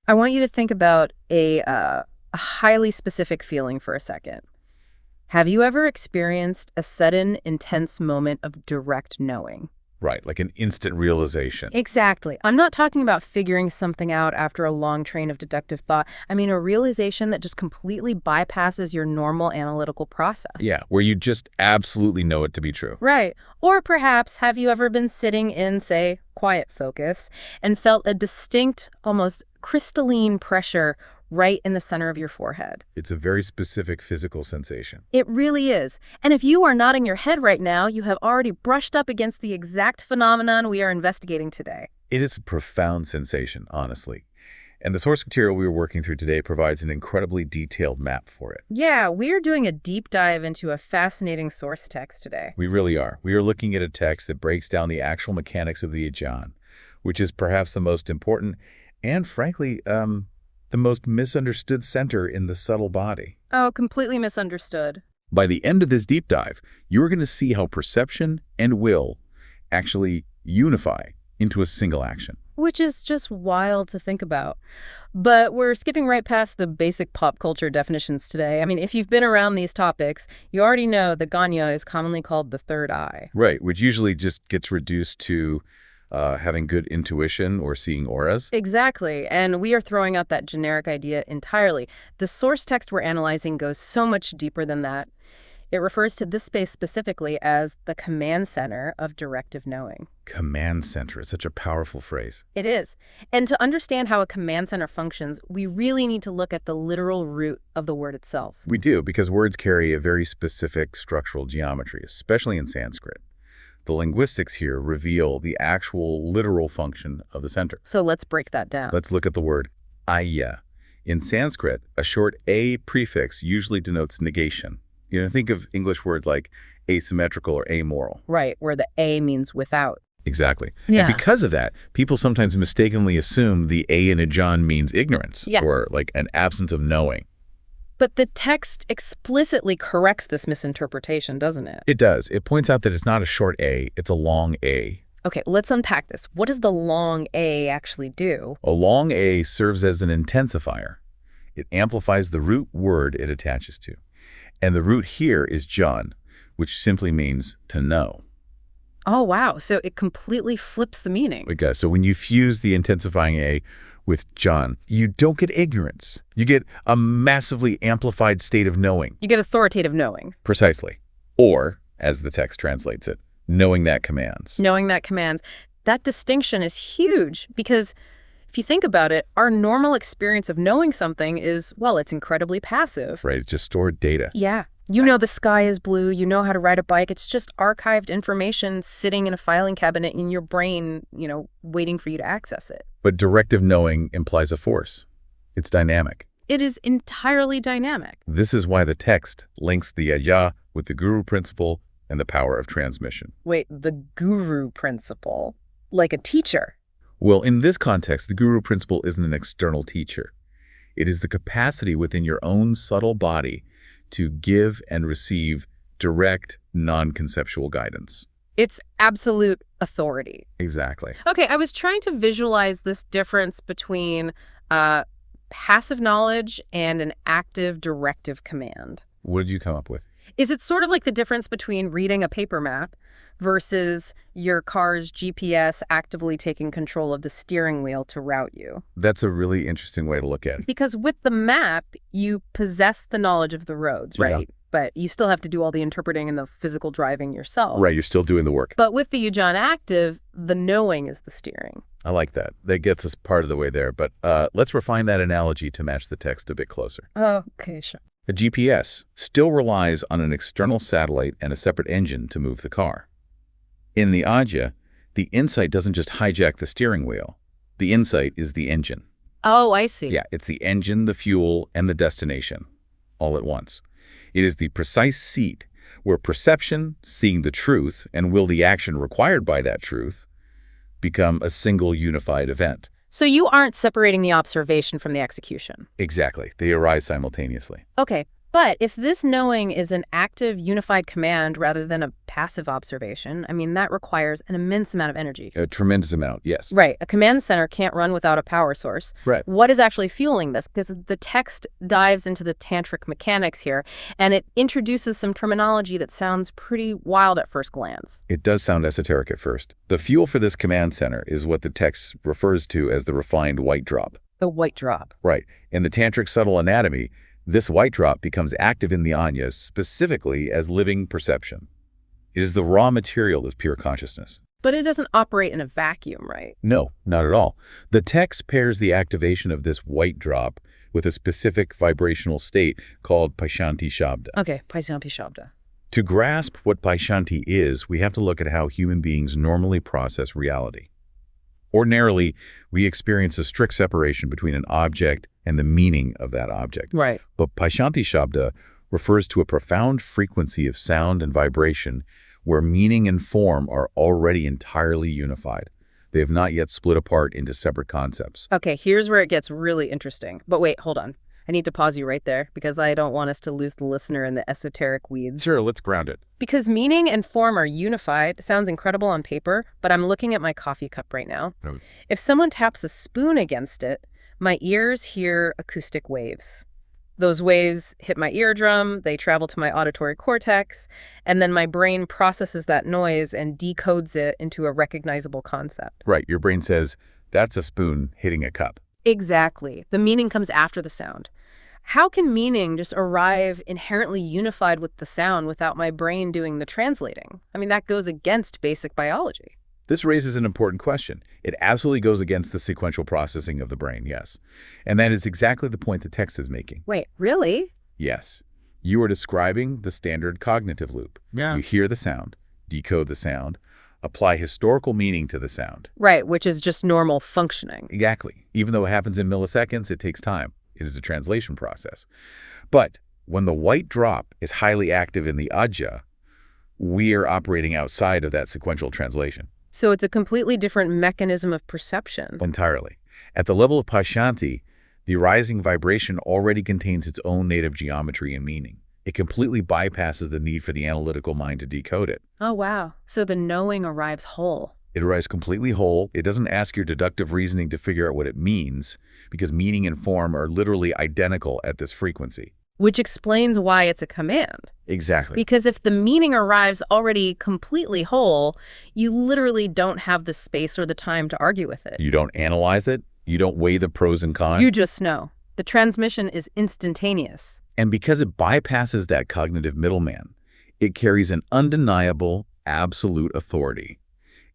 I want you to think about a highly specific feeling for a second. Have you ever experienced a sudden, intense moment of direct knowing? Right, like an instant realization. Exactly. I'm not talking about figuring something out after a long train of deductive thought. I mean a realization that just completely bypasses your normal analytical process. Yeah, where you just absolutely know it to be true. Right. Or perhaps have you ever been sitting in, say, quiet focus and felt a distinct, almost crystalline pressure right in the center of your forehead? It's a very specific physical sensation. It really is. And if you are nodding your head right now, you have already brushed up against the exact phenomenon we are investigating today. It is a profound sensation, honestly. And the source material we were working through today provides an incredibly detailed map for it. Yeah, we're doing a deep dive into a fascinating source text today. We really are. We are looking at a text that breaks down the actual mechanics of the Ajna, which is perhaps the most important and, frankly, the most misunderstood center in the subtle body. Oh, completely misunderstood. By the end of this deep dive, you're going to see how perception and will actually unify into a single action. Which is just wild to think about. But we're skipping right past the basic pop culture definitions today. I mean, if you've been around these topics, you already know that Ganya is commonly called the third eye. Right, which usually just gets reduced to having good intuition or seeing auras. Exactly, and we are throwing out that generic idea entirely. The source text we're analyzing goes so much deeper than that. It refers to this space specifically as the command center of directive knowing. Command center is such a powerful phrase. It is. And to understand how a command center functions, we really need to look at the literal root of the word itself. We do, because words carry a very specific structural geometry, especially in Sanskrit. The linguistics here reveal the actual literal function of the center. So let's break that down. Let's look at the word aya. In Sanskrit, a short a prefix usually denotes negation. You know, think of English words like asymmetrical or amoral. Right, where the a means without. Exactly. Yeah. And because of that, people sometimes mistakenly assume the a in Ajna means ignorance, Yeah. or like an absence of knowing. But the text explicitly corrects this misinterpretation, doesn't it? It does. It points out that it's not a short a, it's a long a. Okay, let's unpack this. What does the long A actually do? A long a serves as an intensifier. It amplifies the root word it attaches to. And the root here is jan, which simply means to know. Oh, wow. So it completely flips the meaning. Okay, so when you fuse the intensifying a with jan, you don't get ignorance. You get a massively amplified state of knowing. You get authoritative knowing. Precisely. Or, as the text translates it, knowing that commands. Knowing that commands. That distinction is huge because if you think about it, our normal experience of knowing something is, well, it's incredibly passive. Right, it's just stored data. Yeah. You know the sky is blue, you know how to ride a bike. It's just archived information sitting in a filing cabinet in your brain, waiting for you to access it. But directive knowing implies a force. It's dynamic. It is entirely dynamic. This is why the text links the Ajna with the guru principle and the power of transmission. Wait, the guru principle? Like a teacher? Well, in this context, the guru principle isn't an external teacher. It is the capacity within your own subtle body to give and receive direct, non-conceptual guidance. It's absolute authority. Exactly. Okay, I was trying to visualize this difference between passive knowledge and an active directive command. What did you come up with? Is it sort of like the difference between reading a paper map versus your car's GPS actively taking control of the steering wheel to route you? That's a really interesting way to look at it. Because with the map, you possess the knowledge of the roads, right? Yeah. But you still have to do all the interpreting and the physical driving yourself. Right, you're still doing the work. But with the Ajna active, the knowing is the steering. I like that. That gets us part of the way there. But let's refine that analogy to match the text a bit closer. Okay, sure. A GPS still relies on an external satellite and a separate engine to move the car. In the Ajna, the insight doesn't just hijack the steering wheel. The insight is the engine. Oh, I see. Yeah, it's the engine, the fuel, and the destination, all at once. It is the precise seat where perception, seeing the truth, and will the action required by that truth become a single unified event. So you aren't separating the observation from the execution. Exactly. They arise simultaneously. Okay, But if this knowing is an active, unified command rather than a passive observation, I mean, that requires an immense amount of energy. A tremendous amount, yes. Right. A command center can't run without a power source. Right. What is actually fueling this? Because the text dives into the tantric mechanics here, and it introduces some terminology that sounds pretty wild at first glance. It does sound esoteric at first. The fuel for this command center is what the text refers to as the refined white drop. The white drop. Right. In the tantric subtle anatomy, this white drop becomes active in the Ajna specifically as living perception. It is the raw material of pure consciousness. But it doesn't operate in a vacuum, right? No, not at all. The text pairs the activation of this white drop with a specific vibrational state called Paishanti Shabda. Okay, Paishanti Shabda. To grasp what Paishanti is, we have to look at how human beings normally process reality. Ordinarily, we experience a strict separation between an object and the meaning of that object. Right. But Paishanti Shabda refers to a profound frequency of sound and vibration where meaning and form are already entirely unified. They have not yet split apart into separate concepts. Okay, here's where it gets really interesting. But wait, hold on. I need to pause you right there because I don't want us to lose the listener in the esoteric weeds. Sure, let's ground it. Because meaning and form are unified sounds incredible on paper, but I'm looking at my coffee cup right now. No. If someone taps a spoon against it, my ears hear acoustic waves. Those waves hit my eardrum, they travel to my auditory cortex, and then my brain processes that noise and decodes it into a recognizable concept. Right, your brain says, that's a spoon hitting a cup. Exactly. The meaning comes after the sound. How can meaning just arrive inherently unified with the sound without my brain doing the translating? I mean, that goes against basic biology. This raises an important question. It absolutely goes against the sequential processing of the brain, yes. And that is exactly the point the text is making. Wait, really? Yes. You are describing the standard cognitive loop. Yeah. You hear the sound, decode the sound, apply historical meaning to the sound. Right, which is just normal functioning. Exactly. Even though it happens in milliseconds, it takes time. It is a translation process. But when the white drop is highly active in the Ajna, we are operating outside of that sequential translation. So it's a completely different mechanism of perception. Entirely. At the level of Paishanti, the rising vibration already contains its own native geometry and meaning. It completely bypasses the need for the analytical mind to decode it. Oh, wow. So the knowing arrives whole. It arrives completely whole. It doesn't ask your deductive reasoning to figure out what it means, because meaning and form are literally identical at this frequency. Which explains why it's a command. Exactly. Because if the meaning arrives already completely whole, you literally don't have the space or the time to argue with it. You don't analyze it. You don't weigh the pros and cons. You just know. The transmission is instantaneous. And because it bypasses that cognitive middleman, it carries an undeniable, absolute authority.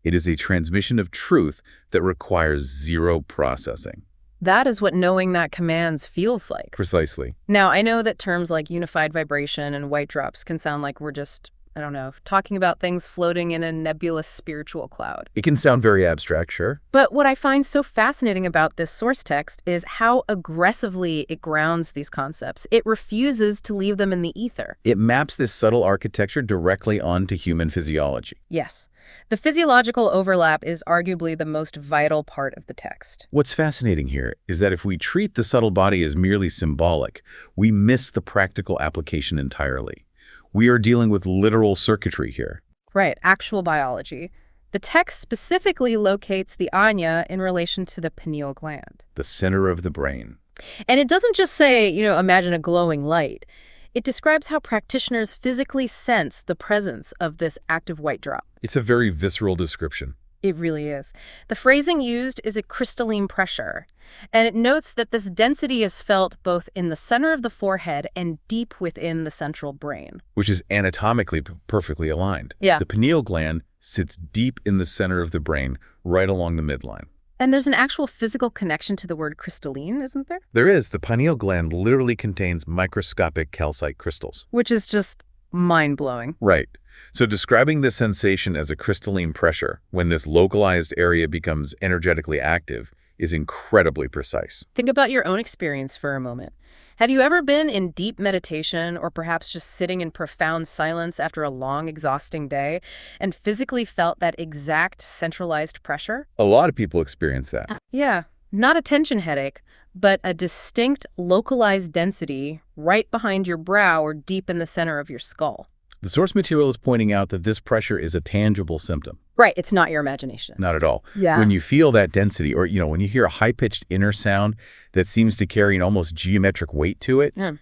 It is a transmission of truth that requires zero processing. That is what knowing that commands feels like. Precisely. Now, I know that terms like unified vibration and white drops can sound like we're just, I don't know, talking about things floating in a nebulous spiritual cloud. It can sound very abstract, sure. But what I find so fascinating about this source text is how aggressively it grounds these concepts. It refuses to leave them in the ether. It maps this subtle architecture directly onto human physiology. Yes. The physiological overlap is arguably the most vital part of the text. What's fascinating here is that if we treat the subtle body as merely symbolic, we miss the practical application entirely. We are dealing with literal circuitry here. Right, actual biology. The text specifically locates the Ajna in relation to the pineal gland. The center of the brain. And it doesn't just say, imagine a glowing light. It describes how practitioners physically sense the presence of this active white drop. It's a very visceral description. It really is. The phrasing used is a crystalline pressure, and it notes that this density is felt both in the center of the forehead and deep within the central brain. Which is anatomically perfectly aligned. Yeah. The pineal gland sits deep in the center of the brain, right along the midline. And there's an actual physical connection to the word crystalline, isn't there? There is. The pineal gland literally contains microscopic calcite crystals. Which is just mind-blowing. Right. So describing this sensation as a crystalline pressure, when this localized area becomes energetically active, is incredibly precise. Think about your own experience for a moment. Have you ever been in deep meditation or perhaps just sitting in profound silence after a long, exhausting day and physically felt that exact centralized pressure? A lot of people experience that. Yeah. Not a tension headache, but a distinct localized density right behind your brow or deep in the center of your skull. The source material is pointing out that this pressure is a tangible symptom. Right, it's not your imagination. Not at all. Yeah. When you feel that density, or when you hear a high-pitched inner sound that seems to carry an almost geometric weight to it, Yeah.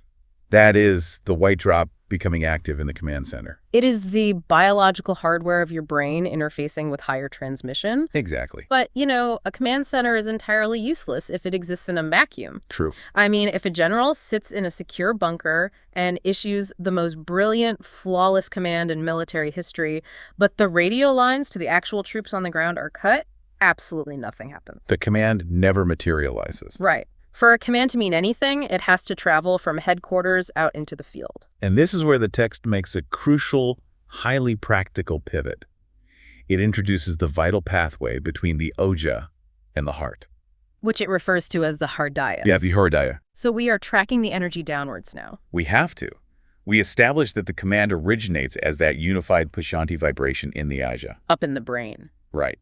that is the white drop becoming active in the command center. It is the biological hardware of your brain interfacing with higher transmission. Exactly. But, a command center is entirely useless if it exists in a vacuum. True. I mean, if a general sits in a secure bunker and issues the most brilliant, flawless command in military history, but the radio lines to the actual troops on the ground are cut, absolutely nothing happens. The command never materializes. Right. For a command to mean anything, it has to travel from headquarters out into the field. And this is where the text makes a crucial, highly practical pivot. It introduces the vital pathway between the Ajna and the heart. Which it refers to as the hardaya. Yeah, the hardaya. So we are tracking the energy downwards now. We have to. We establish that the command originates as that unified Pashanti vibration in the Ajna. Up in the brain. Right.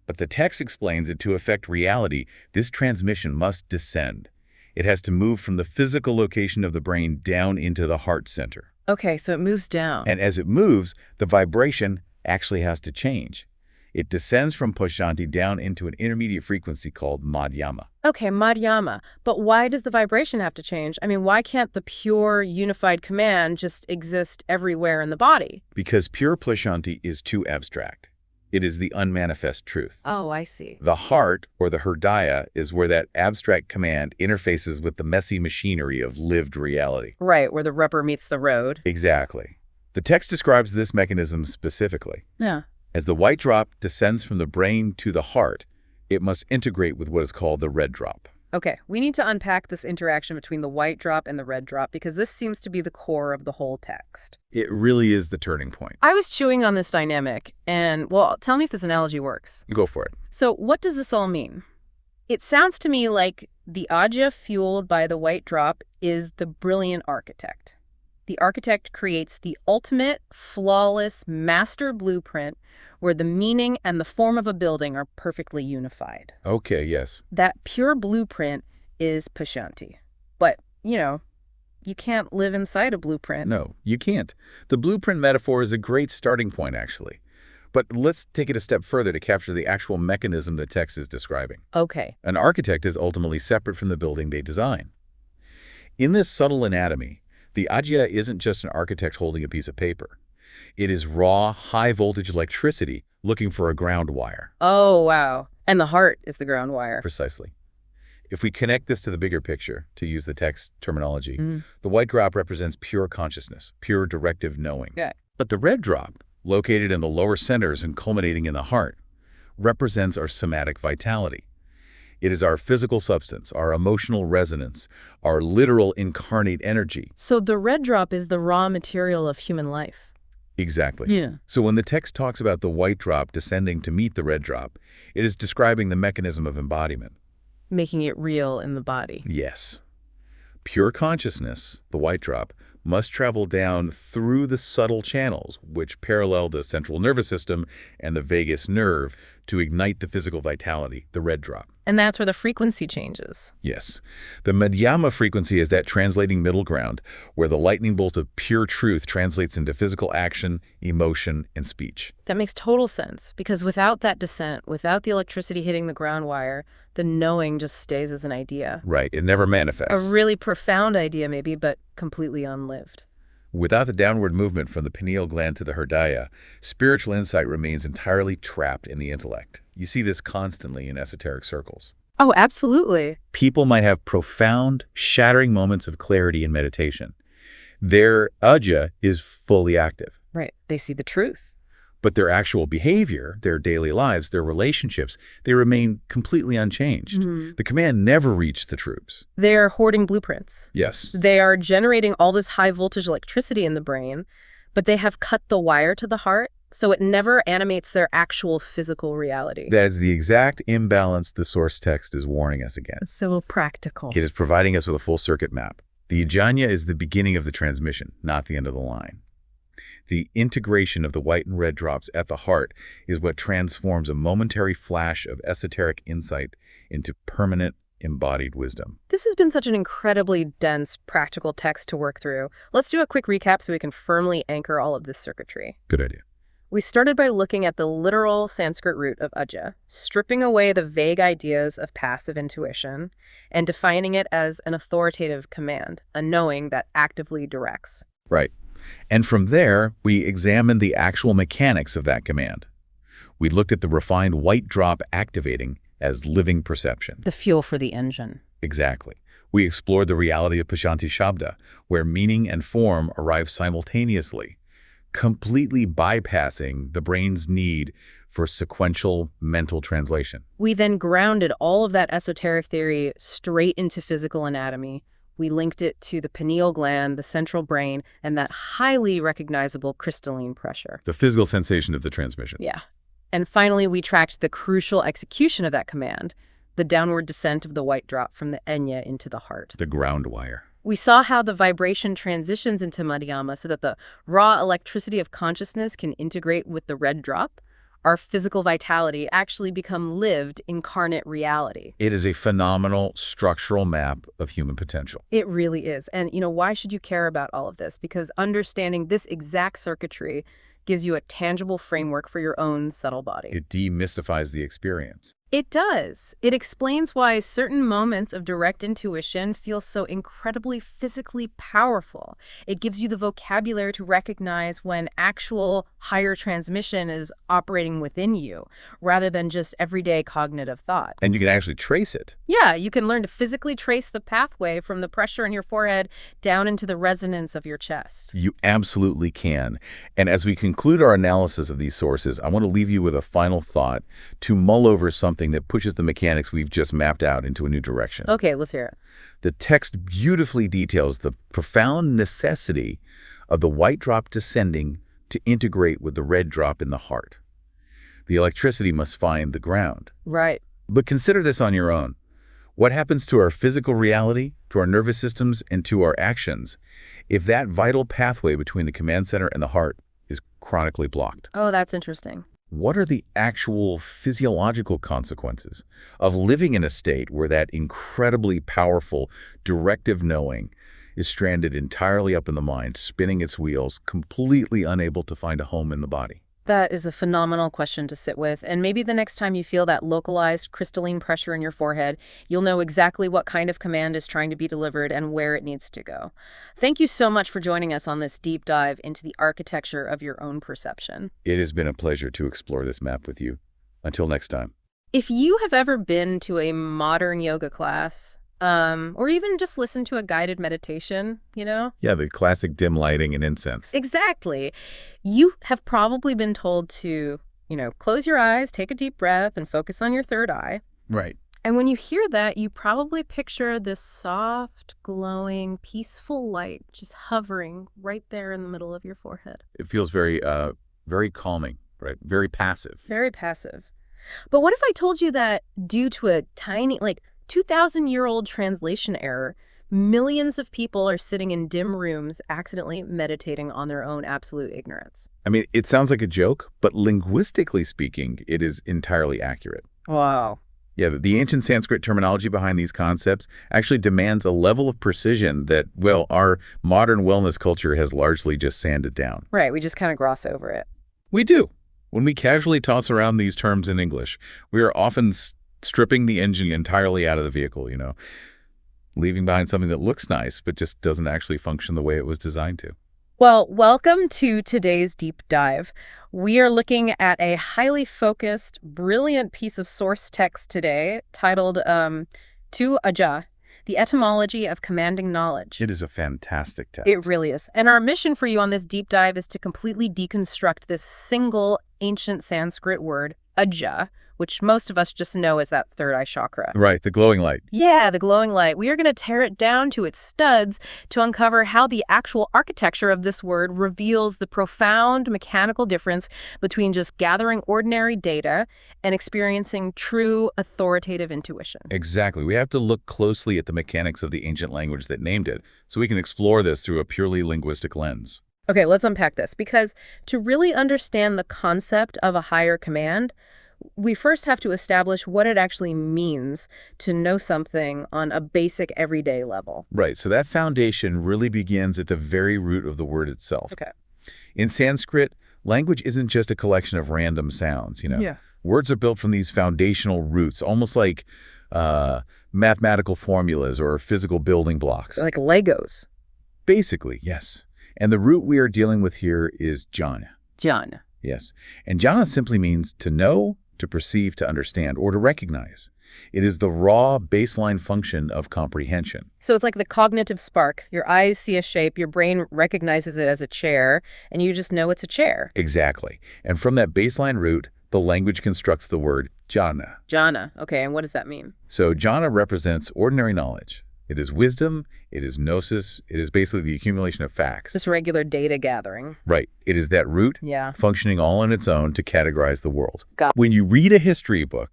But the text explains that to affect reality, this transmission must descend. It has to move from the physical location of the brain down into the heart center. Okay, so it moves down. And as it moves, the vibration actually has to change. It descends from Pashanti down into an intermediate frequency called Madhyama. Okay, Madhyama. But why does the vibration have to change? I mean, why can't the pure unified command just exist everywhere in the body? Because pure Pashanti is too abstract. It is the unmanifest truth. Oh, I see. The heart, or the hridaya, is where that abstract command interfaces with the messy machinery of lived reality. Right, where the rubber meets the road. Exactly. The text describes this mechanism specifically. Yeah. As the white drop descends from the brain to the heart, it must integrate with what is called the red drop. Okay, we need to unpack this interaction between the white drop and the red drop because this seems to be the core of the whole text. It really is the turning point. I was chewing on this dynamic and, well, tell me if this analogy works. Go for it. So what does this all mean? It sounds to me like the Ajna fueled by the white drop is the brilliant architect. The architect creates the ultimate, flawless master blueprint where the meaning and the form of a building are perfectly unified. Okay, yes. That pure blueprint is Pashanti. But, you can't live inside a blueprint. No, you can't. The blueprint metaphor is a great starting point, actually. But let's take it a step further to capture the actual mechanism the text is describing. Okay. An architect is ultimately separate from the building they design. In this subtle anatomy, the Ajna isn't just an architect holding a piece of paper. It is raw, high-voltage electricity looking for a ground wire. Oh, wow. And the heart is the ground wire. Precisely. If we connect this to the bigger picture, to use the text terminology, the white drop represents pure consciousness, pure directive knowing. Yeah. But the red drop, located in the lower centers and culminating in the heart, represents our somatic vitality. It is our physical substance, our emotional resonance, our literal incarnate energy. So the red drop is the raw material of human life. Exactly. Yeah. So when the text talks about the white drop descending to meet the red drop, it is describing the mechanism of embodiment. Making it real in the body. Yes. Pure consciousness, the white drop, must travel down through the subtle channels, which parallel the central nervous system and the vagus nerve, to ignite the physical vitality, the red drop. And that's where the frequency changes. Yes. The Madhyama frequency is that translating middle ground, where the lightning bolt of pure truth translates into physical action, emotion, and speech. That makes total sense, because without that descent, without the electricity hitting the ground wire, the knowing just stays as an idea. Right. It never manifests. A really profound idea, maybe, but completely unlived. Without the downward movement from the pineal gland to the hridaya, spiritual insight remains entirely trapped in the intellect. You see this constantly in esoteric circles. Oh, absolutely. People might have profound, shattering moments of clarity in meditation. Their Ajna is fully active. Right. They see the truth. But their actual behavior, their daily lives, their relationships, they remain completely unchanged. The command never reached the troops. They're hoarding blueprints. Yes. They are generating all this high-voltage electricity in the brain, but they have cut the wire to the heart, so it never animates their actual physical reality. That is the exact imbalance the source text is warning us against. So practical. It is providing us with a full circuit map. The Ajna is the beginning of the transmission, not the end of the line. The integration of the white and red drops at the heart is what transforms a momentary flash of esoteric insight into permanent embodied wisdom. This has been such an incredibly dense, practical text to work through. Let's do a quick recap so we can firmly anchor all of this circuitry. Good idea. We started by looking at the literal Sanskrit root of Ajna, stripping away the vague ideas of passive intuition and defining it as an authoritative command, a knowing that actively directs. Right. And from there, we examined the actual mechanics of that command. We looked at the refined white drop activating as living perception. The fuel for the engine. Exactly. We explored the reality of Pashanti Shabda, where meaning and form arrive simultaneously, completely bypassing the brain's need for sequential mental translation. We then grounded all of that esoteric theory straight into physical anatomy. We linked it to the pineal gland, the central brain, and that highly recognizable crystalline pressure. The physical sensation of the transmission. Yeah. And finally, we tracked the crucial execution of that command, the downward descent of the white drop from the enya into the heart. The ground wire. We saw how the vibration transitions into Madhyama so that the raw electricity of consciousness can integrate with the red drop. Our physical vitality actually become lived, incarnate reality. It is a phenomenal structural map of human potential. It really is. And, why should you care about all of this? Because understanding this exact circuitry gives you a tangible framework for your own subtle body. It demystifies the experience. It does. It explains why certain moments of direct intuition feel so incredibly physically powerful. It gives you the vocabulary to recognize when actual higher transmission is operating within you, rather than just everyday cognitive thought. And you can actually trace it. Yeah, you can learn to physically trace the pathway from the pressure in your forehead down into the resonance of your chest. You absolutely can. And as we conclude our analysis of these sources, I want to leave you with a final thought to mull over something that pushes the mechanics we've just mapped out into a new direction. Okay, let's hear it. The text beautifully details the profound necessity of the white drop descending to integrate with the red drop in the heart. The electricity must find the ground. Right. But consider this on your own. What happens to our physical reality, to our nervous systems, and to our actions if that vital pathway between the command center and the heart is chronically blocked? Oh, that's interesting. What are the actual physiological consequences of living in a state where that incredibly powerful directive knowing is stranded entirely up in the mind, spinning its wheels, completely unable to find a home in the body? That is a phenomenal question to sit with, and maybe the next time you feel that localized crystalline pressure in your forehead, you'll know exactly what kind of command is trying to be delivered and where it needs to go. Thank you so much for joining us on this deep dive into the architecture of your own perception. It has been a pleasure to explore this map with you. Until next time. If you have ever been to a modern yoga class, or even just listen to a guided meditation, Yeah, the classic dim lighting and incense. Exactly. You have probably been told to, close your eyes, take a deep breath, and focus on your third eye. Right. And when you hear that, you probably picture this soft, glowing, peaceful light just hovering right there in the middle of your forehead. It feels very calming, right? Very passive. Very passive. But what if I told you that due to a tiny, 2,000-year-old translation error, millions of people are sitting in dim rooms accidentally meditating on their own absolute ignorance? I mean, it sounds like a joke, but linguistically speaking, it is entirely accurate. Wow. Yeah, the ancient Sanskrit terminology behind these concepts actually demands a level of precision that, well, our modern wellness culture has largely just sanded down. Right, we just kind of gloss over it. We do. When we casually toss around these terms in English, we are often stripping the engine entirely out of the vehicle, leaving behind something that looks nice but just doesn't actually function the way it was designed to. Well, welcome to today's deep dive. We are looking at a highly focused, brilliant piece of source text today titled Tu Ajna, The Etymology of Commanding Knowledge. It is a fantastic text. It really is. And our mission for you on this deep dive is to completely deconstruct this single ancient Sanskrit word, Ajna, which most of us just know as that third eye chakra. Right, the glowing light. Yeah, the glowing light. We are going to tear it down to its studs to uncover how the actual architecture of this word reveals the profound mechanical difference between just gathering ordinary data and experiencing true authoritative intuition. Exactly. We have to look closely at the mechanics of the ancient language that named it, so we can explore this through a purely linguistic lens. Okay, let's unpack this, because to really understand the concept of a higher command, we first have to establish what it actually means to know something on a basic everyday level. Right, so that foundation really begins at the very root of the word itself. Okay. In Sanskrit, language isn't just a collection of random sounds. Yeah. Words are built from these foundational roots, almost like mathematical formulas or physical building blocks. Like Legos. Basically, yes. And the root we are dealing with here is jhana. Jhana. Yes. And jhana simply means to know, to perceive, to understand, or to recognize. It is the raw baseline function of comprehension. So it's like the cognitive spark. Your eyes see a shape, your brain recognizes it as a chair, and you just know it's a chair. Exactly. And from that baseline root, the language constructs the word jhana. Jhana. Okay, and what does that mean? So jhana represents ordinary knowledge. It is wisdom, it is gnosis, it is basically the accumulation of facts. Just regular data gathering. Right. It is that root Yeah. functioning all on its own to categorize the world. Got When you read a history book,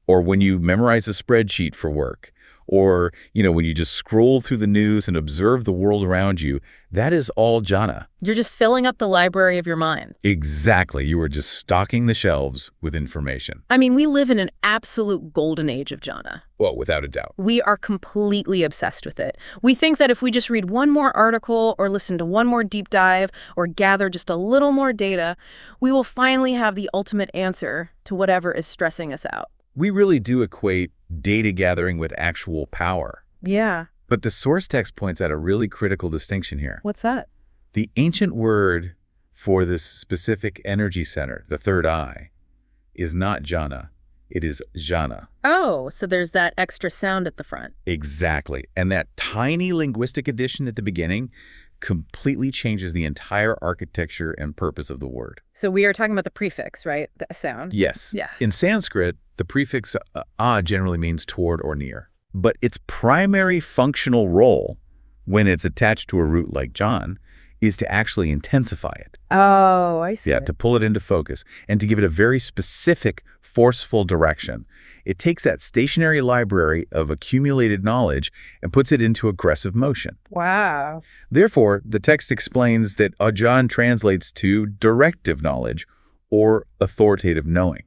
or when you memorize a spreadsheet for work, or, when you just scroll through the news and observe the world around you, that is all jhana. You're just filling up the library of your mind. Exactly. You are just stocking the shelves with information. I mean, we live in an absolute golden age of jhana. Well, without a doubt. We are completely obsessed with it. We think that if we just read one more article or listen to one more deep dive or gather just a little more data, we will finally have the ultimate answer to whatever is stressing us out. We really do equate data gathering with actual power. Yeah. But the source text points out a really critical distinction here. What's that? The ancient word for this specific energy center, the third eye, is not jhana. It is jhana. Oh, so there's that extra sound at the front. Exactly. And that tiny linguistic addition at the beginning completely changes the entire architecture and purpose of the word. So we are talking about the prefix, right? The sound. Yes. Yeah. In Sanskrit, the prefix a generally means toward or near. But its primary functional role, when it's attached to a root like John, is to actually intensify it. Oh, I see. Yeah, to pull it into focus and to give it a very specific, forceful direction. It takes that stationary library of accumulated knowledge and puts it into aggressive motion. Wow. Therefore, the text explains that Ajna translates to directive knowledge or authoritative knowing.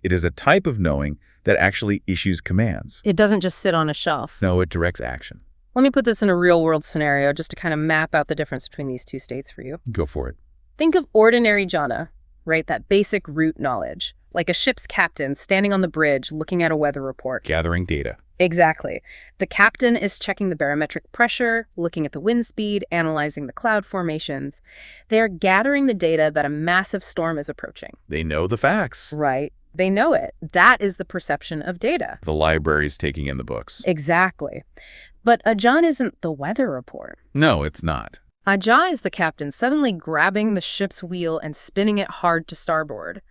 It is a type of knowing that actually issues commands. It doesn't just sit on a shelf. No, it directs action. Let me put this in a real-world scenario just to kind of map out the difference between these two states for you. Go for it. Think of ordinary jhana, right? That basic root knowledge, like a ship's captain standing on the bridge looking at a weather report. Gathering data. Exactly. The captain is checking the barometric pressure, looking at the wind speed, analyzing the cloud formations. They are gathering the data that a massive storm is approaching. They know the facts. Right. They know it. That is the perception of data. The library's taking in the books. Exactly. But Ajna isn't the weather report. No, it's not. Ajna is the captain suddenly grabbing the ship's wheel and spinning it hard to starboard,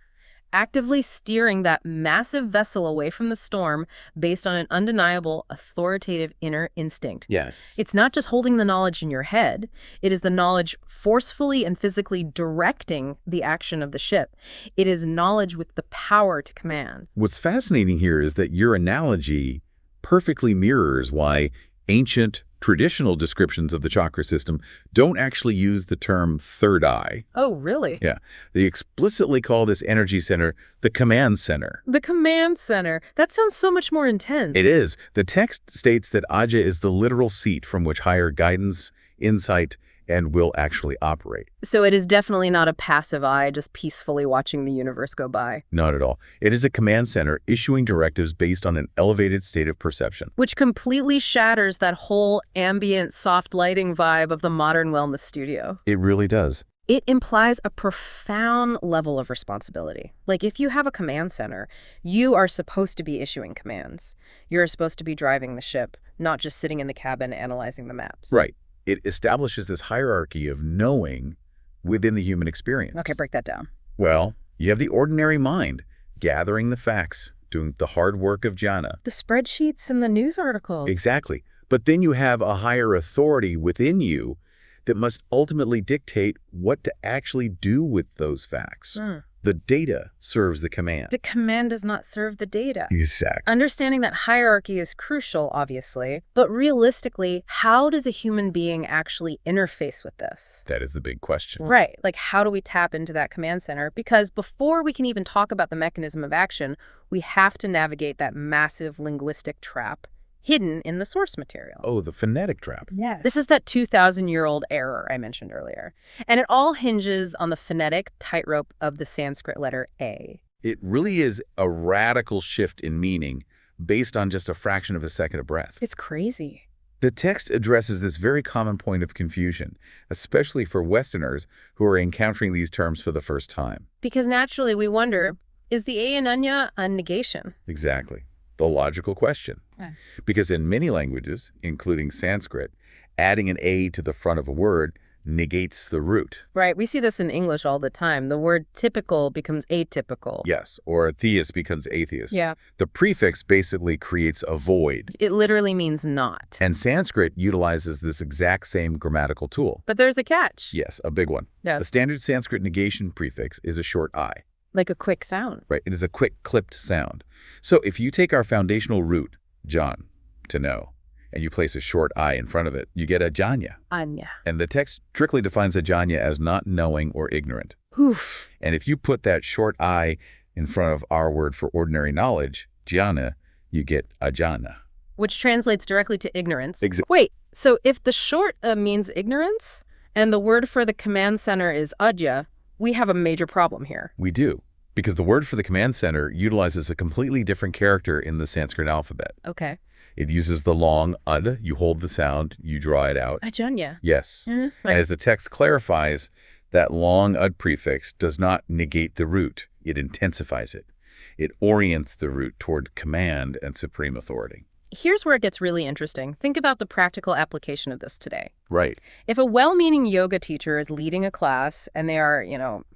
actively steering that massive vessel away from the storm based on an undeniable, authoritative inner instinct. Yes. It's not just holding the knowledge in your head. It is the knowledge forcefully and physically directing the action of the ship. It is knowledge with the power to command. What's fascinating here is that your analogy perfectly mirrors why ancient traditional descriptions of the chakra system don't actually use the term third eye. Oh, really? Yeah. They explicitly call this energy center the command center. The command center. That sounds so much more intense. It is. The text states that Ajna is the literal seat from which higher guidance, insight, and will actually operate. So it is definitely not a passive eye just peacefully watching the universe go by. Not at all. It is a command center issuing directives based on an elevated state of perception. Which completely shatters that whole ambient soft lighting vibe of the modern wellness studio. It really does. It implies a profound level of responsibility. Like if you have a command center, you are supposed to be issuing commands. You're supposed to be driving the ship, not just sitting in the cabin analyzing the maps. Right. It establishes this hierarchy of knowing within the human experience. Okay, break that down. Well, you have the ordinary mind, gathering the facts, doing the hard work of jhana. The spreadsheets and the news articles. Exactly. But then you have a higher authority within you that must ultimately dictate what to actually do with those facts. The data serves the command. The command does not serve the data. Exactly. Understanding that hierarchy is crucial, obviously, but realistically, how does a human being actually interface with this? That is the big question. Right, like how do we tap into that command center? Because before we can even talk about the mechanism of action, we have to navigate that massive linguistic trap hidden in the source material. Oh, the phonetic trap. Yes. This is that 2,000-year-old error I mentioned earlier. And it all hinges on the phonetic tightrope of the Sanskrit letter A. It really is a radical shift in meaning based on just a fraction of a second of breath. It's crazy. The text addresses this very common point of confusion, especially for Westerners who are encountering these terms for the first time. Because naturally we wonder, is the A in Anya a negation? Exactly. The logical question. Because in many languages, including Sanskrit, adding an A to the front of a word negates the root. Right. We see this in English all the time. The word typical becomes atypical. Yes, or theist becomes atheist. Yeah. The prefix basically creates a void. It literally means not. And Sanskrit utilizes this exact same grammatical tool. But there's a catch. Yes, a big one. Yeah. The standard Sanskrit negation prefix is a short I. Like a quick sound. Right. It is a quick clipped sound. So if you take our foundational root, John, to know, and you place a short I in front of it, you get Ajna. Anya. And the text strictly defines Ajna as not knowing or ignorant. Oof. And if you put that short I in front of our word for ordinary knowledge, jnana, you get ajana. Which translates directly to ignorance. Exactly. Wait, so if the short means ignorance, and the word for the command center is ajna, we have a major problem here. We do, because the word for the command center utilizes a completely different character in the Sanskrit alphabet. Okay. It uses the long ud, you hold the sound, you draw it out. Ajanya. Yes. Right. And as the text clarifies, that long ud prefix does not negate the root. It intensifies it. It orients the root toward command and supreme authority. Here's where it gets really interesting. Think about the practical application of this today. Right. If a well-meaning yoga teacher is leading a class and they are,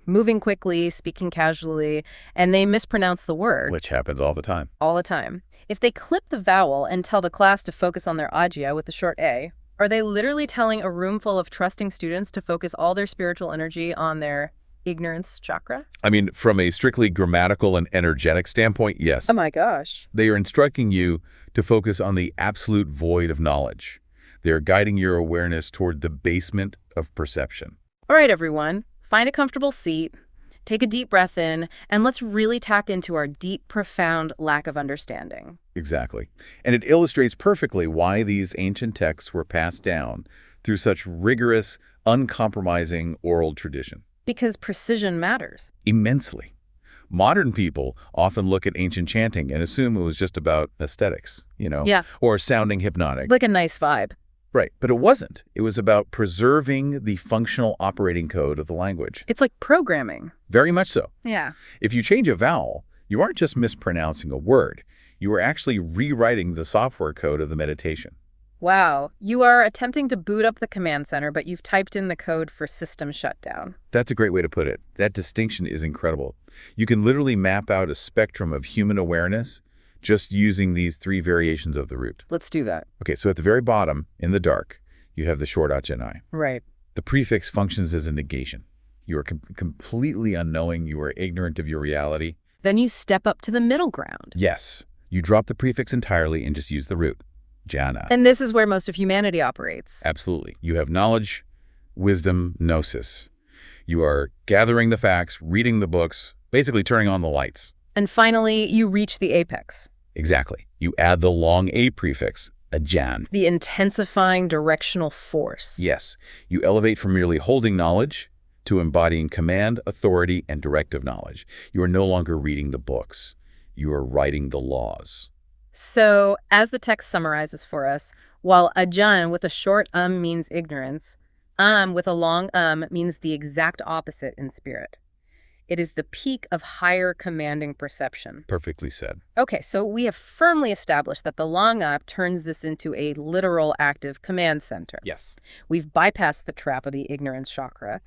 moving quickly, speaking casually, and they mispronounce the word. Which happens all the time. All the time. If they clip the vowel and tell the class to focus on their ajya with the short A, are they literally telling a room full of trusting students to focus all their spiritual energy on their ignorance chakra? I mean, from a strictly grammatical and energetic standpoint, yes. Oh my gosh. They are instructing you to focus on the absolute void of knowledge. They are guiding your awareness toward the basement of perception. All right, everyone, find a comfortable seat, take a deep breath in, and let's really tap into our deep, profound lack of understanding. Exactly. And it illustrates perfectly why these ancient texts were passed down through such rigorous, uncompromising oral tradition. Because precision matters. Immensely. Modern people often look at ancient chanting and assume it was just about aesthetics, Yeah. or sounding hypnotic. Like a nice vibe. Right, but it wasn't. It was about preserving the functional operating code of the language. It's like programming. Very much so. Yeah. If you change a vowel, you aren't just mispronouncing a word. You are actually rewriting the software code of the meditation. Wow. You are attempting to boot up the command center, but you've typed in the code for system shutdown. That's a great way to put it. That distinction is incredible. You can literally map out a spectrum of human awareness just using these three variations of the root. Let's do that. Okay, so at the very bottom, in the dark, you have the short achanai. Right. The prefix functions as a negation. You are completely unknowing. You are ignorant of your reality. Then you step up to the middle ground. Yes. You drop the prefix entirely and just use the root. Jhana. And this is where most of humanity operates. Absolutely. You have knowledge, wisdom, gnosis. You are gathering the facts, reading the books, basically turning on the lights. And finally, you reach the apex. Exactly. You add the long A prefix, ajnan. The intensifying directional force. Yes. You elevate from merely holding knowledge to embodying command, authority, and directive knowledge. You are no longer reading the books. You are writing the laws. So, as the text summarizes for us, while ajahn with a short means ignorance, with a long means the exact opposite in spirit. It is the peak of higher commanding perception. Perfectly said. Okay, so we have firmly established that the long up turns this into a literal active command center. Yes. We've bypassed the trap of the ignorance chakra.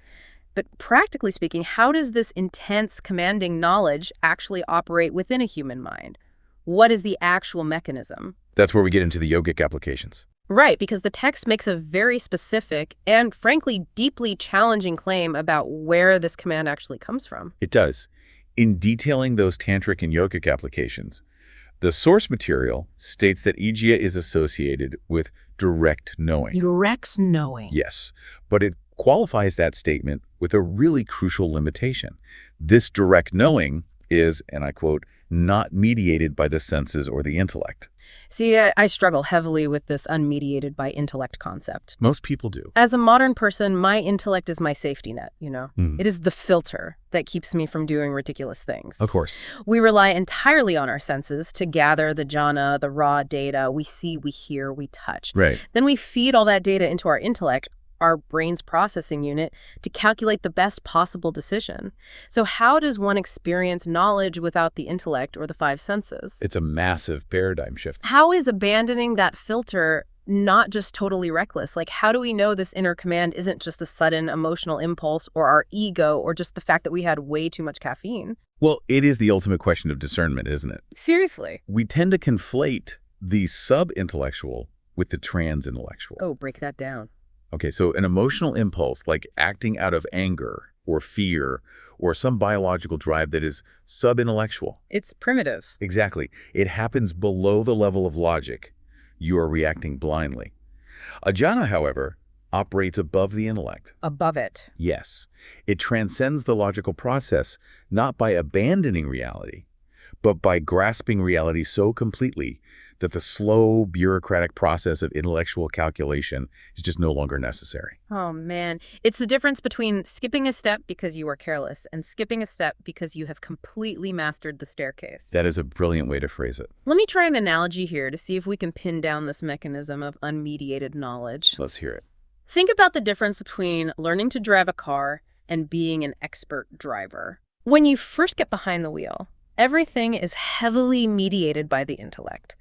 But practically speaking, how does this intense commanding knowledge actually operate within a human mind? What is the actual mechanism? That's where we get into the yogic applications. Right, because the text makes a very specific and, frankly, deeply challenging claim about where this command actually comes from. It does. In detailing those tantric and yogic applications, the source material states that Ajna is associated with direct knowing. Direct knowing. Yes, but it qualifies that statement with a really crucial limitation. This direct knowing is, and I quote, not mediated by the senses or the intellect. See, I struggle heavily with this unmediated by intellect concept. Most people do. As a modern person, my intellect is my safety net, you know? Mm. It is the filter that keeps me from doing ridiculous things. Of course. We rely entirely on our senses to gather the jhana, the raw data we see, we hear, we touch. Right. Then we feed all that data into our intellect, our brain's processing unit, to calculate the best possible decision. So how does one experience knowledge without the intellect or the five senses? It's a massive paradigm shift. How is abandoning that filter not just totally reckless? Like, how do we know this inner command isn't just a sudden emotional impulse or our ego or just the fact that we had way too much caffeine? Well, it is the ultimate question of discernment, isn't it? Seriously. We tend to conflate the sub-intellectual with the trans-intellectual. Oh, break that down. Okay, so an emotional impulse like acting out of anger or fear or some biological drive that is sub-intellectual. It's primitive. Exactly. It happens below the level of logic. You are reacting blindly. Ajna, however, operates above the intellect. Above it. Yes. It transcends the logical process, not by abandoning reality, but by grasping reality so completely that the slow, bureaucratic process of intellectual calculation is just no longer necessary. Oh, man. It's the difference between skipping a step because you are careless and skipping a step because you have completely mastered the staircase. That is a brilliant way to phrase it. Let me try an analogy here to see if we can pin down this mechanism of unmediated knowledge. Let's hear it. Think about the difference between learning to drive a car and being an expert driver. When you first get behind the wheel, everything is heavily mediated by the intellect.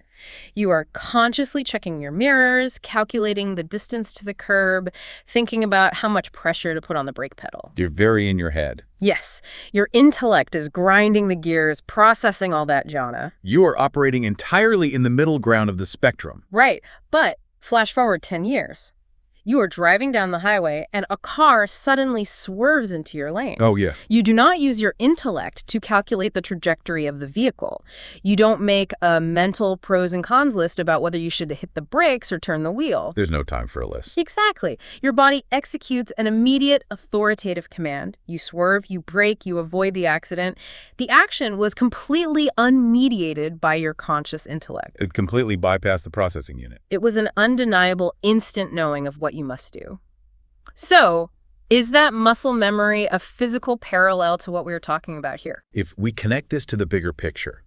You are consciously checking your mirrors, calculating the distance to the curb, thinking about how much pressure to put on the brake pedal. You're very in your head. Yes, your intellect is grinding the gears, processing all that jhana. You are operating entirely in the middle ground of the spectrum. Right, but flash forward 10 years. You are driving down the highway and a car suddenly swerves into your lane. Oh, yeah. You do not use your intellect to calculate the trajectory of the vehicle. You don't make a mental pros and cons list about whether you should hit the brakes or turn the wheel. There's no time for a list. Exactly. Your body executes an immediate authoritative command. You swerve, you brake, you avoid the accident. The action was completely unmediated by your conscious intellect. It completely bypassed the processing unit. It was an undeniable instant knowing of what you must do. So, is that muscle memory a physical parallel to what we were talking about here? If we connect this to the bigger picture,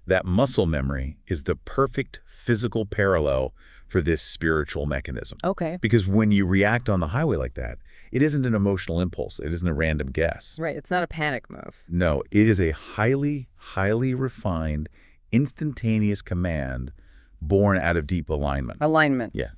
that muscle memory is the perfect physical parallel for this spiritual mechanism. Okay. Because when you react on the highway like that, it isn't an emotional impulse. It isn't a random guess. Right. It's not a panic move. No, it is a highly, highly refined, instantaneous command born out of deep alignment. Alignment. Yeah.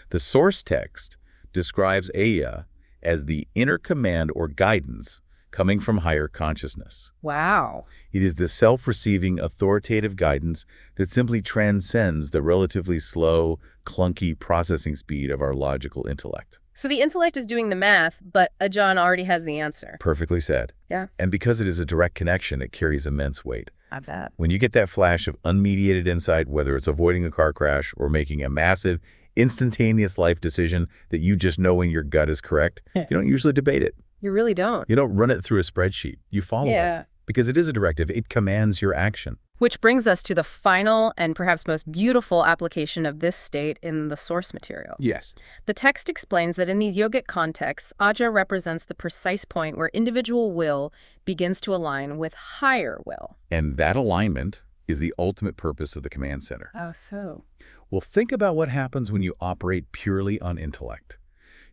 The source text describes Aya as the inner command or guidance coming from higher consciousness. Wow. It is the self-receiving authoritative guidance that simply transcends the relatively slow, clunky processing speed of our logical intellect. So the intellect is doing the math, but Ajna already has the answer. Perfectly said. Yeah. And because it is a direct connection, it carries immense weight. I bet. When you get that flash of unmediated insight, whether it's avoiding a car crash or making a massive, instantaneous life decision that you just know in your gut is correct, you don't usually debate it. You really don't. You don't run it through a spreadsheet. You follow it. Because it is a directive. It commands your action. Which brings us to the final and perhaps most beautiful application of this state in the source material. Yes. The text explains that in these yogic contexts, Ajna represents the precise point where individual will begins to align with higher will. And that alignment is the ultimate purpose of the command center. Oh, so? Well, think about what happens when you operate purely on intellect.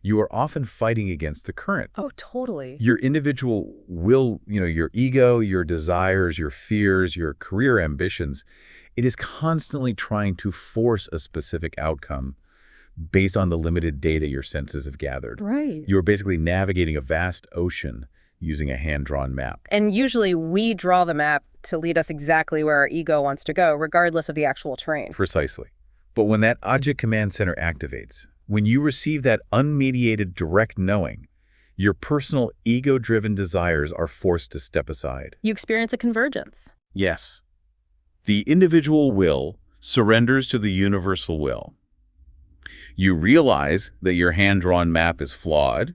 You are often fighting against the current. Oh, totally. Your individual will, your ego, your desires, your fears, your career ambitions, it is constantly trying to force a specific outcome based on the limited data your senses have gathered. Right. You're basically navigating a vast ocean using a hand-drawn map. And usually we draw the map to lead us exactly where our ego wants to go, regardless of the actual terrain. Precisely. But when that Ajna command center activates, when you receive that unmediated direct knowing, your personal ego-driven desires are forced to step aside. You experience a convergence. Yes. The individual will surrenders to the universal will. You realize that your hand-drawn map is flawed,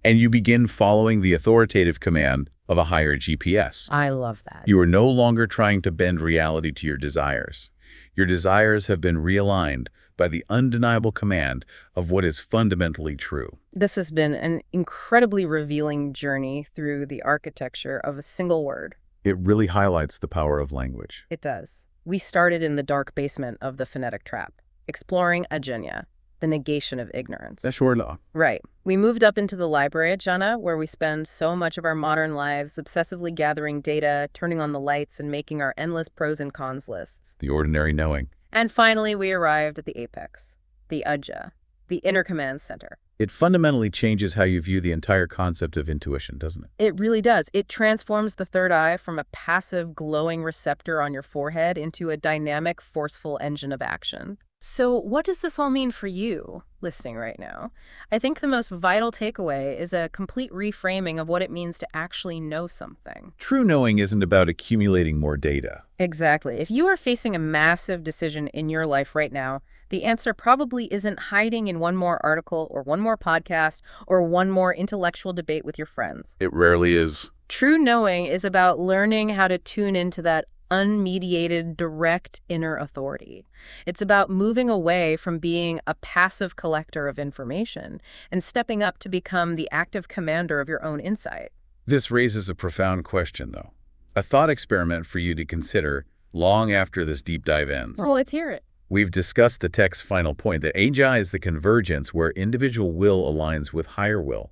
and you begin following the authoritative command of a higher GPS. I love that. You are no longer trying to bend reality to your desires. Your desires have been realigned by the undeniable command of what is fundamentally true. This has been an incredibly revealing journey through the architecture of a single word. It really highlights the power of language. It does. We started in the dark basement of the phonetic trap, exploring Ajna, the negation of ignorance. That's your law. Right. We moved up into the library at Ajna, where we spend so much of our modern lives obsessively gathering data, turning on the lights, and making our endless pros and cons lists. The ordinary knowing. And finally, we arrived at the apex, the Ajna, the inner command center. It fundamentally changes how you view the entire concept of intuition, doesn't it? It really does. It transforms the third eye from a passive, glowing receptor on your forehead into a dynamic, forceful engine of action. So what does this all mean for you, listening right now? I think the most vital takeaway is a complete reframing of what it means to actually know something. True knowing isn't about accumulating more data. Exactly. If you are facing a massive decision in your life right now, the answer probably isn't hiding in one more article or one more podcast or one more intellectual debate with your friends. It rarely is. True knowing is about learning how to tune into that unmediated, direct inner authority. It's about moving away from being a passive collector of information and stepping up to become the active commander of your own insight. This raises a profound question, though. A thought experiment for you to consider long after this deep dive ends. Well, let's hear it. We've discussed the text's final point, that Ajna is the convergence where individual will aligns with higher will.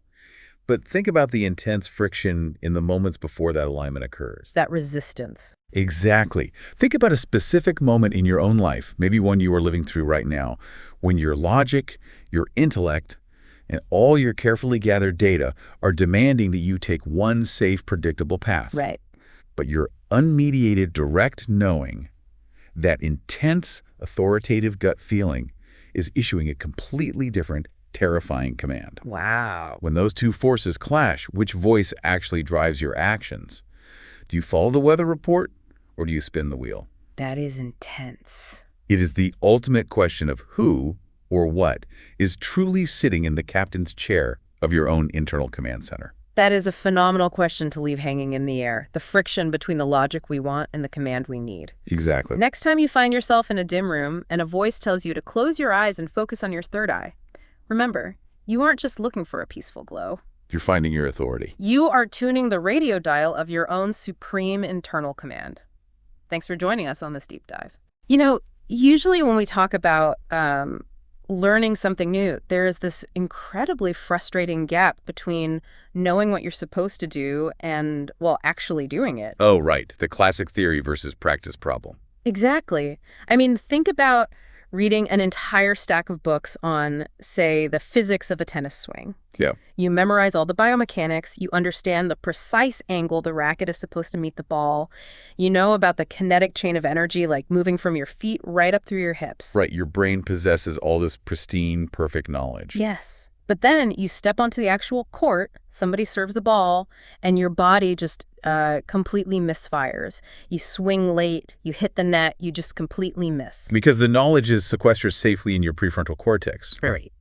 But think about the intense friction in the moments before that alignment occurs. That resistance. Exactly. Think about a specific moment in your own life, maybe one you are living through right now, when your logic, your intellect, and all your carefully gathered data are demanding that you take one safe, predictable path. Right. But your unmediated, direct knowing, that intense, authoritative gut feeling, is issuing a completely different, terrifying command. Wow. When those two forces clash, which voice actually drives your actions? Do you follow the weather report, or do you spin the wheel? That is intense. It is the ultimate question of who or what is truly sitting in the captain's chair of your own internal command center. That is a phenomenal question to leave hanging in the air, the friction between the logic we want and the command we need. Exactly. Next time you find yourself in a dim room and a voice tells you to close your eyes and focus on your third eye, remember, you aren't just looking for a peaceful glow. You're finding your authority. You are tuning the radio dial of your own supreme internal command. Thanks for joining us on this deep dive. You know, usually when we talk about learning something new, there is this incredibly frustrating gap between knowing what you're supposed to do and, well, actually doing it. Oh, right. The classic theory versus practice problem. Exactly. I mean, think about reading an entire stack of books on, say, the physics of a tennis swing. Yeah. You memorize all the biomechanics, you understand the precise angle the racket is supposed to meet the ball, you know about the kinetic chain of energy, like moving from your feet right up through your hips. Right, your brain possesses all this pristine, perfect knowledge. Yes. But then you step onto the actual court, somebody serves a ball, and your body just completely misfires. You swing late, you hit the net, you just completely miss. Because the knowledge is sequestered safely in your prefrontal cortex. Right.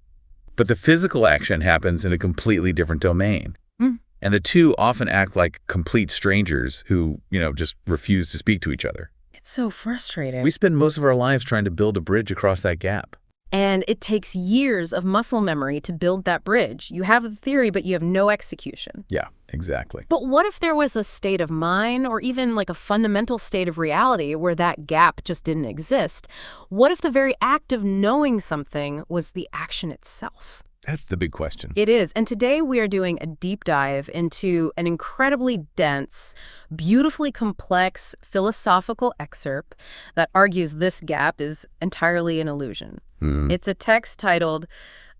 But the physical action happens in a completely different domain. Mm. And the two often act like complete strangers who, just refuse to speak to each other. It's so frustrating. We spend most of our lives trying to build a bridge across that gap. And it takes years of muscle memory to build that bridge. You have the theory, but you have no execution. Yeah, exactly. But what if there was a state of mind or even like a fundamental state of reality where that gap just didn't exist? What if the very act of knowing something was the action itself? That's the big question. It is. And today we are doing a deep dive into an incredibly dense, beautifully complex philosophical excerpt that argues this gap is entirely an illusion. It's a text titled,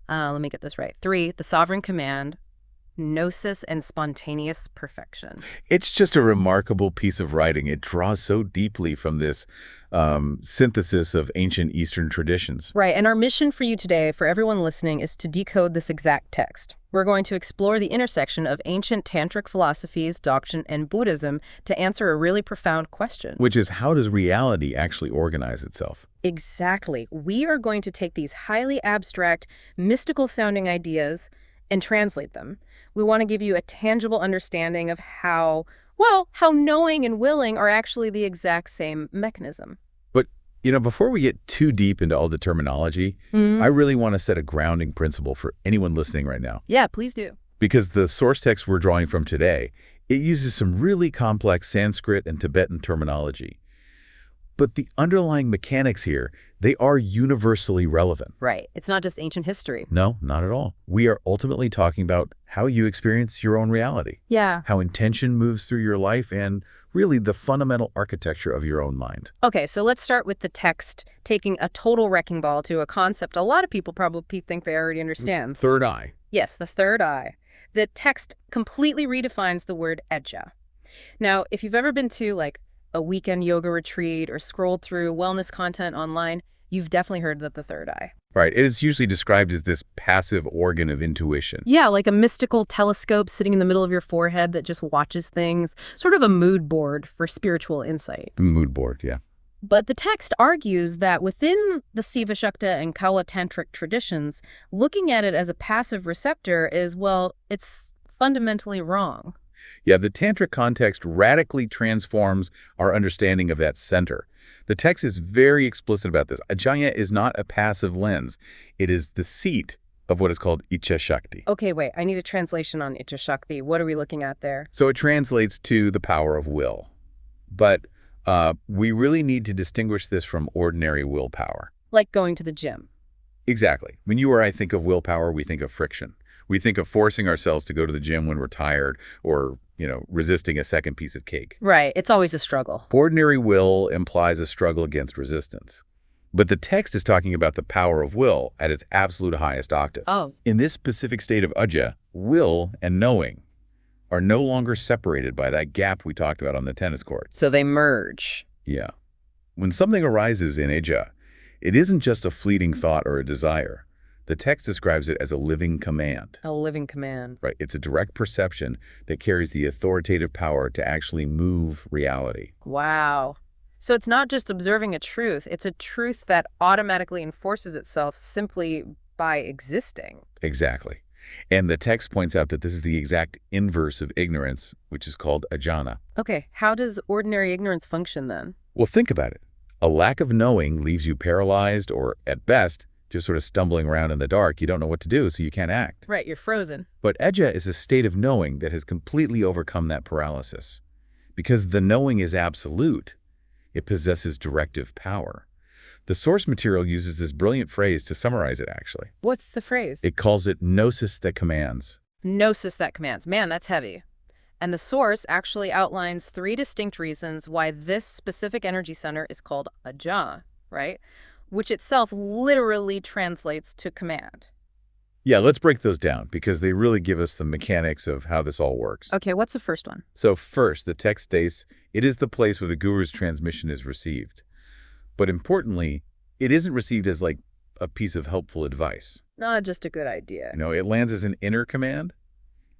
let me get this right, 3, The Sovereign Command, Gnosis and Spontaneous Perfection. It's just a remarkable piece of writing. It draws so deeply from this synthesis of ancient Eastern traditions. Right, and our mission for you today, for everyone listening, is to decode this exact text. We're going to explore the intersection of ancient tantric philosophies, Dzogchen, and Buddhism to answer a really profound question. Which is, how does reality actually organize itself? Exactly. We are going to take these highly abstract, mystical-sounding ideas and translate them. We want to give you a tangible understanding of how knowing and willing are actually the exact same mechanism. But, before we get too deep into all the terminology, I really want to set a grounding principle for anyone listening right now. Yeah, please do. Because the source text we're drawing from today, it uses some really complex Sanskrit and Tibetan terminology. But the underlying mechanics here, they are universally relevant. Right. It's not just ancient history. No, not at all. We are ultimately talking about how you experience your own reality. Yeah. How intention moves through your life and really the fundamental architecture of your own mind. Okay, so let's start with the text taking a total wrecking ball to a concept a lot of people probably think they already understand. Third eye. Yes, the third eye. The text completely redefines the word Ajna. Now, if you've ever been to a weekend yoga retreat or scrolled through wellness content online, you've definitely heard of the third eye. Right. It is usually described as this passive organ of intuition. Yeah, like a mystical telescope sitting in the middle of your forehead that just watches things, sort of a mood board for spiritual insight. Mood board, yeah. But the text argues that within the Siva Shakta and Kaula Tantric traditions, looking at it as a passive receptor is, it's fundamentally wrong. Yeah, the tantric context radically transforms our understanding of that center. The text is very explicit about this. Ajna is not a passive lens. It is the seat of what is called Icha Shakti. Okay, wait, I need a translation on Icha Shakti. What are we looking at there? So it translates to the power of will. But we really need to distinguish this from ordinary willpower. Like going to the gym. Exactly. When you or I think of willpower, we think of friction. We think of forcing ourselves to go to the gym when we're tired or, resisting a second piece of cake. Right. It's always a struggle. Ordinary will implies a struggle against resistance. But the text is talking about the power of will at its absolute highest octave. Oh. In this specific state of Ajna, will and knowing are no longer separated by that gap we talked about on the tennis court. So they merge. Yeah. When something arises in Ajna, it isn't just a fleeting thought or a desire. The text describes it as a living command. A living command. Right. It's a direct perception that carries the authoritative power to actually move reality. Wow. So it's not just observing a truth. It's a truth that automatically enforces itself simply by existing. Exactly. And the text points out that this is the exact inverse of ignorance, which is called ajna. Okay. How does ordinary ignorance function then? Well, think about it. A lack of knowing leaves you paralyzed or, at best, just sort of stumbling around in the dark. You don't know what to do, so you can't act. Right, you're frozen. But ajna is a state of knowing that has completely overcome that paralysis. Because the knowing is absolute, it possesses directive power. The source material uses this brilliant phrase to summarize it, actually. What's the phrase? It calls it gnosis that commands. Gnosis that commands. Man, that's heavy. And the source actually outlines 3 distinct reasons why this specific energy center is called ajna, right? Which itself literally translates to command. Yeah, let's break those down because they really give us the mechanics of how this all works. Okay, what's the first one? So first, the text states, it is the place where the guru's transmission is received. But importantly, it isn't received as like a piece of helpful advice. Not just a good idea. It lands as an inner command.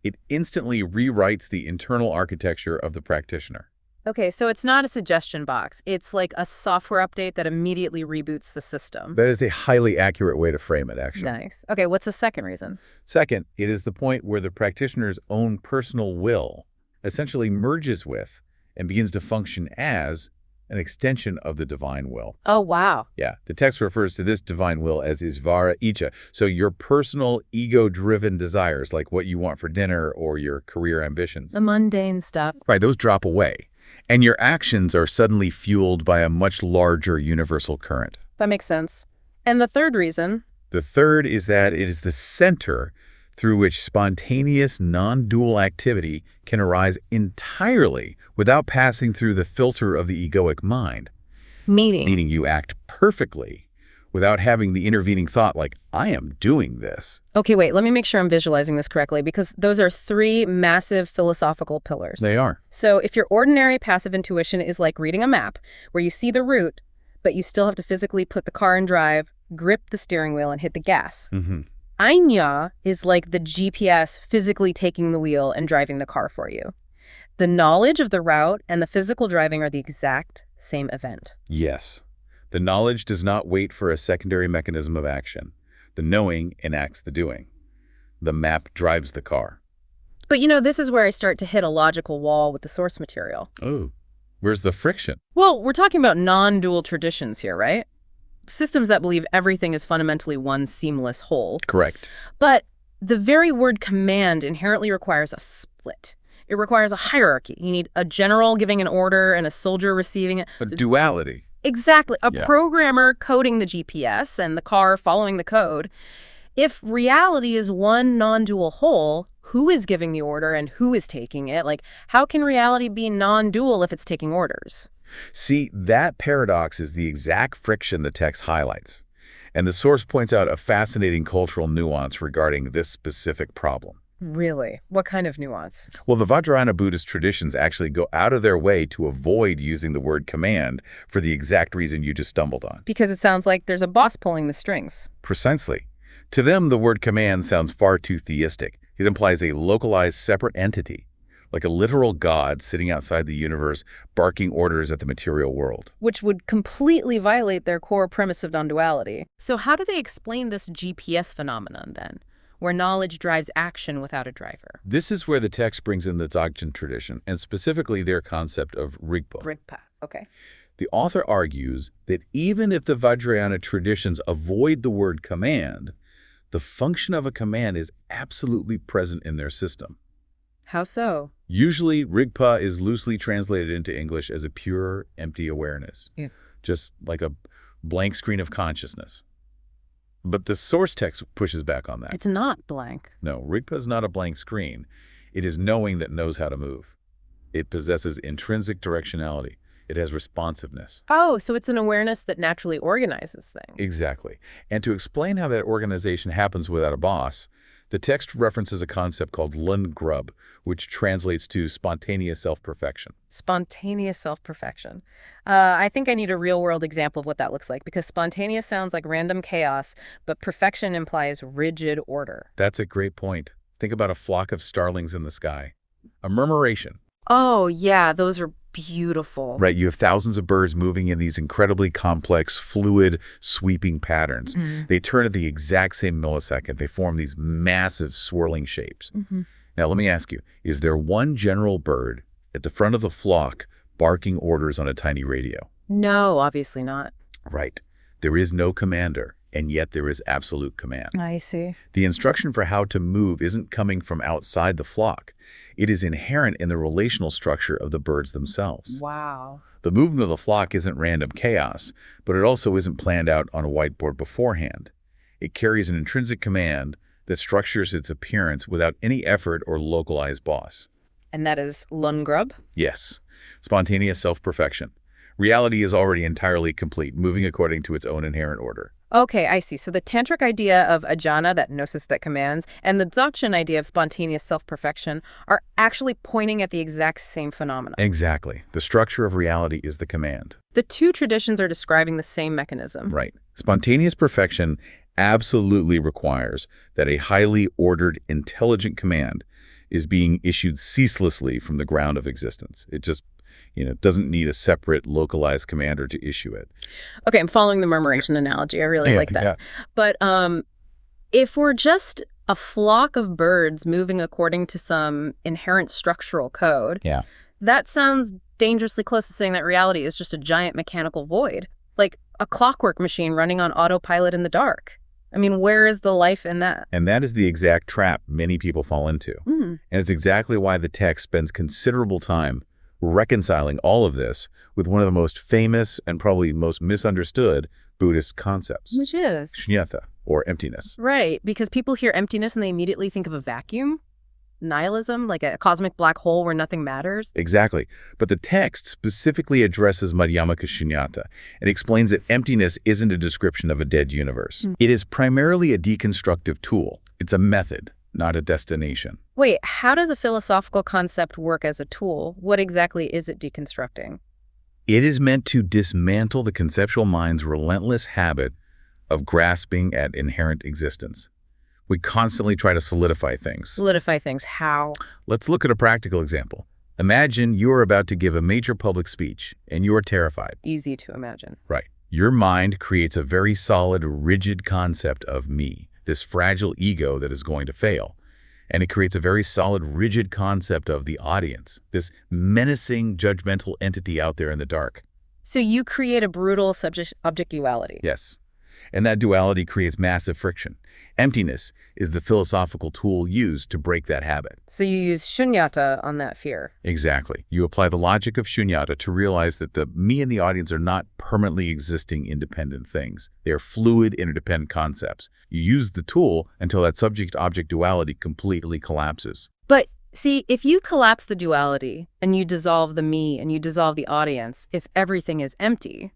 It instantly rewrites the internal architecture of the practitioner. Okay, so it's not a suggestion box. It's like a software update that immediately reboots the system. That is a highly accurate way to frame it, actually. Nice. Okay, what's the second reason? Second, it is the point where the practitioner's own personal will essentially merges with and begins to function as an extension of the divine will. Oh, wow. Yeah, the text refers to this divine will as Isvara Icha. So your personal ego-driven desires, like what you want for dinner or your career ambitions. The mundane stuff. Right, those drop away. And your actions are suddenly fueled by a much larger universal current. That makes sense. And the third reason? The third is that it is the center through which spontaneous, non-dual activity can arise entirely without passing through the filter of the egoic mind. Meaning you act perfectly without having the intervening thought like, I am doing this. Okay, wait, let me make sure I'm visualizing this correctly because those are 3 massive philosophical pillars. They are. So if your ordinary passive intuition is like reading a map where you see the route, but you still have to physically put the car in drive, grip the steering wheel, and hit the gas. Mm-hmm. Ajna is like the GPS physically taking the wheel and driving the car for you. The knowledge of the route and the physical driving are the exact same event. Yes. The knowledge does not wait for a secondary mechanism of action. The knowing enacts the doing. The map drives the car. But this is where I start to hit a logical wall with the source material. Oh, where's the friction? Well, we're talking about non-dual traditions here, right? Systems that believe everything is fundamentally one seamless whole. Correct. But the very word command inherently requires a split. It requires a hierarchy. You need a general giving an order and a soldier receiving it. A duality. Exactly. A Yeah. programmer coding the GPS and the car following the code. If reality is one non-dual whole, who is giving the order and who is taking it? Like, how can reality be non-dual if it's taking orders? See, that paradox is the exact friction the text highlights. And the source points out a fascinating cultural nuance regarding this specific problem. Really? What kind of nuance? Well, the Vajrayana Buddhist traditions actually go out of their way to avoid using the word command for the exact reason you just stumbled on. Because it sounds like there's a boss pulling the strings. Precisely. To them, the word command sounds far too theistic. It implies a localized, separate entity, like a literal god sitting outside the universe barking orders at the material world. Which would completely violate their core premise of non-duality. So how do they explain this GPS phenomenon then, where knowledge drives action without a driver? This is where the text brings in the Dzogchen tradition, and specifically their concept of Rigpa. Rigpa, okay. The author argues that even if the Vajrayana traditions avoid the word command, the function of a command is absolutely present in their system. How so? Usually, Rigpa is loosely translated into English as a pure, empty awareness, just like a blank screen of consciousness. But the source text pushes back on that. It's not blank. No, Rigpa is not a blank screen. It is knowing that knows how to move. It possesses intrinsic directionality. It has responsiveness. Oh, so it's an awareness that naturally organizes things. Exactly. And to explain how that organization happens without a boss, the text references a concept called Lund-Grub, which translates to spontaneous self-perfection. Spontaneous self-perfection. I think I need a real-world example of what that looks like, because spontaneous sounds like random chaos, but perfection implies rigid order. That's a great point. Think about a flock of starlings in the sky. A murmuration. Oh, yeah, those are beautiful. Right, you have thousands of birds moving in these incredibly complex, fluid, sweeping patterns. They turn at the exact same millisecond. They form these massive swirling shapes. Now, let me ask you, is there one general bird at the front of the flock barking orders on a tiny radio? No, obviously not. Right. There is no commander, and yet there is absolute command. I see. The instruction for how to move isn't coming from outside the flock. It is inherent in the relational structure of the birds themselves. Wow. The movement of the flock isn't random chaos, but it also isn't planned out on a whiteboard beforehand. It carries an intrinsic command that structures its appearance without any effort or localized boss. And that is Lund-Grub? Yes, spontaneous self-perfection. Reality is already entirely complete, moving according to its own inherent order. Okay, I see. So the tantric idea of Ajna, that gnosis that commands, and the Dzogchen idea of spontaneous self-perfection are actually pointing at the exact same phenomenon. Exactly. The structure of reality is the command. The two traditions are describing the same mechanism. Right. Spontaneous perfection absolutely requires that a highly ordered, intelligent command is being issued ceaselessly from the ground of existence. It just doesn't need a separate localized commander to issue it. Okay, I'm following the murmuration analogy. I really like that. Yeah. But if we're just a flock of birds moving according to some inherent structural code, that sounds dangerously close to saying that reality is just a giant mechanical void, like a clockwork machine running on autopilot in the dark. I mean, where is the life in that? And that is the exact trap many people fall into. And it's exactly why the text spends considerable time reconciling all of this with one of the most famous and probably most misunderstood Buddhist concepts. Which is? Shunyata, or emptiness. Right, because people hear emptiness and they immediately think of a vacuum, nihilism, like a cosmic black hole where nothing matters. Exactly. But the text specifically addresses Madhyamaka Shunyata and explains that emptiness isn't a description of a dead universe. It is primarily a deconstructive tool. It's a method, not a destination. Wait, how does a philosophical concept work as a tool? What exactly is it deconstructing? It is meant to dismantle the conceptual mind's relentless habit of grasping at inherent existence. We constantly try to solidify things. Solidify things. How? Let's look at a practical example. Imagine you're about to give a major public speech, and you're terrified. Easy to imagine. Right. Your mind creates a very solid, rigid concept of me, this fragile ego that is going to fail. And it creates a very solid, rigid concept of the audience, this menacing, judgmental entity out there in the dark. So you create a brutal object duality. Yes. And that duality creates massive friction. Emptiness is the philosophical tool used to break that habit. So you use shunyata on that fear. Exactly. You apply the logic of shunyata to realize that the me and the audience are not permanently existing independent things. They are fluid, interdependent concepts. You use the tool until that subject-object duality completely collapses. But see, if you collapse the duality and you dissolve the me and you dissolve the audience, if everything is empty,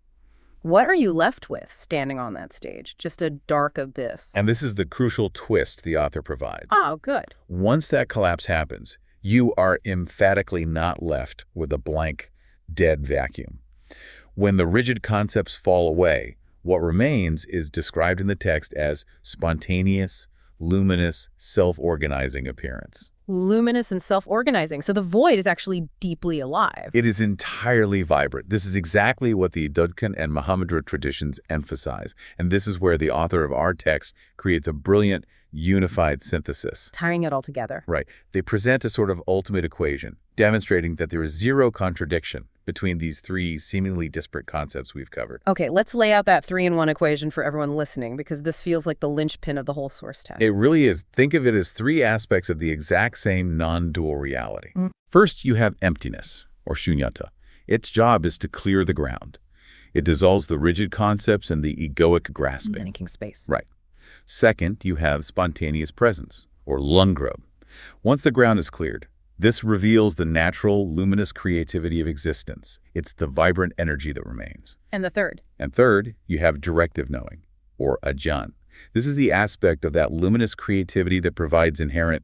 what are you left with standing on that stage? Just a dark abyss. And this is the crucial twist the author provides. Oh, good. Once that collapse happens, you are emphatically not left with a blank, dead vacuum. When the rigid concepts fall away, what remains is described in the text as spontaneous, luminous, self-organizing appearance. Luminous and self-organizing. So the void is actually deeply alive. It is entirely vibrant. This is exactly what the Dudkan and Muhammadra traditions emphasize. And this is where the author of our text creates a brilliant, unified synthesis. Tying it all together. Right. They present a sort of ultimate equation, demonstrating that there is zero contradiction between these three seemingly disparate concepts we've covered. Okay, let's lay out that 3-in-1 equation for everyone listening, because this feels like the linchpin of the whole source text. It really is. Think of it as three aspects of the exact same non-dual reality. First, you have emptiness, or shunyata. Its job is to clear the ground. It dissolves the rigid concepts and the egoic grasping. Making space. Right. Second, you have spontaneous presence, or lunggrub. Once the ground is cleared, this reveals the natural, luminous creativity of existence. It's the vibrant energy that remains. And the third? And third, you have directive knowing, or Ajna. This is the aspect of that luminous creativity that provides inherent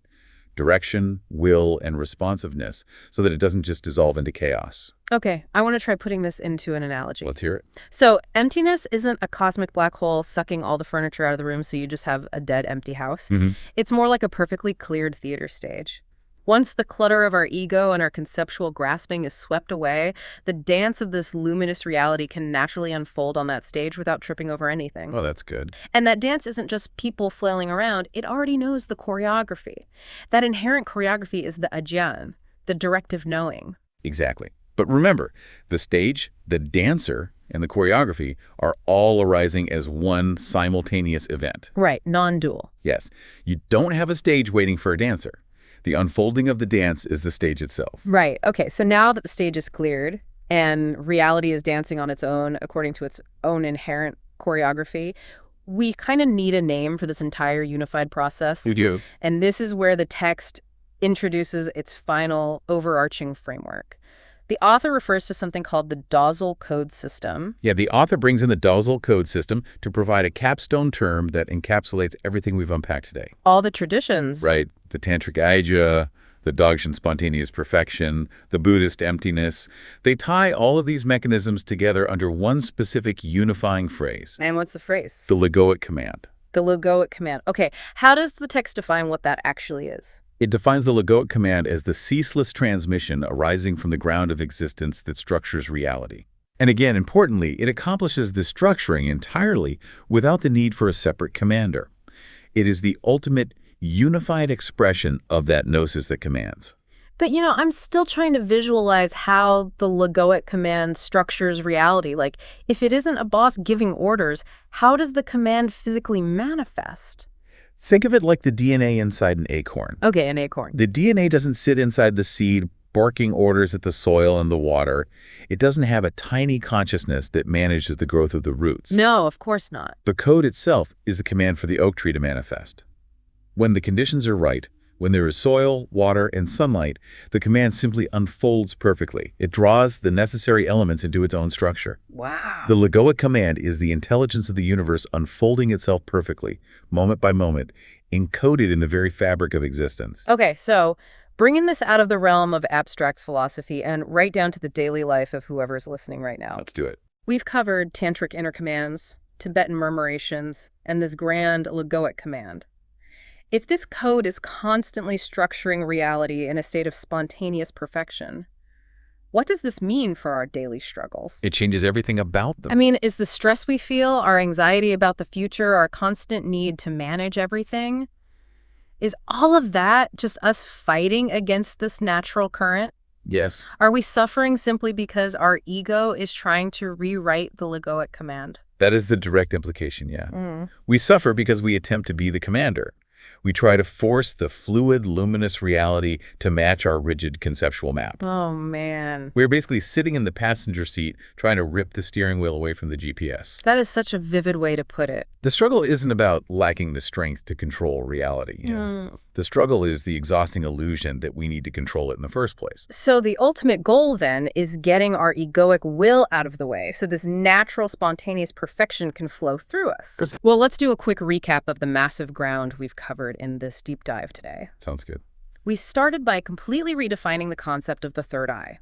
direction, will, and responsiveness so that it doesn't just dissolve into chaos. Okay, I want to try putting this into an analogy. Let's hear it. So emptiness isn't a cosmic black hole sucking all the furniture out of the room so you just have a dead, empty house. It's more like a perfectly cleared theater stage. Once the clutter of our ego and our conceptual grasping is swept away, the dance of this luminous reality can naturally unfold on that stage without tripping over anything. Oh, that's good. And that dance isn't just people flailing around. It already knows the choreography. That inherent choreography is the ajna, the directive knowing. Exactly. But remember, the stage, the dancer, and the choreography are all arising as one simultaneous event. Right, non-dual. Yes. You don't have a stage waiting for a dancer. The unfolding of the dance is the stage itself. Right. Okay, so now that the stage is cleared and reality is dancing on its own according to its own inherent choreography, we kind of need a name for this entire unified process. You do. And this is where the text introduces its final overarching framework. The author refers to something called the Dausal code system. Yeah, the author brings in the Dausal code system to provide a capstone term that encapsulates everything we've unpacked today. All the traditions. Right. The tantric Ajna, the Daushan spontaneous perfection, the Buddhist emptiness. They tie all of these mechanisms together under one specific unifying phrase. And what's the phrase? The Legoic command. The Legoic command. Okay, how does the text define what that actually is? It defines the Legoic command as the ceaseless transmission arising from the ground of existence that structures reality. And again, importantly, it accomplishes this structuring entirely without the need for a separate commander. It is the ultimate unified expression of that gnosis that commands. But, you know, I'm still trying to visualize how the Legoic command structures reality. Like, if it isn't a boss giving orders, how does the command physically manifest? Think of it like the DNA inside an acorn. Okay, an acorn. The DNA doesn't sit inside the seed, barking orders at the soil and the water. It doesn't have a tiny consciousness that manages the growth of the roots. No, of course not. The code itself is the command for the oak tree to manifest. When the conditions are right, when there is soil, water, and sunlight, the command simply unfolds perfectly. It draws the necessary elements into its own structure. Wow. The Legoic command is the intelligence of the universe unfolding itself perfectly, moment by moment, encoded in the very fabric of existence. Okay, so Bringing this out of the realm of abstract philosophy and right down to the daily life of whoever's listening right now. Let's do it. We've covered tantric inner commands, Tibetan murmurations, and this grand logoic command. If this code is constantly structuring reality in a state of spontaneous perfection, what does this mean for our daily struggles? It changes everything about them. I mean, is the stress we feel, our anxiety about the future, our constant need to manage everything, is all of that just us fighting against this natural current? Yes. Are we suffering simply because our ego is trying to rewrite the logoic command? That is the direct implication, yeah. We suffer because we attempt to be the commander. We try to force the fluid, luminous reality to match our rigid conceptual map. Oh, man. We're basically sitting in the passenger seat trying to rip the steering wheel away from the GPS. That is such a vivid way to put it. The struggle isn't about lacking the strength to control reality. The struggle is the exhausting illusion that we need to control it in the first place. So the ultimate goal, then, is getting our egoic will out of the way so this natural, spontaneous perfection can flow through us. Well, let's do a quick recap of the massive ground we've covered in this deep dive today. Sounds good. We started by completely redefining the concept of the third eye,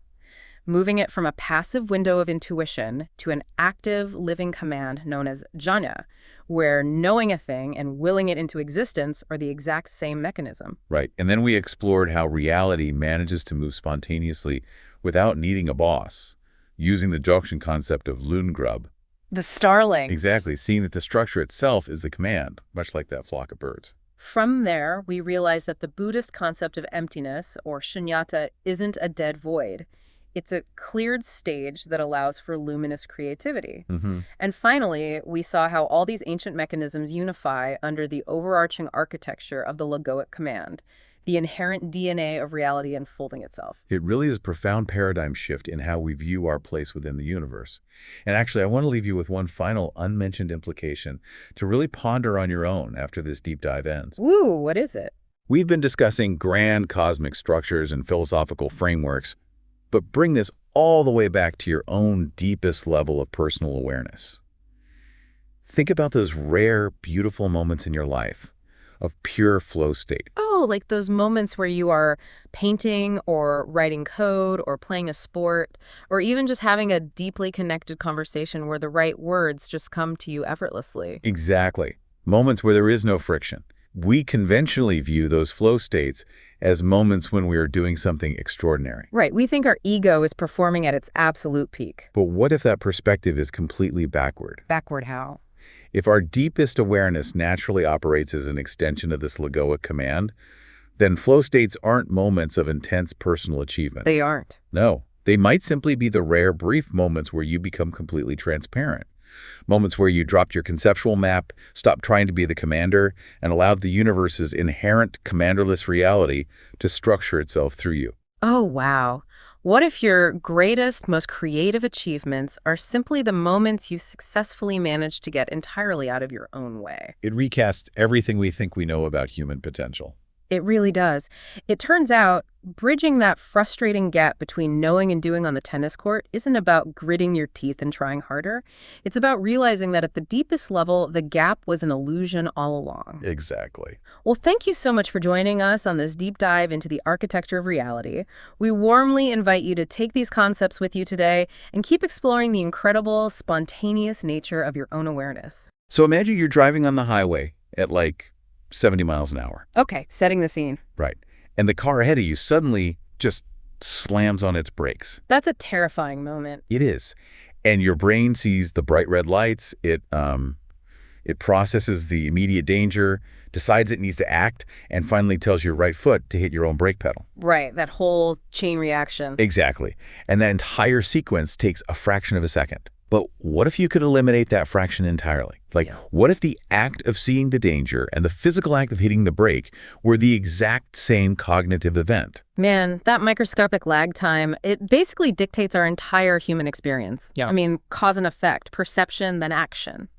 moving it from a passive window of intuition to an active living command known as Ajna, where knowing a thing and willing it into existence are the exact same mechanism. Right. And then we explored how reality manages to move spontaneously without needing a boss, using the Dzogchen concept of Lungrub. The starlings. Exactly, seeing that the structure itself is the command, much like that flock of birds. From there, we realized that the Buddhist concept of emptiness, or shunyata, isn't a dead void. It's a cleared stage that allows for luminous creativity. And finally, we saw how all these ancient mechanisms unify under the overarching architecture of the logoic command, the inherent DNA of reality unfolding itself. It really is a profound paradigm shift in how we view our place within the universe. And actually, I want to leave you with one final unmentioned implication to really ponder on your own after this deep dive ends. Ooh, what is it? We've been discussing grand cosmic structures and philosophical frameworks, but bring this all the way back to your own deepest level of personal awareness. Think about those rare, beautiful moments in your life of pure flow state. Oh, like those moments where you are painting or writing code or playing a sport or even just having a deeply connected conversation where the right words just come to you effortlessly. Exactly. Moments where there is no friction. We conventionally view those flow states as moments when we are doing something extraordinary. Right. We think our ego is performing at its absolute peak. But what if that perspective is completely backward? Backward how? If our deepest awareness naturally operates as an extension of this logoic command, then flow states aren't moments of intense personal achievement. They aren't. No, they might simply be the rare, brief moments where you become completely transparent. Moments where you dropped your conceptual map, stopped trying to be the commander, and allowed the universe's inherent commanderless reality to structure itself through you. Oh, wow. What if your greatest, most creative achievements are simply the moments you successfully managed to get entirely out of your own way? It recasts everything we think we know about human potential. It really does. It turns out bridging that frustrating gap between knowing and doing on the tennis court isn't about gritting your teeth and trying harder. It's about realizing that at the deepest level, the gap was an illusion all along. Exactly. Well, thank you so much for joining us on this deep dive into the architecture of reality. We warmly invite you to take these concepts with you today and keep exploring the incredible, spontaneous nature of your own awareness. So imagine you're driving on the highway at 70 miles an hour. Okay, setting the scene. Right. And the car ahead of you suddenly just slams on its brakes. That's a terrifying moment. It is. And your brain sees the bright red lights. It processes the immediate danger, decides it needs to act, and finally tells your right foot to hit your own brake pedal. Right, that whole chain reaction. Exactly. And that entire sequence takes a fraction of a second. But what if you could eliminate that fraction entirely? What if the act of seeing the danger and the physical act of hitting the brake were the exact same cognitive event? Man, that microscopic lag time, it basically dictates our entire human experience. Yeah. I mean, cause and effect, perception, then action.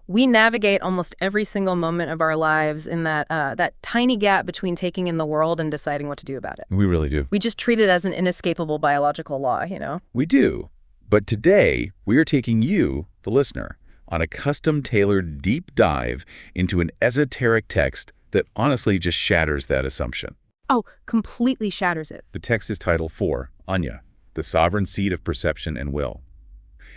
We navigate almost every single moment of our lives in that tiny gap between taking in the world and deciding what to do about it. We really do. We just treat it as an inescapable biological law, you know? We do. But today, we are taking you, the listener, on a custom-tailored deep dive into an esoteric text that honestly just shatters that assumption. Oh, completely shatters it. The text is titled 4, Ajna, the sovereign seat of perception and will.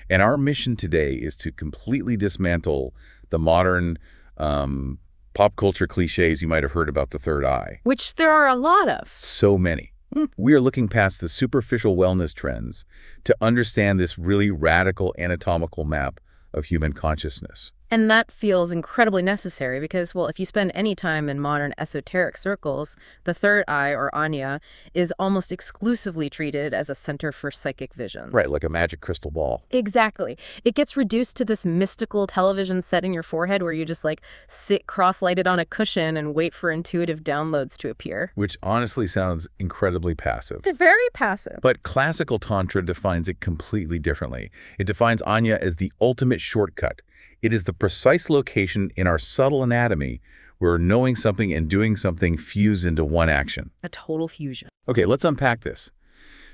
And our mission today is to completely dismantle the modern pop culture cliches you might have heard about the third eye. Which there are a lot of. So many. We are looking past the superficial wellness trends to understand this really radical anatomical map of human consciousness. And that feels incredibly necessary because, well, if you spend any time in modern esoteric circles, the third eye, or Ajna, is almost exclusively treated as a center for psychic visions. Right, like a magic crystal ball. Exactly. It gets reduced to this mystical television set in your forehead where you just, sit cross-legged on a cushion and wait for intuitive downloads to appear. Which honestly sounds incredibly passive. Very passive. But classical Tantra defines it completely differently. It defines Ajna as the ultimate shortcut. It is the precise location in our subtle anatomy where knowing something and doing something fuse into one action. A total fusion. Okay, let's unpack this.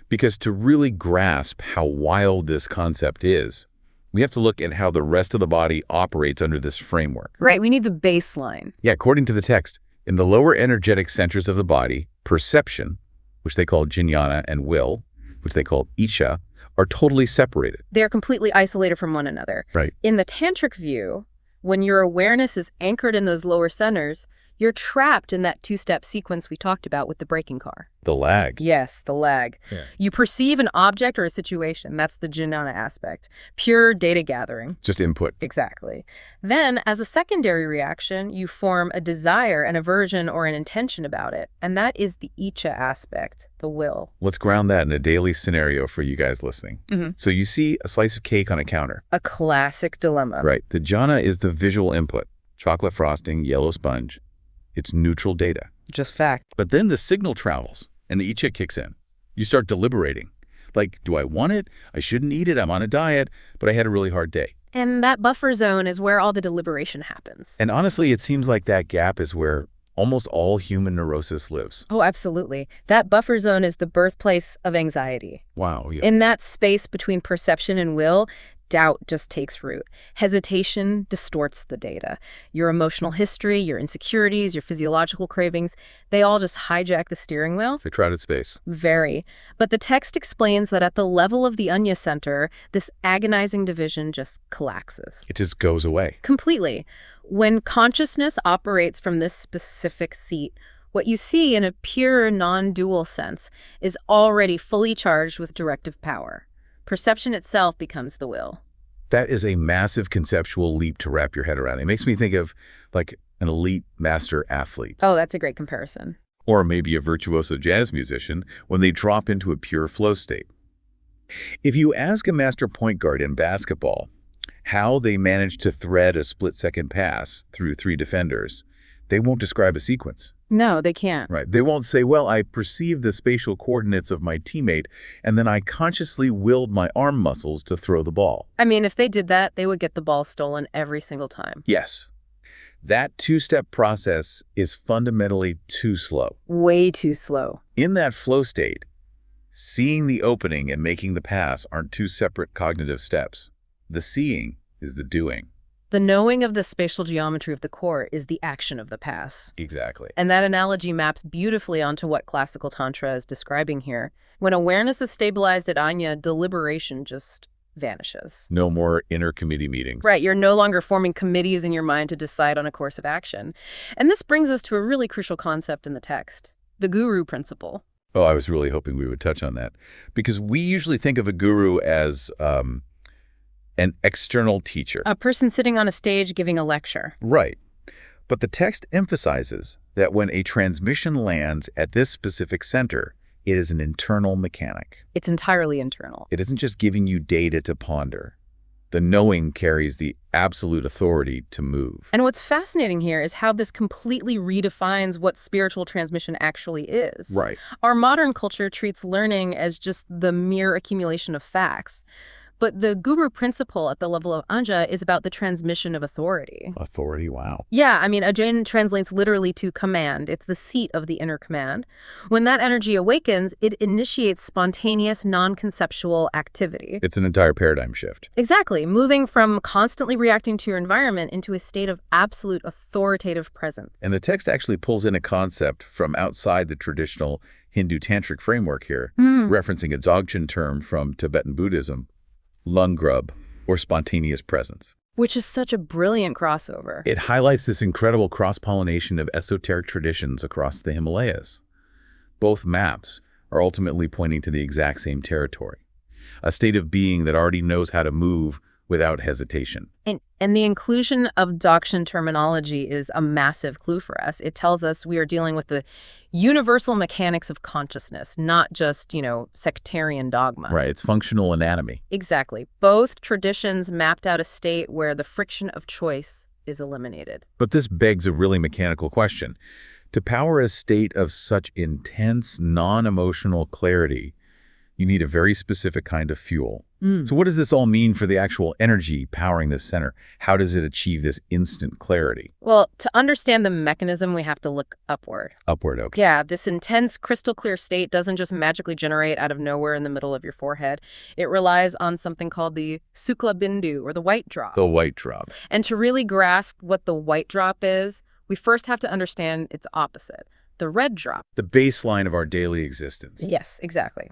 Because to really grasp how wild this concept is, we have to look at how the rest of the body operates under this framework. Right, we need the baseline. Yeah, according to the text, in the lower energetic centers of the body, perception, which they call jnana, and will, which they call isha, are totally separated. They're completely isolated from one another. Right. In the tantric view, when your awareness is anchored in those lower centers, you're trapped in that two-step sequence we talked about with the braking car. The lag. Yes, the lag. Yeah. You perceive an object or a situation. That's the jnana aspect. Pure data gathering. Just input. Exactly. Then, as a secondary reaction, you form a desire, an aversion, or an intention about it. And that is the icha aspect, the will. Let's ground that in a daily scenario for you guys listening. So you see a slice of cake on a counter. A classic dilemma. Right. The jhana is the visual input. Chocolate frosting, yellow sponge. It's neutral data. Just fact. But then the signal travels and the icha kicks in. You start deliberating. Like, do I want it? I shouldn't eat it. I'm on a diet, but I had a really hard day. And that buffer zone is where all the deliberation happens. And honestly, it seems like that gap is where almost all human neurosis lives. Oh, absolutely. That buffer zone is the birthplace of anxiety. Wow. Yeah. In that space between perception and will, doubt just takes root. Hesitation distorts the data. Your emotional history, your insecurities, your physiological cravings, they all just hijack the steering wheel. It's a crowded space. Very. But the text explains that at the level of the Ajna center, this agonizing division just collapses. It just goes away. Completely. When consciousness operates from this specific seat, what you see in a pure non-dual sense is already fully charged with directive power. Perception itself becomes the will. That is a massive conceptual leap to wrap your head around. It makes me think of like an elite master athlete. Oh, that's a great comparison. Or maybe a virtuoso jazz musician when they drop into a pure flow state. If you ask a master point guard in basketball how they manage to thread a split-second pass through 3 defenders, they won't describe a sequence. No, they can't. Right. They won't say, well, I perceived the spatial coordinates of my teammate, and then I consciously willed my arm muscles to throw the ball. I mean, if they did that, they would get the ball stolen every single time. Yes. That 2-step process is fundamentally too slow. Way too slow. In that flow state, seeing the opening and making the pass aren't 2 separate cognitive steps. The seeing is the doing. The knowing of the spatial geometry of the core is the action of the pass. Exactly. And that analogy maps beautifully onto what classical Tantra is describing here. When awareness is stabilized at Ajna, deliberation just vanishes. No more inner committee meetings. Right, you're no longer forming committees in your mind to decide on a course of action. And this brings us to a really crucial concept in the text, the guru principle. Oh, I was really hoping we would touch on that. Because we usually think of a guru as an external teacher. A person sitting on a stage giving a lecture. Right. But the text emphasizes that when a transmission lands at this specific center, it is an internal mechanic. It's entirely internal. It isn't just giving you data to ponder. The knowing carries the absolute authority to move. And what's fascinating here is how this completely redefines what spiritual transmission actually is. Right. Our modern culture treats learning as just the mere accumulation of facts. But the guru principle at the level of Ajna is about the transmission of authority. Authority, wow. Yeah, I mean, Ajna translates literally to command. It's the seat of the inner command. When that energy awakens, it initiates spontaneous, non-conceptual activity. It's an entire paradigm shift. Exactly, moving from constantly reacting to your environment into a state of absolute authoritative presence. And the text actually pulls in a concept from outside the traditional Hindu tantric framework here, referencing a Dzogchen term from Tibetan Buddhism, lung grub, or spontaneous presence. Which is such a brilliant crossover. It highlights this incredible cross-pollination of esoteric traditions across the Himalayas. Both maps are ultimately pointing to the exact same territory, a state of being that already knows how to move without hesitation. And the inclusion of Dzogchen terminology is a massive clue for us. It tells us we are dealing with the universal mechanics of consciousness, not just, sectarian dogma. Right, it's functional anatomy. Exactly. Both traditions mapped out a state where the friction of choice is eliminated. But this begs a really mechanical question. To power a state of such intense, non-emotional clarity, you need a very specific kind of fuel. So what does this all mean for the actual energy powering this center? How does it achieve this instant clarity? Well, to understand the mechanism, we have to look upward. Upward, okay. Yeah, this intense, crystal clear state doesn't just magically generate out of nowhere in the middle of your forehead. It relies on something called the Sukla Bindu, or the white drop. The white drop. And to really grasp what the white drop is, we first have to understand its opposite, the red drop. The baseline of our daily existence. Yes, exactly.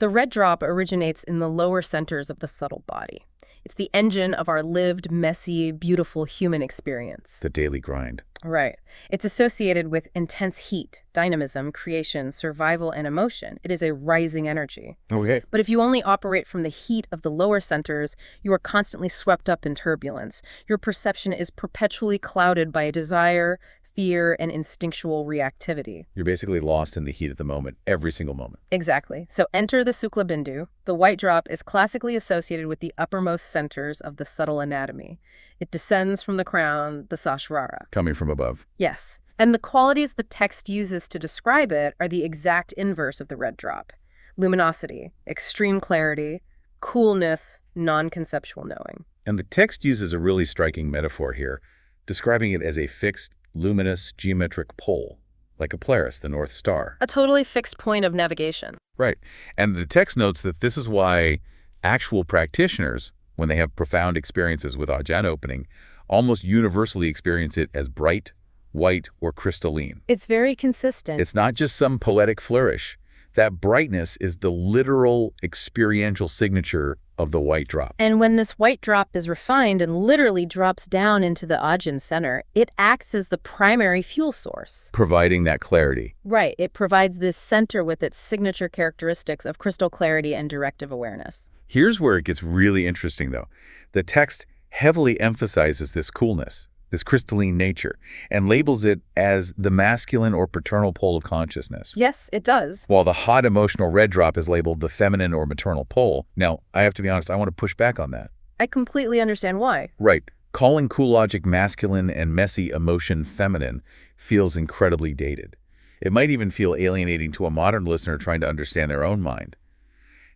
The red drop originates in the lower centers of the subtle body. It's the engine of our lived, messy, beautiful human experience. The daily grind. Right. It's associated with intense heat, dynamism, creation, survival, and emotion. It is a rising energy. Okay. But if you only operate from the heat of the lower centers, you are constantly swept up in turbulence. Your perception is perpetually clouded by a desire, fear, and instinctual reactivity. You're basically lost in the heat of the moment, every single moment. Exactly. So enter the Sukla Bindu. The white drop is classically associated with the uppermost centers of the subtle anatomy. It descends from the crown, the Sahasrara. Coming from above. Yes. And the qualities the text uses to describe it are the exact inverse of the red drop. Luminosity, extreme clarity, coolness, non-conceptual knowing. And the text uses a really striking metaphor here, describing it as a fixed, luminous geometric pole, like a Polaris, the North Star. A totally fixed point of navigation. Right. And the text notes that this is why actual practitioners, when they have profound experiences with Ajna opening, almost universally experience it as bright, white, or crystalline. It's very consistent. It's not just some poetic flourish. That brightness is the literal experiential signature of the white drop. And when this white drop is refined and literally drops down into the Ajna center, it acts as the primary fuel source. Providing that clarity. Right. It provides this center with its signature characteristics of crystal clarity and directive awareness. Here's where it gets really interesting, though. The text heavily emphasizes this coolness, this crystalline nature, and labels it as the masculine or paternal pole of consciousness. Yes, it does. While the hot emotional red drop is labeled the feminine or maternal pole. Now, I have to be honest, I want to push back on that. I completely understand why. Right. Calling cool logic masculine and messy emotion feminine feels incredibly dated. It might even feel alienating to a modern listener trying to understand their own mind.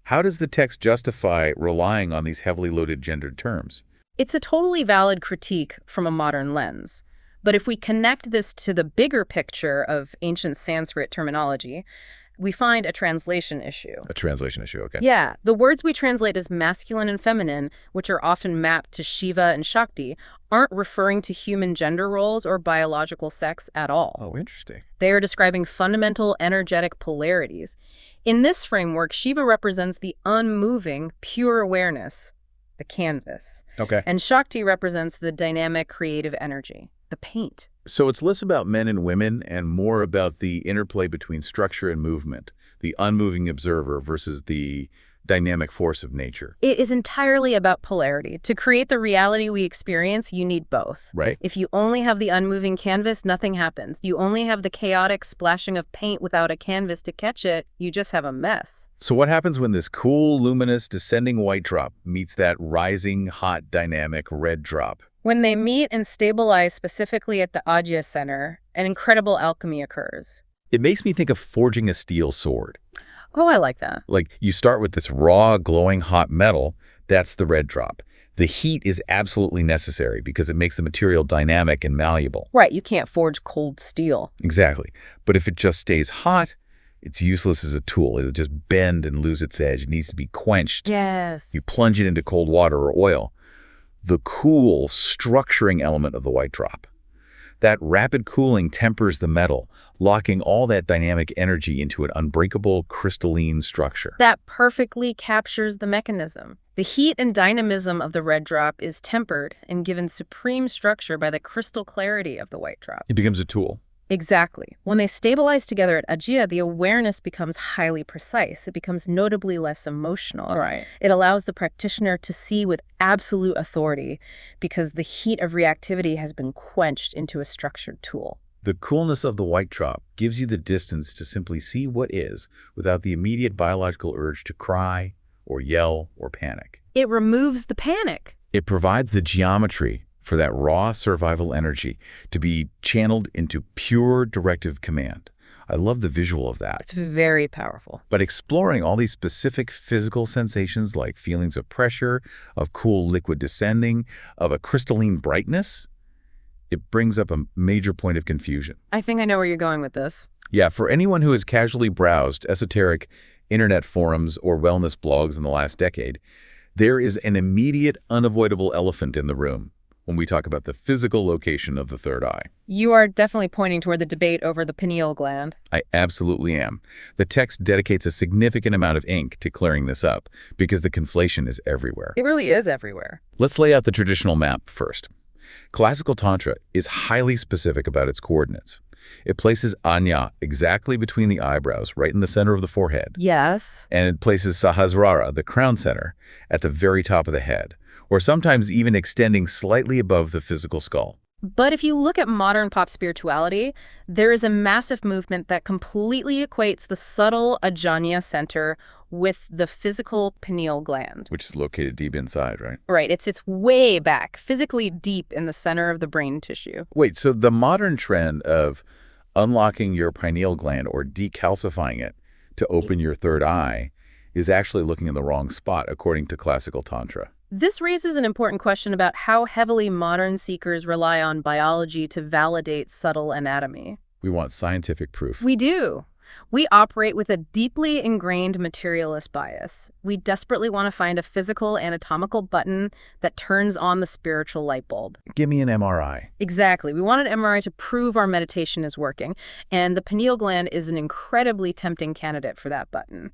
How does the text justify relying on these heavily loaded gendered terms? It's a totally valid critique from a modern lens. But if we connect this to the bigger picture of ancient Sanskrit terminology, we find a translation issue. A translation issue, okay. Yeah, the words we translate as masculine and feminine, which are often mapped to Shiva and Shakti, aren't referring to human gender roles or biological sex at all. Oh, interesting. They are describing fundamental energetic polarities. In this framework, Shiva represents the unmoving, pure awareness, the canvas. Okay. And Shakti represents the dynamic, creative energy, the paint. So it's less about men and women and more about the interplay between structure and movement, the unmoving observer versus the dynamic force of nature. It is entirely about polarity. To create the reality we experience, you need both. Right. If you only have the unmoving canvas, nothing happens. You only have the chaotic splashing of paint without a canvas to catch it, you just have a mess. So what happens when this cool, luminous, descending white drop meets that rising, hot, dynamic red drop? When they meet and stabilize specifically at the Ajna center, an incredible alchemy occurs. It makes me think of forging a steel sword. Oh, I like that. Like, you start with this raw, glowing hot metal. That's the red drop. The heat is absolutely necessary because it makes the material dynamic and malleable. Right, you can't forge cold steel. Exactly. But if it just stays hot, it's useless as a tool. It'll just bend and lose its edge. It needs to be quenched. Yes. You plunge it into cold water or oil. The cool, structuring element of the white drop. That rapid cooling tempers the metal, locking all that dynamic energy into an unbreakable, crystalline structure. That perfectly captures the mechanism. The heat and dynamism of the red drop is tempered and given supreme structure by the crystal clarity of the white drop. It becomes a tool. Exactly. When they stabilize together at Ajna, the awareness becomes highly precise. It becomes notably less emotional. Right. It allows the practitioner to see with absolute authority because the heat of reactivity has been quenched into a structured tool. The coolness of the white drop gives you the distance to simply see what is without the immediate biological urge to cry or yell or panic. It removes the panic. It provides the geometry for that raw survival energy to be channeled into pure directive command. I love the visual of that. It's very powerful. But exploring all these specific physical sensations like feelings of pressure, of cool liquid descending, of a crystalline brightness, it brings up a major point of confusion. I think I know where you're going with this. Yeah, for anyone who has casually browsed esoteric internet forums or wellness blogs in the last decade, there is an immediate, unavoidable elephant in the room when we talk about the physical location of the third eye. You are definitely pointing toward the debate over the pineal gland. I absolutely am. The text dedicates a significant amount of ink to clearing this up because the conflation is everywhere. It really is everywhere. Let's lay out the traditional map first. Classical Tantra is highly specific about its coordinates. It places Ajna exactly between the eyebrows, right in the center of the forehead. Yes. And it places Sahasrara, the crown center, at the very top of the head, or sometimes even extending slightly above the physical skull. But if you look at modern pop spirituality, there is a massive movement that completely equates the subtle Ajna center with the physical pineal gland. Which is located deep inside, right? Right. It's way back, physically deep in the center of the brain tissue. Wait, so the modern trend of unlocking your pineal gland or decalcifying it to open your third eye is actually looking in the wrong spot, according to classical Tantra. This raises an important question about how heavily modern seekers rely on biology to validate subtle anatomy. We want scientific proof. We do. We operate with a deeply ingrained materialist bias. We desperately want to find a physical, anatomical button that turns on the spiritual light bulb. Give me an MRI. Exactly. We want an MRI to prove our meditation is working, and the pineal gland is an incredibly tempting candidate for that button.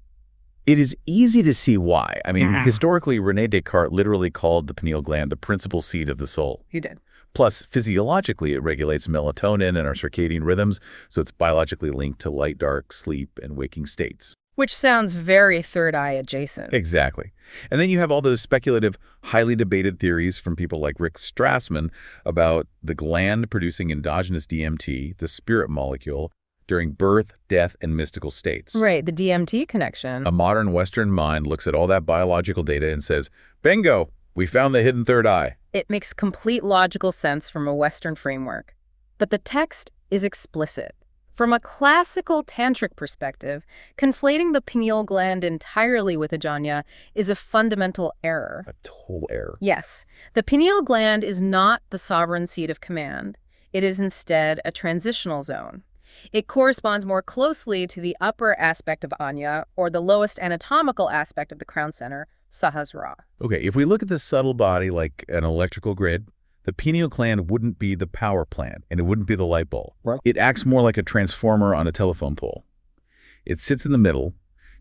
It is easy to see why. I mean, historically, René Descartes literally called the pineal gland the principal seat of the soul. He did. Plus, physiologically, it regulates melatonin and our circadian rhythms, so it's biologically linked to light, dark, sleep, and waking states. Which sounds very third eye adjacent. Exactly. And then you have all those speculative, highly debated theories from people like Rick Strassman about the gland producing endogenous DMT, the spirit molecule, during birth, death, and mystical states. Right, the DMT connection. A modern Western mind looks at all that biological data and says, bingo, we found the hidden third eye. It makes complete logical sense from a Western framework. But the text is explicit. From a classical tantric perspective, conflating the pineal gland entirely with Ajna is a fundamental error. A total error. Yes. The pineal gland is not the sovereign seat of command. It is instead a transitional zone. It corresponds more closely to the upper aspect of Ajna, or the lowest anatomical aspect of the crown center, Sahasrara. Okay, if we look at this subtle body like an electrical grid, the pineal gland wouldn't be the power plant, and it wouldn't be the light bulb. Right. It acts more like a transformer on a telephone pole. It sits in the middle,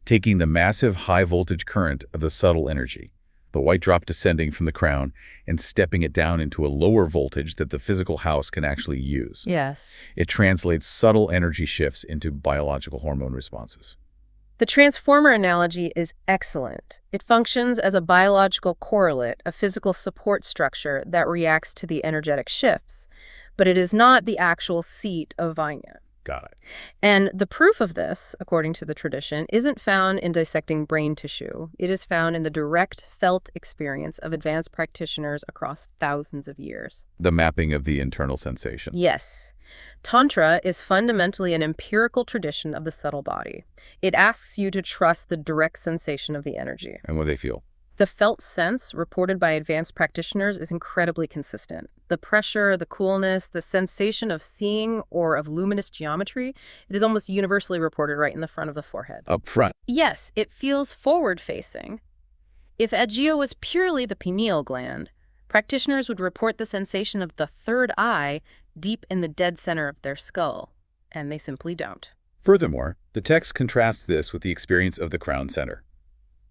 taking the massive high-voltage current of the subtle energy, the white drop descending from the crown, and stepping it down into a lower voltage that the physical house can actually use. Yes. It translates subtle energy shifts into biological hormone responses. The transformer analogy is excellent. It functions as a biological correlate, a physical support structure that reacts to the energetic shifts, but it is not the actual seat of Ajna. Got it. And the proof of this, according to the tradition, isn't found in dissecting brain tissue. It is found in the direct felt experience of advanced practitioners across thousands of years. The mapping of the internal sensation. Yes. Tantra is fundamentally an empirical tradition of the subtle body. It asks you to trust the direct sensation of the energy. And what they feel. The felt sense reported by advanced practitioners is incredibly consistent. The pressure, the coolness, the sensation of seeing or of luminous geometry, it is almost universally reported right in the front of the forehead. Up front. Yes, it feels forward-facing. If Ajna was purely the pineal gland, practitioners would report the sensation of the third eye deep in the dead center of their skull, and they simply don't. Furthermore, the text contrasts this with the experience of the crown center.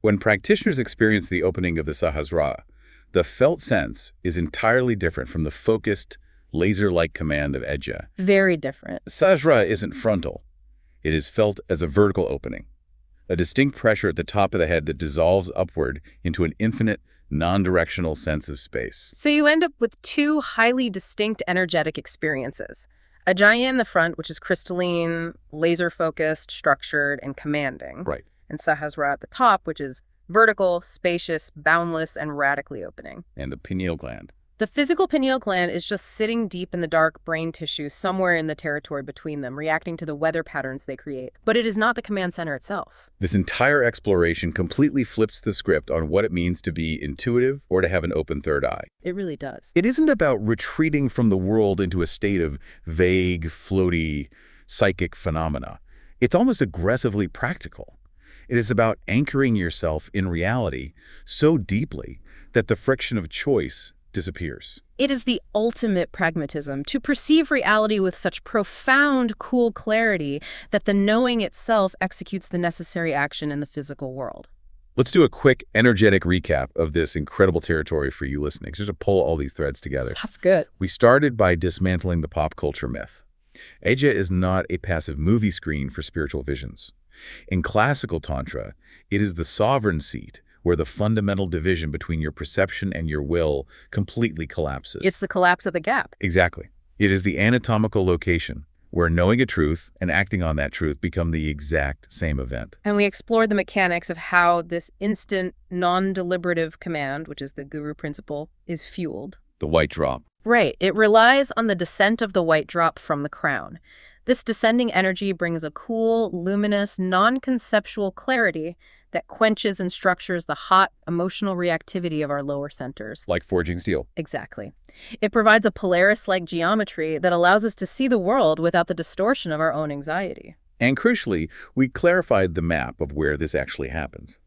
When practitioners experience the opening of the Sahasrara, the felt sense is entirely different from the focused, laser-like command of Ajna. Very different. Sahasrara isn't frontal. It is felt as a vertical opening, a distinct pressure at the top of the head that dissolves upward into an infinite, non-directional sense of space. So you end up with two highly distinct energetic experiences. Ajna in the front, which is crystalline, laser-focused, structured, and commanding. Right. And Sahasrara at the top, which is vertical, spacious, boundless, and radically opening. And the pineal gland. The physical pineal gland is just sitting deep in the dark brain tissue somewhere in the territory between them, reacting to the weather patterns they create. But it is not the command center itself. This entire exploration completely flips the script on what it means to be intuitive or to have an open third eye. It really does. It isn't about retreating from the world into a state of vague, floaty, psychic phenomena. It's almost aggressively practical. It is about anchoring yourself in reality so deeply that the friction of choice disappears. It is the ultimate pragmatism, to perceive reality with such profound, cool clarity that the knowing itself executes the necessary action in the physical world. Let's do a quick energetic recap of this incredible territory for you listening, just to pull all these threads together. That's good. We started by dismantling the pop culture myth. Ajna is not a passive movie screen for spiritual visions. In classical Tantra, it is the sovereign seat where the fundamental division between your perception and your will completely collapses. It's the collapse of the gap. Exactly. It is the anatomical location where knowing a truth and acting on that truth become the exact same event. And we explored the mechanics of how this instant, non-deliberative command, which is the guru principle, is fueled. The white drop. Right. It relies on the descent of the white drop from the crown. This descending energy brings a cool, luminous, non-conceptual clarity that quenches and structures the hot, emotional reactivity of our lower centers. Like forging steel. Exactly. It provides a Polaris-like geometry that allows us to see the world without the distortion of our own anxiety. And crucially, we clarified the map of where this actually happens.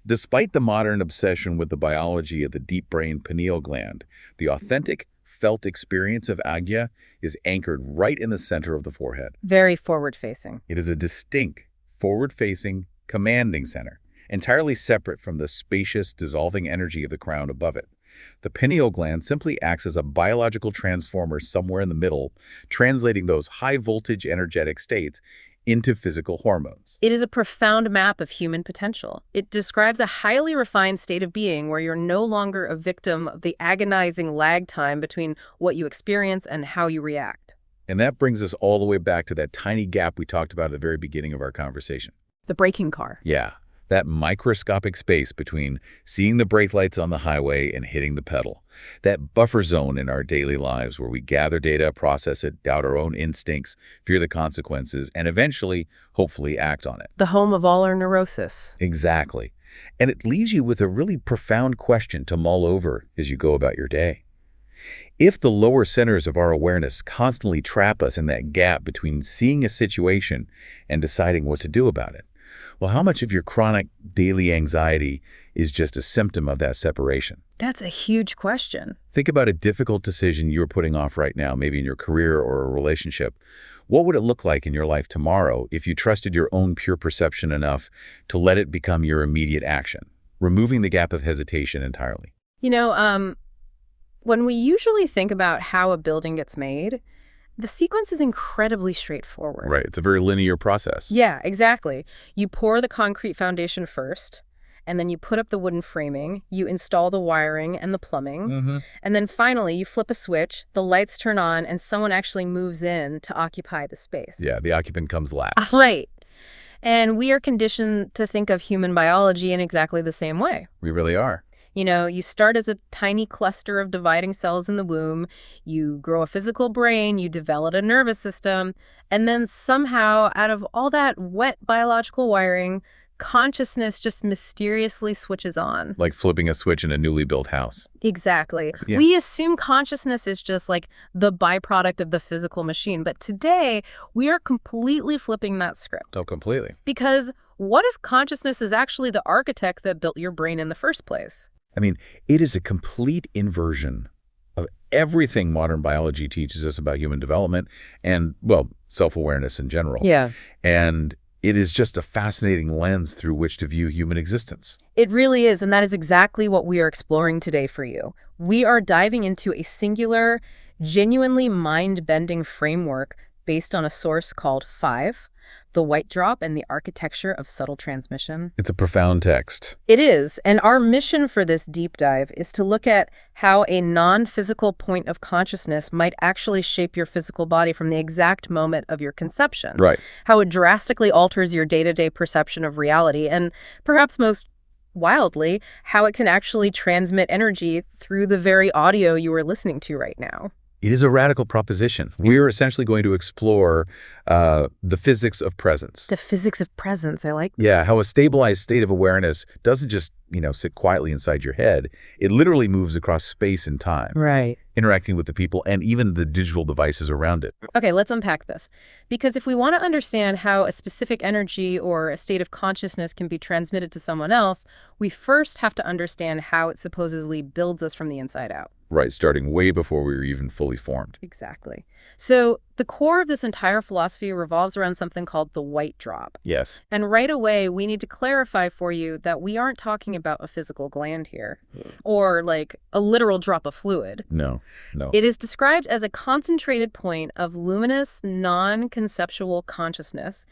Despite the modern obsession with the biology of the deep brain pineal gland, the authentic, felt experience of Ajna is anchored right in the center of the forehead. Very forward-facing. It is a distinct, forward-facing, commanding center, entirely separate from the spacious, dissolving energy of the crown above it. The pineal gland simply acts as a biological transformer somewhere in the middle, translating those high-voltage energetic states into physical hormones. It is a profound map of human potential. It describes a highly refined state of being where you're no longer a victim of the agonizing lag time between what you experience and how you react. And that brings us all the way back to that tiny gap we talked about at the very beginning of our conversation. The braking car. Yeah, that microscopic space between seeing the brake lights on the highway and hitting the pedal. That buffer zone in our daily lives where we gather data, process it, doubt our own instincts, fear the consequences, and eventually, hopefully, act on it. The home of all our neurosis. Exactly. And it leaves you with a really profound question to mull over as you go about your day. If the lower centers of our awareness constantly trap us in that gap between seeing a situation and deciding what to do about it, well, how much of your chronic daily anxiety is just a symptom of that separation? That's a huge question. Think about a difficult decision you're putting off right now, maybe in your career or a relationship. What would it look like in your life tomorrow if you trusted your own pure perception enough to let it become your immediate action, removing the gap of hesitation entirely? You know, when we usually think about how a building gets made, the sequence is incredibly straightforward. Right. It's a very linear process. Yeah, exactly. You pour the concrete foundation first, and then you put up the wooden framing, you install the wiring and the plumbing, and then finally you flip a switch, the lights turn on, and someone actually moves in to occupy the space. Yeah, the occupant comes last. Right. And we are conditioned to think of human biology in exactly the same way. We really are. You know, you start as a tiny cluster of dividing cells in the womb, you grow a physical brain, you develop a nervous system, and then somehow, out of all that wet biological wiring, consciousness just mysteriously switches on. Like flipping a switch in a newly built house. Exactly. Yeah. We assume consciousness is just like the byproduct of the physical machine, but today we are completely flipping that script. Oh, completely. Because what if consciousness is actually the architect that built your brain in the first place? I mean, it is a complete inversion of everything modern biology teaches us about human development and, well, self-awareness in general. Yeah. And it is just a fascinating lens through which to view human existence. It really is, and that is exactly what we are exploring today for you. We are diving into a singular, genuinely mind-bending framework based on a source called 5, the white drop and the architecture of subtle transmission. It's a profound text. It is, and our mission for this deep dive is to look at how a non-physical point of consciousness might actually shape your physical body from the exact moment of your conception. Right. How it drastically alters your day-to-day perception of reality, and perhaps most wildly, how it can actually transmit energy through the very audio you are listening to right now. It is a radical proposition. We're essentially going to explore the physics of presence. The physics of presence, I like that. Yeah, how a stabilized state of awareness doesn't just, sit quietly inside your head. It literally moves across space and time, Right. interacting with the people and even the digital devices around it. Okay, let's unpack this. Because if we want to understand how a specific energy or a state of consciousness can be transmitted to someone else, we first have to understand how it supposedly builds us from the inside out. Right, starting way before we were even fully formed. Exactly. So the core of this entire philosophy revolves around something called the white drop. Yes. And right away, we need to clarify for you that we aren't talking about a physical gland here, or like a literal drop of fluid. No. It is described as a concentrated point of luminous, non-conceptual consciousness.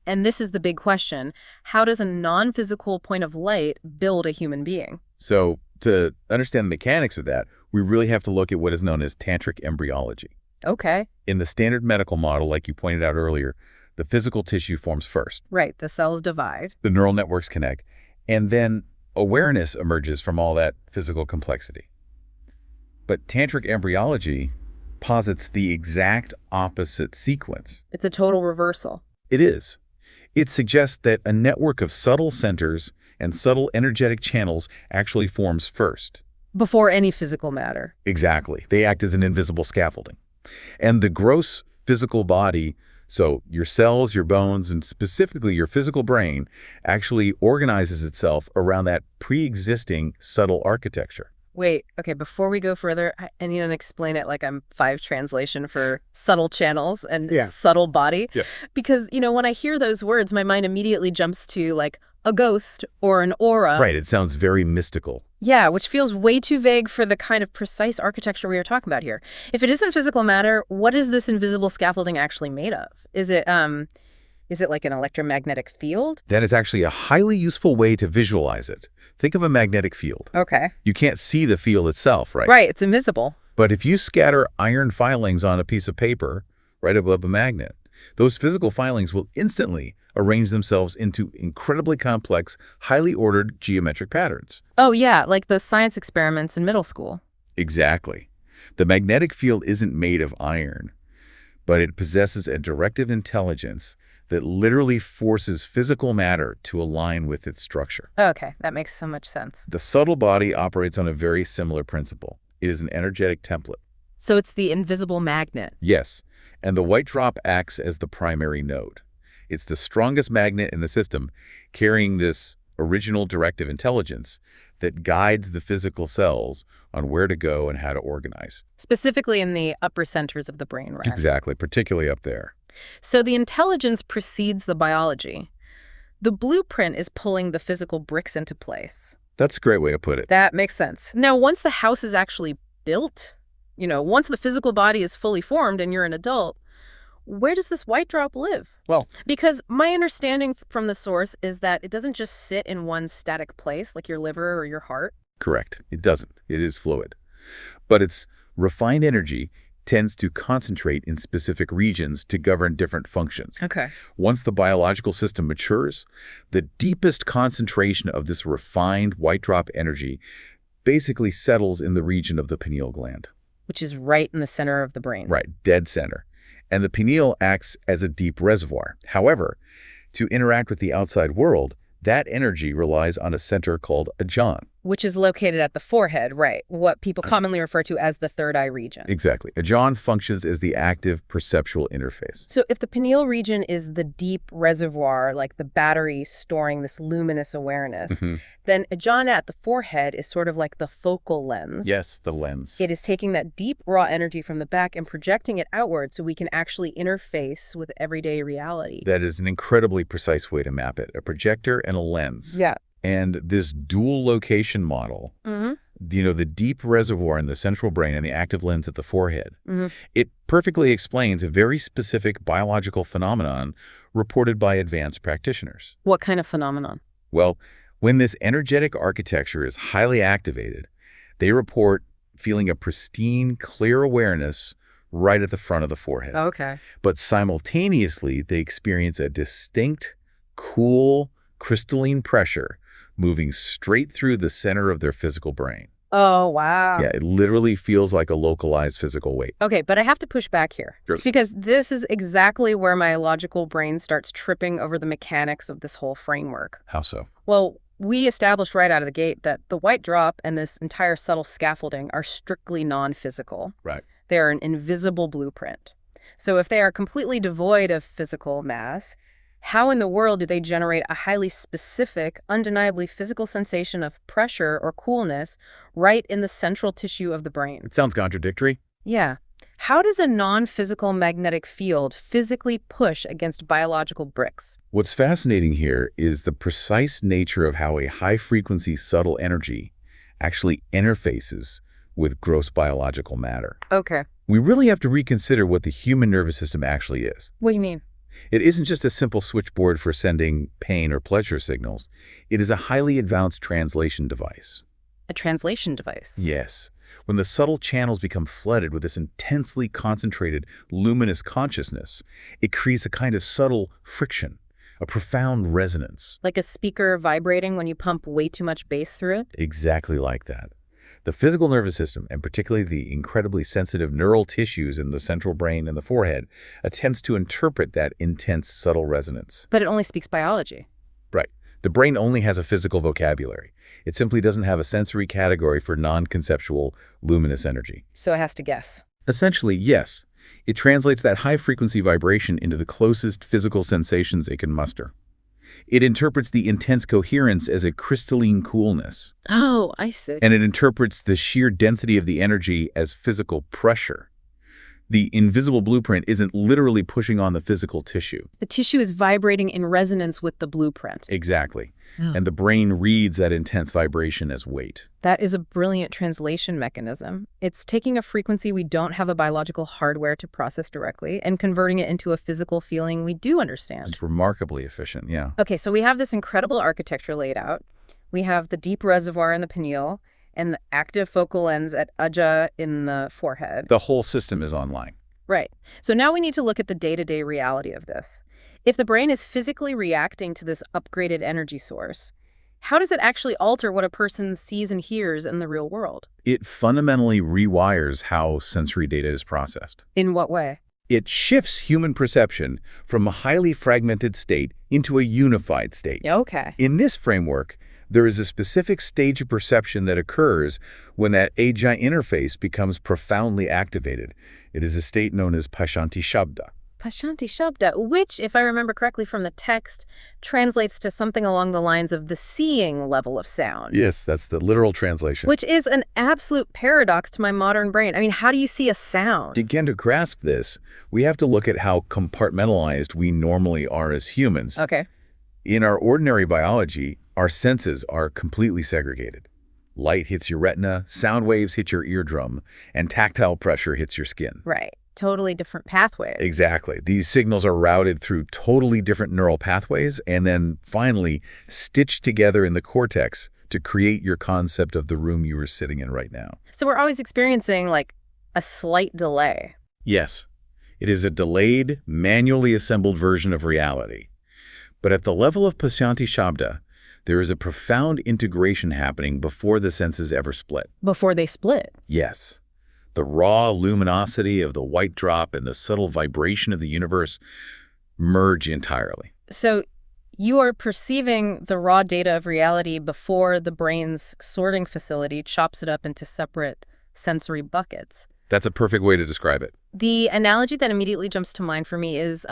And this is the big question, how does a non-physical point of light build a human being? So to understand the mechanics of that, we really have to look at what is known as tantric embryology. Okay. In the standard medical model, like you pointed out earlier, the physical tissue forms first. Right, the cells divide. The neural networks connect. And then awareness emerges from all that physical complexity. But tantric embryology posits the exact opposite sequence. It's a total reversal. It is. It suggests that a network of subtle centers and subtle energetic channels actually forms first. Before any physical matter. Exactly. They act as an invisible scaffolding. And the gross physical body, so your cells, your bones, and specifically your physical brain, actually organizes itself around that pre-existing subtle architecture. Wait, okay, before we go further, I need to explain it like I'm 5 translation for subtle channels and subtle body. Yeah. Because, when I hear those words, my mind immediately jumps to like a ghost or an aura. Right, it sounds very mystical. Yeah, which feels way too vague for the kind of precise architecture we are talking about here. If it isn't physical matter, what is this invisible scaffolding actually made of? Is it like an electromagnetic field? That is actually a highly useful way to visualize it. Think of a magnetic field. Okay. You can't see the field itself, right? Right, it's invisible. But if you scatter iron filings on a piece of paper right above a magnet, those physical filings will instantly arrange themselves into incredibly complex, highly ordered geometric patterns. Oh yeah, like those science experiments in middle school. Exactly. The magnetic field isn't made of iron, but it possesses a directive intelligence that literally forces physical matter to align with its structure. Okay, that makes so much sense. The subtle body operates on a very similar principle. It is an energetic template. So it's the invisible magnet. Yes, and the white drop acts as the primary node. It's the strongest magnet in the system, carrying this original directive intelligence that guides the physical cells on where to go and how to organize. Specifically in the upper centers of the brain, right? Exactly, particularly up there. So the intelligence precedes the biology. The blueprint is pulling the physical bricks into place. That's a great way to put it. That makes sense. Now, once the house is actually built, once the physical body is fully formed and you're an adult, where does this white drop live? Well, Because my understanding from the source is that it doesn't just sit in one static place, like your liver or your heart. correct. It doesn't. It is fluid. But its refined energy tends to concentrate in specific regions to govern different functions. Okay. Once the biological system matures, the deepest concentration of this refined white drop energy basically settles in the region of the pineal gland. Which is right in the center of the brain. Right, dead center. And the pineal acts as a deep reservoir. However, to interact with the outside world, that energy relies on a center called Ajna. Which is located at the forehead, right? What people commonly refer to as the third eye region. Exactly. Ajna functions as the active perceptual interface. So if the pineal region is the deep reservoir, like the battery storing this luminous awareness, then Ajna at the forehead is sort of like the focal lens. Yes, the lens. It is taking that deep raw energy from the back and projecting it outward so we can actually interface with everyday reality. That is an incredibly precise way to map it. A projector and a lens. Yeah. And this dual location model, the deep reservoir in the central brain and the active lens at the forehead, it perfectly explains a very specific biological phenomenon reported by advanced practitioners. What kind of phenomenon? Well, when this energetic architecture is highly activated, they report feeling a pristine, clear awareness right at the front of the forehead. Okay. But simultaneously, they experience a distinct, cool, crystalline pressure moving straight through the center of their physical brain. Oh, wow. Yeah, it literally feels like a localized physical weight. Okay, but I have to push back here. Sure. Because this is exactly where my logical brain starts tripping over the mechanics of this whole framework. How so? Well, we established right out of the gate that the white drop and this entire subtle scaffolding are strictly non-physical. Right. They are an invisible blueprint. So if they are completely devoid of physical mass, how in the world do they generate a highly specific, undeniably physical sensation of pressure or coolness right in the central tissue of the brain? It sounds contradictory. Yeah. How does a non-physical magnetic field physically push against biological bricks? What's fascinating here is the precise nature of how a high-frequency subtle energy actually interfaces with gross biological matter. Okay. We really have to reconsider what the human nervous system actually is. What do you mean? It isn't just a simple switchboard for sending pain or pleasure signals. It is a highly advanced translation device. A translation device? Yes. When the subtle channels become flooded with this intensely concentrated, luminous consciousness, it creates a kind of subtle friction, a profound resonance. Like a speaker vibrating when you pump way too much bass through it? Exactly like that. The physical nervous system, and particularly the incredibly sensitive neural tissues in the central brain and the forehead, attempts to interpret that intense, subtle resonance. But it only speaks biology. Right. The brain only has a physical vocabulary. It simply doesn't have a sensory category for non-conceptual, luminous energy. So it has to guess. Essentially, yes. It translates that high-frequency vibration into the closest physical sensations it can muster. It interprets the intense coherence as a crystalline coolness. Oh, I see. And it interprets the sheer density of the energy as physical pressure. The invisible blueprint isn't literally pushing on the physical tissue. The tissue is vibrating in resonance with the blueprint. Exactly. Oh. And the brain reads that intense vibration as weight. That is a brilliant translation mechanism. It's taking a frequency we don't have a biological hardware to process directly and converting it into a physical feeling we do understand. It's remarkably efficient, yeah. Okay, so we have this incredible architecture laid out. We have the deep reservoir in the pineal and the active focal lens at Ajna in the forehead. The whole system is online. Right. So now we need to look at the day-to-day reality of this. If the brain is physically reacting to this upgraded energy source, how does it actually alter what a person sees and hears in the real world? It fundamentally rewires how sensory data is processed. In what way? It shifts human perception from a highly fragmented state into a unified state. Okay. In this framework, there is a specific stage of perception that occurs when that Ajna interface becomes profoundly activated. It is a state known as Pashanti Shabda. Pashanti Shabda, which, if I remember correctly from the text, translates to something along the lines of the seeing level of sound. Yes, that's the literal translation. Which is an absolute paradox to my modern brain. I mean, how do you see a sound? To begin to grasp this, we have to look at how compartmentalized we normally are as humans. Okay. In our ordinary biology, our senses are completely segregated. Light hits your retina, sound waves hit your eardrum, and tactile pressure hits your skin. Right. totally different pathways. Exactly. These signals are routed through totally different neural pathways and then finally stitched together in the cortex to create your concept of the room you are sitting in right now. So we're always experiencing like a slight delay. Yes, it is a delayed, manually assembled version of reality. But at the level of Pasyanti Shabda, there is a profound integration happening before the senses ever split. Before they split. Yes. The raw luminosity of the white drop and the subtle vibration of the universe merge entirely. So you are perceiving the raw data of reality before the brain's sorting facility chops it up into separate sensory buckets. That's a perfect way to describe it. The analogy that immediately jumps to mind for me is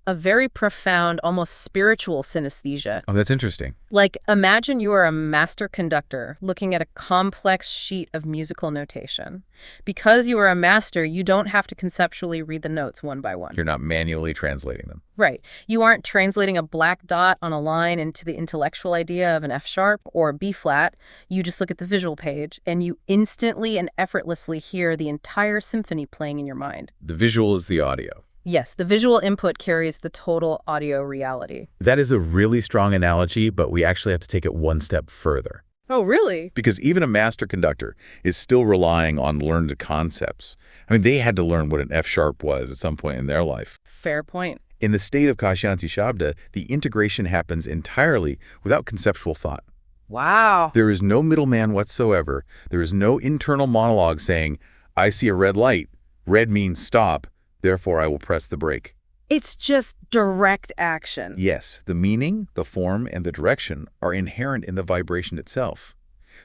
a very profound, almost spiritual synesthesia. Oh, that's interesting. Like, imagine you are a master conductor looking at a complex sheet of musical notation. Because you are a master, you don't have to conceptually read the notes one by one. You're not manually translating them. Right. You aren't translating a black dot on a line into the intellectual idea of an F sharp or a B flat. You just look at the visual page, and you instantly and effortlessly hear the entire symphony playing in your mind. The visual is the audio. Yes, the visual input carries the total audio reality. That is a really strong analogy, but we actually have to take it one step further. Oh, really? Because even a master conductor is still relying on learned concepts. I mean, they had to learn what an F sharp was at some point in their life. Fair point. In the state of Pasyanti Shabda, the integration happens entirely without conceptual thought. Wow. There is no middleman whatsoever. There is no internal monologue saying, I see a red light. Red means stop. Therefore, I will press the brake. It's just direct action. Yes, the meaning, the form, and the direction are inherent in the vibration itself.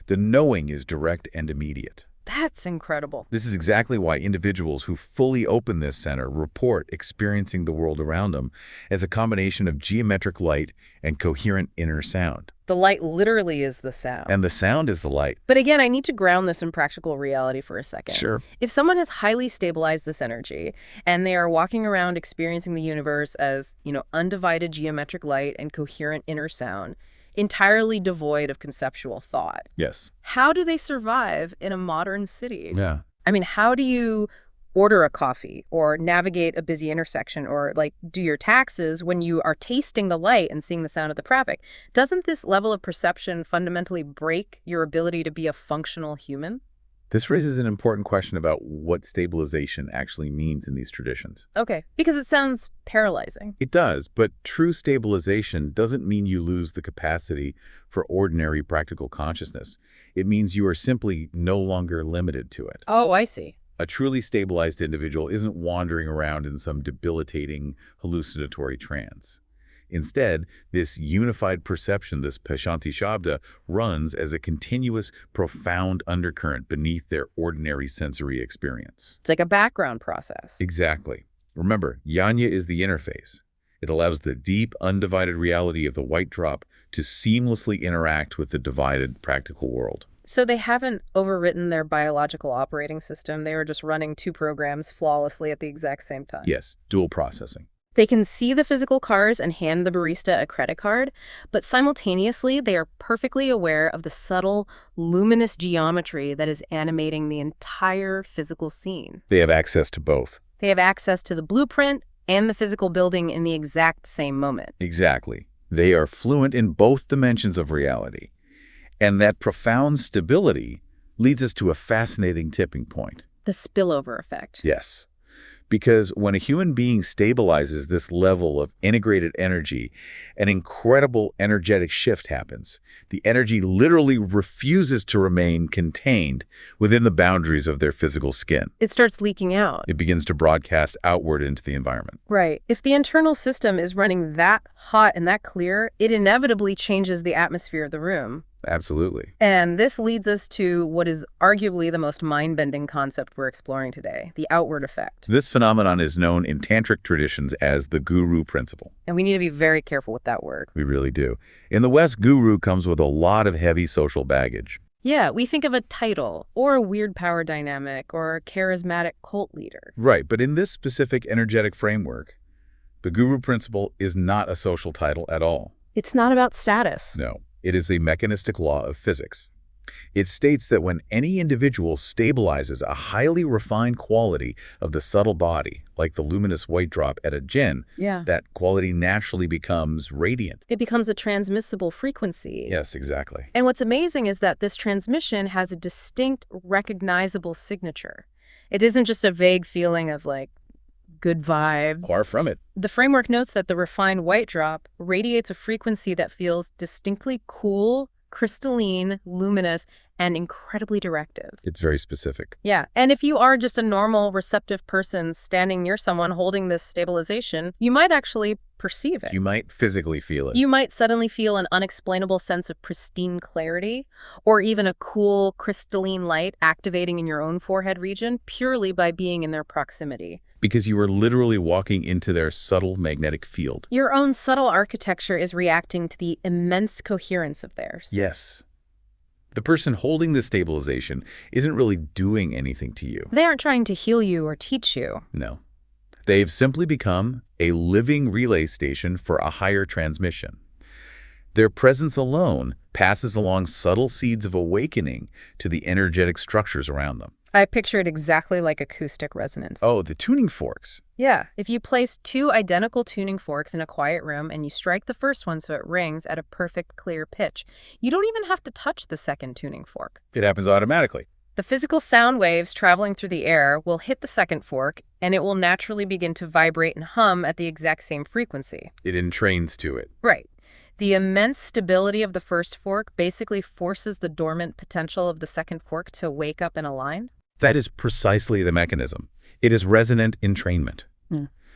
The knowing is direct and immediate. That's incredible. This is exactly why individuals who fully open this center report experiencing the world around them as a combination of geometric light and coherent inner sound. The light literally is the sound. And the sound is the light. But again, I need to ground this in practical reality for a second. Sure. If someone has highly stabilized this energy and they are walking around experiencing the universe as, undivided geometric light and coherent inner sound, entirely devoid of conceptual thought. Yes. How do they survive in a modern city? Yeah. I mean, how do you order a coffee or navigate a busy intersection or do your taxes when you are tasting the light and seeing the sound of the traffic? Doesn't this level of perception fundamentally break your ability to be a functional human? This raises an important question about what stabilization actually means in these traditions. Okay, because it sounds paralyzing. It does, but true stabilization doesn't mean you lose the capacity for ordinary practical consciousness. It means you are simply no longer limited to it. Oh, I see. A truly stabilized individual isn't wandering around in some debilitating hallucinatory trance. Instead, this unified perception, this Pasyanti Shabda, runs as a continuous, profound undercurrent beneath their ordinary sensory experience. It's like a background process. Exactly. Remember, Yanya is the interface. It allows the deep, undivided reality of the white drop to seamlessly interact with the divided practical world. So they haven't overwritten their biological operating system. They were just running two programs flawlessly at the exact same time. Yes, dual processing. They can see the physical cars and hand the barista a credit card, but simultaneously they are perfectly aware of the subtle, luminous geometry that is animating the entire physical scene. They have access to both. They have access to the blueprint and the physical building in the exact same moment. Exactly. They are fluent in both dimensions of reality. And that profound stability leads us to a fascinating tipping point. The spillover effect. Yes. Because when a human being stabilizes this level of integrated energy, an incredible energetic shift happens. The energy literally refuses to remain contained within the boundaries of their physical skin. It starts leaking out. It begins to broadcast outward into the environment. Right. If the internal system is running that hot and that clear, it inevitably changes the atmosphere of the room. Absolutely. And this leads us to what is arguably the most mind-bending concept we're exploring today, the outward effect. This phenomenon is known in tantric traditions as the guru principle. And we need to be very careful with that word. We really do. In the West, guru comes with a lot of heavy social baggage. Yeah, we think of a title or a weird power dynamic or a charismatic cult leader. Right, but in this specific energetic framework, the guru principle is not a social title at all. It's not about status. No. It is a mechanistic law of physics. It states that when any individual stabilizes a highly refined quality of the subtle body, like the luminous white drop at a gin, Yeah. that quality naturally becomes radiant. It becomes a transmissible frequency. Yes, exactly. And what's amazing is that this transmission has a distinct, recognizable signature. It isn't just a vague feeling of, like, good vibes. Far from it. The framework notes that the refined white drop radiates a frequency that feels distinctly cool, crystalline, luminous, and incredibly directive. It's very specific. Yeah, and if you are just a normal, receptive person standing near someone holding this stabilization, you might actually perceive it. You might physically feel it. You might suddenly feel an unexplainable sense of pristine clarity, or even a cool, crystalline light activating in your own forehead region purely by being in their proximity. Because you are literally walking into their subtle magnetic field. Your own subtle architecture is reacting to the immense coherence of theirs. Yes. The person holding the stabilization isn't really doing anything to you. They aren't trying to heal you or teach you. No. They've simply become a living relay station for a higher transmission. Their presence alone passes along subtle seeds of awakening to the energetic structures around them. I picture it exactly like acoustic resonance. Oh, the tuning forks. Yeah, if you place two identical tuning forks in a quiet room and you strike the first one so it rings at a perfect clear pitch, you don't even have to touch the second tuning fork. It happens automatically. The physical sound waves traveling through the air will hit the second fork, and it will naturally begin to vibrate and hum at the exact same frequency. It entrains to it. Right. The immense stability of the first fork basically forces the dormant potential of the second fork to wake up and align. That is precisely the mechanism. It is resonant entrainment.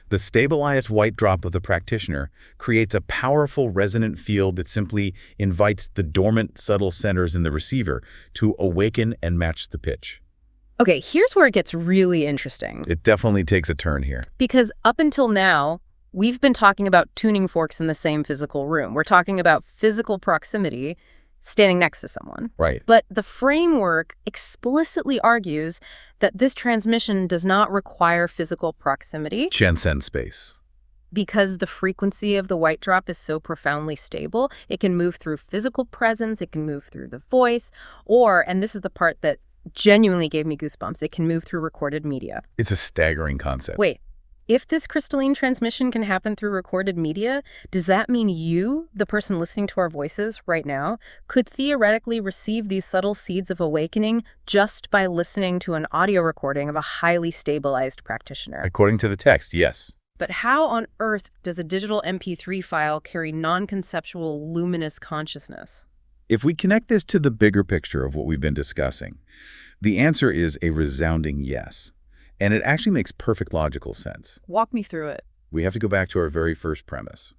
The stabilized white drop of the practitioner creates a powerful resonant field that simply invites the dormant, subtle centers in the receiver to awaken and match the pitch. Okay, here's where it gets really interesting. It definitely takes a turn here. Because up until now, we've been talking about tuning forks in the same physical room. We're talking about physical proximity, standing next to someone. Right. But the framework explicitly argues that this transmission does not require physical proximity. Transcend space. Because the frequency of the white drop is so profoundly stable, it can move through physical presence, it can move through the voice, or, and this is the part that genuinely gave me goosebumps, it can move through recorded media. It's a staggering concept. Wait. If this crystalline transmission can happen through recorded media, does that mean you, the person listening to our voices right now, could theoretically receive these subtle seeds of awakening just by listening to an audio recording of a highly stabilized practitioner? According to the text, yes. But how on earth does a digital MP3 file carry non-conceptual luminous consciousness? If we connect this to the bigger picture of what we've been discussing, the answer is a resounding yes. And it actually makes perfect logical sense. Walk me through it. We have to go back to our very first premise.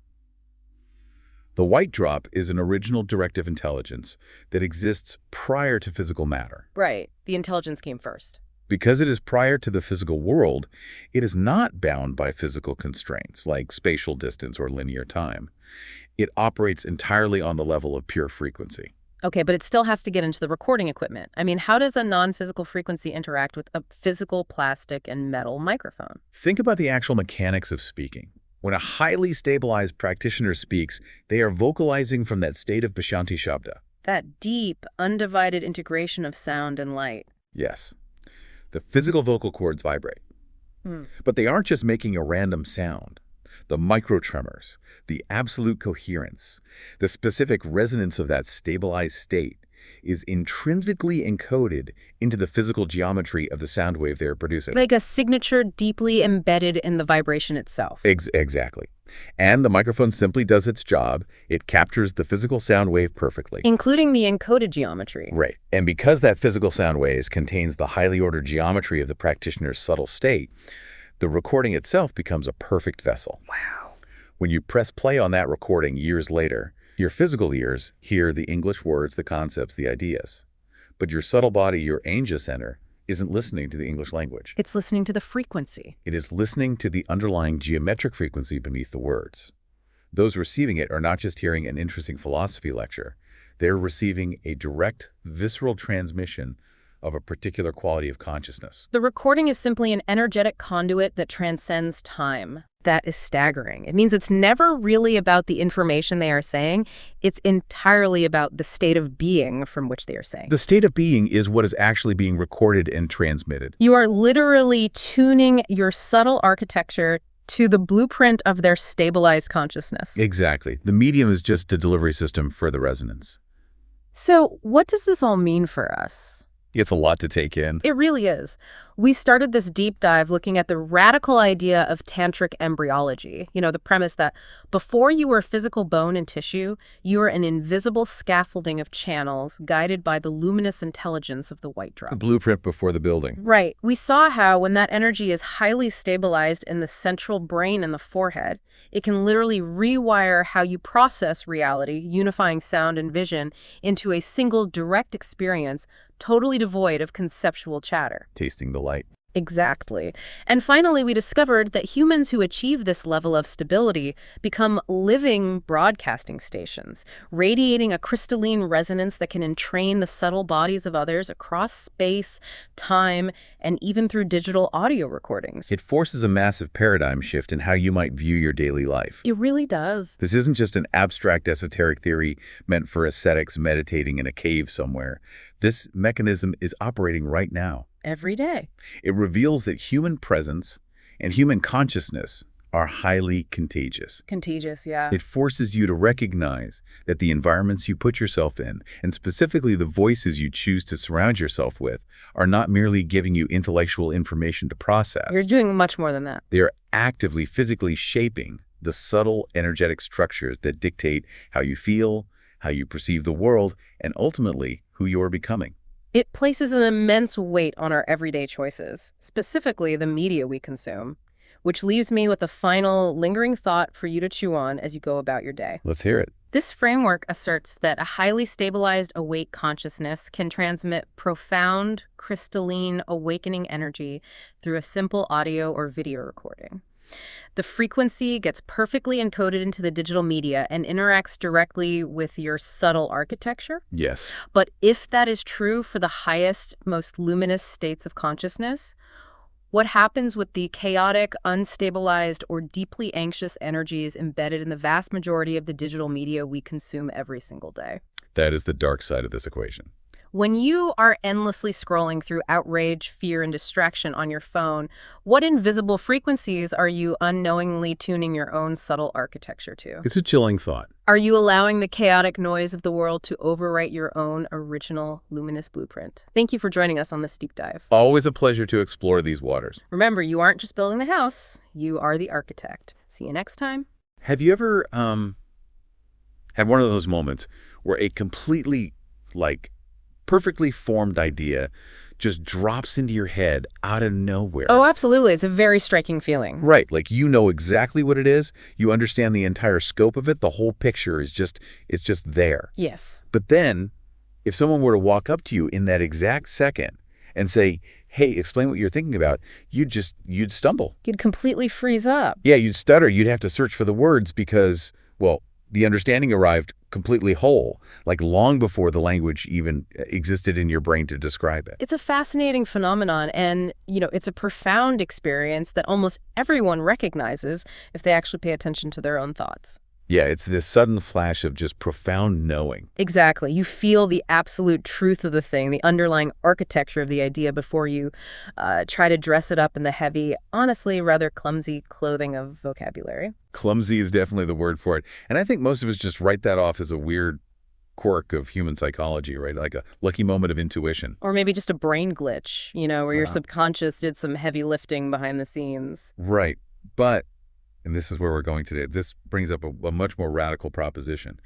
The white drop is an original directive intelligence that exists prior to physical matter. Right. The intelligence came first. Because it is prior to the physical world, it is not bound by physical constraints like spatial distance or linear time. It operates entirely on the level of pure frequency. Okay, but it still has to get into the recording equipment. I mean, how does a non-physical frequency interact with a physical plastic and metal microphone? Think about the actual mechanics of speaking. When a highly stabilized practitioner speaks, they are vocalizing from that state of Bashanti Shabda. That deep, undivided integration of sound and light. Yes. The physical vocal cords vibrate. But they aren't just making a random sound. The microtremors, the absolute coherence, the specific resonance of that stabilized state is intrinsically encoded into the physical geometry of the sound wave they're producing. Like a signature deeply embedded in the vibration itself. Exactly. And the microphone simply does its job. It captures the physical sound wave perfectly. Including the encoded geometry. Right. And because that physical sound wave contains the highly ordered geometry of the practitioner's subtle state, the recording itself becomes a perfect vessel. Wow. When you press play on that recording years later, your physical ears hear the English words, the concepts, the ideas. But your subtle body, your Ajna center, isn't listening to the English language. It's listening to the frequency. It is listening to the underlying geometric frequency beneath the words. Those receiving it are not just hearing an interesting philosophy lecture. They're receiving a direct, visceral transmission of a particular quality of consciousness. The recording is simply an energetic conduit that transcends time. That is staggering. It means it's never really about the information they are saying. It's entirely about the state of being from which they are saying. The state of being is what is actually being recorded and transmitted. You are literally tuning your subtle architecture to the blueprint of their stabilized consciousness. Exactly. The medium is just a delivery system for the resonance. So what does this all mean for us? It's a lot to take in. It really is. We started this deep dive looking at the radical idea of tantric embryology. The premise that before you were physical bone and tissue, you were an invisible scaffolding of channels guided by the luminous intelligence of the white The drop. blueprint before the building. Right. We saw how when that energy is highly stabilized in the central brain and the forehead, it can literally rewire how you process reality, unifying sound and vision into a single direct experience, totally devoid of conceptual chatter. Tasting the light. Exactly. And finally, we discovered that humans who achieve this level of stability become living broadcasting stations, radiating a crystalline resonance that can entrain the subtle bodies of others across space, time, and even through digital audio recordings. It forces a massive paradigm shift in how you might view your daily life. It really does. This isn't just an abstract esoteric theory meant for ascetics meditating in a cave somewhere. This mechanism is operating right now. Every day. It reveals that human presence and human consciousness are highly contagious. Contagious, yeah. It forces you to recognize that the environments you put yourself in, and specifically the voices you choose to surround yourself with, are not merely giving you intellectual information to process. You're doing much more than that. They are actively, physically shaping the subtle energetic structures that dictate how you feel, how you perceive the world, and ultimately who you are becoming. It places an immense weight on our everyday choices, specifically the media we consume, which leaves me with a final lingering thought for you to chew on as you go about your day. Let's hear it. This framework asserts that a highly stabilized awake consciousness can transmit profound, crystalline, awakening energy through a simple audio or video recording. The frequency gets perfectly encoded into the digital media and interacts directly with your subtle architecture. Yes. But if that is true for the highest, most luminous states of consciousness, what happens with the chaotic, unstabilized, or deeply anxious energies embedded in the vast majority of the digital media we consume every single day? That is the dark side of this equation. When you are endlessly scrolling through outrage, fear, and distraction on your phone, what invisible frequencies are you unknowingly tuning your own subtle architecture to? It's a chilling thought. Are you allowing the chaotic noise of the world to overwrite your own original luminous blueprint? Thank you for joining us on this deep dive. Always a pleasure to explore these waters. Remember, you aren't just building the house, you are the architect. See you next time. Have you ever had one of those moments where a completely, perfectly formed idea just drops into your head out of nowhere? Oh, absolutely. It's a very striking feeling. Right. You know exactly what it is. You understand the entire scope of it. The whole picture is just there. Yes. But then if someone were to walk up to you in that exact second and say, hey, explain what you're thinking about, you'd stumble. You'd completely freeze up. Yeah, you'd stutter. You'd have to search for the words because, the understanding arrived completely whole, long before the language even existed in your brain to describe it. It's a fascinating phenomenon, and, it's a profound experience that almost everyone recognizes if they actually pay attention to their own thoughts. Yeah, it's this sudden flash of just profound knowing. Exactly. You feel the absolute truth of the thing, the underlying architecture of the idea before you try to dress it up in the heavy, honestly, rather clumsy clothing of vocabulary. Clumsy is definitely the word for it. And I think most of us just write that off as a weird quirk of human psychology, right? Like a lucky moment of intuition. Or maybe just a brain glitch, where your subconscious did some heavy lifting behind the scenes. Right. But, and this is where we're going today, this brings up a much more radical proposition.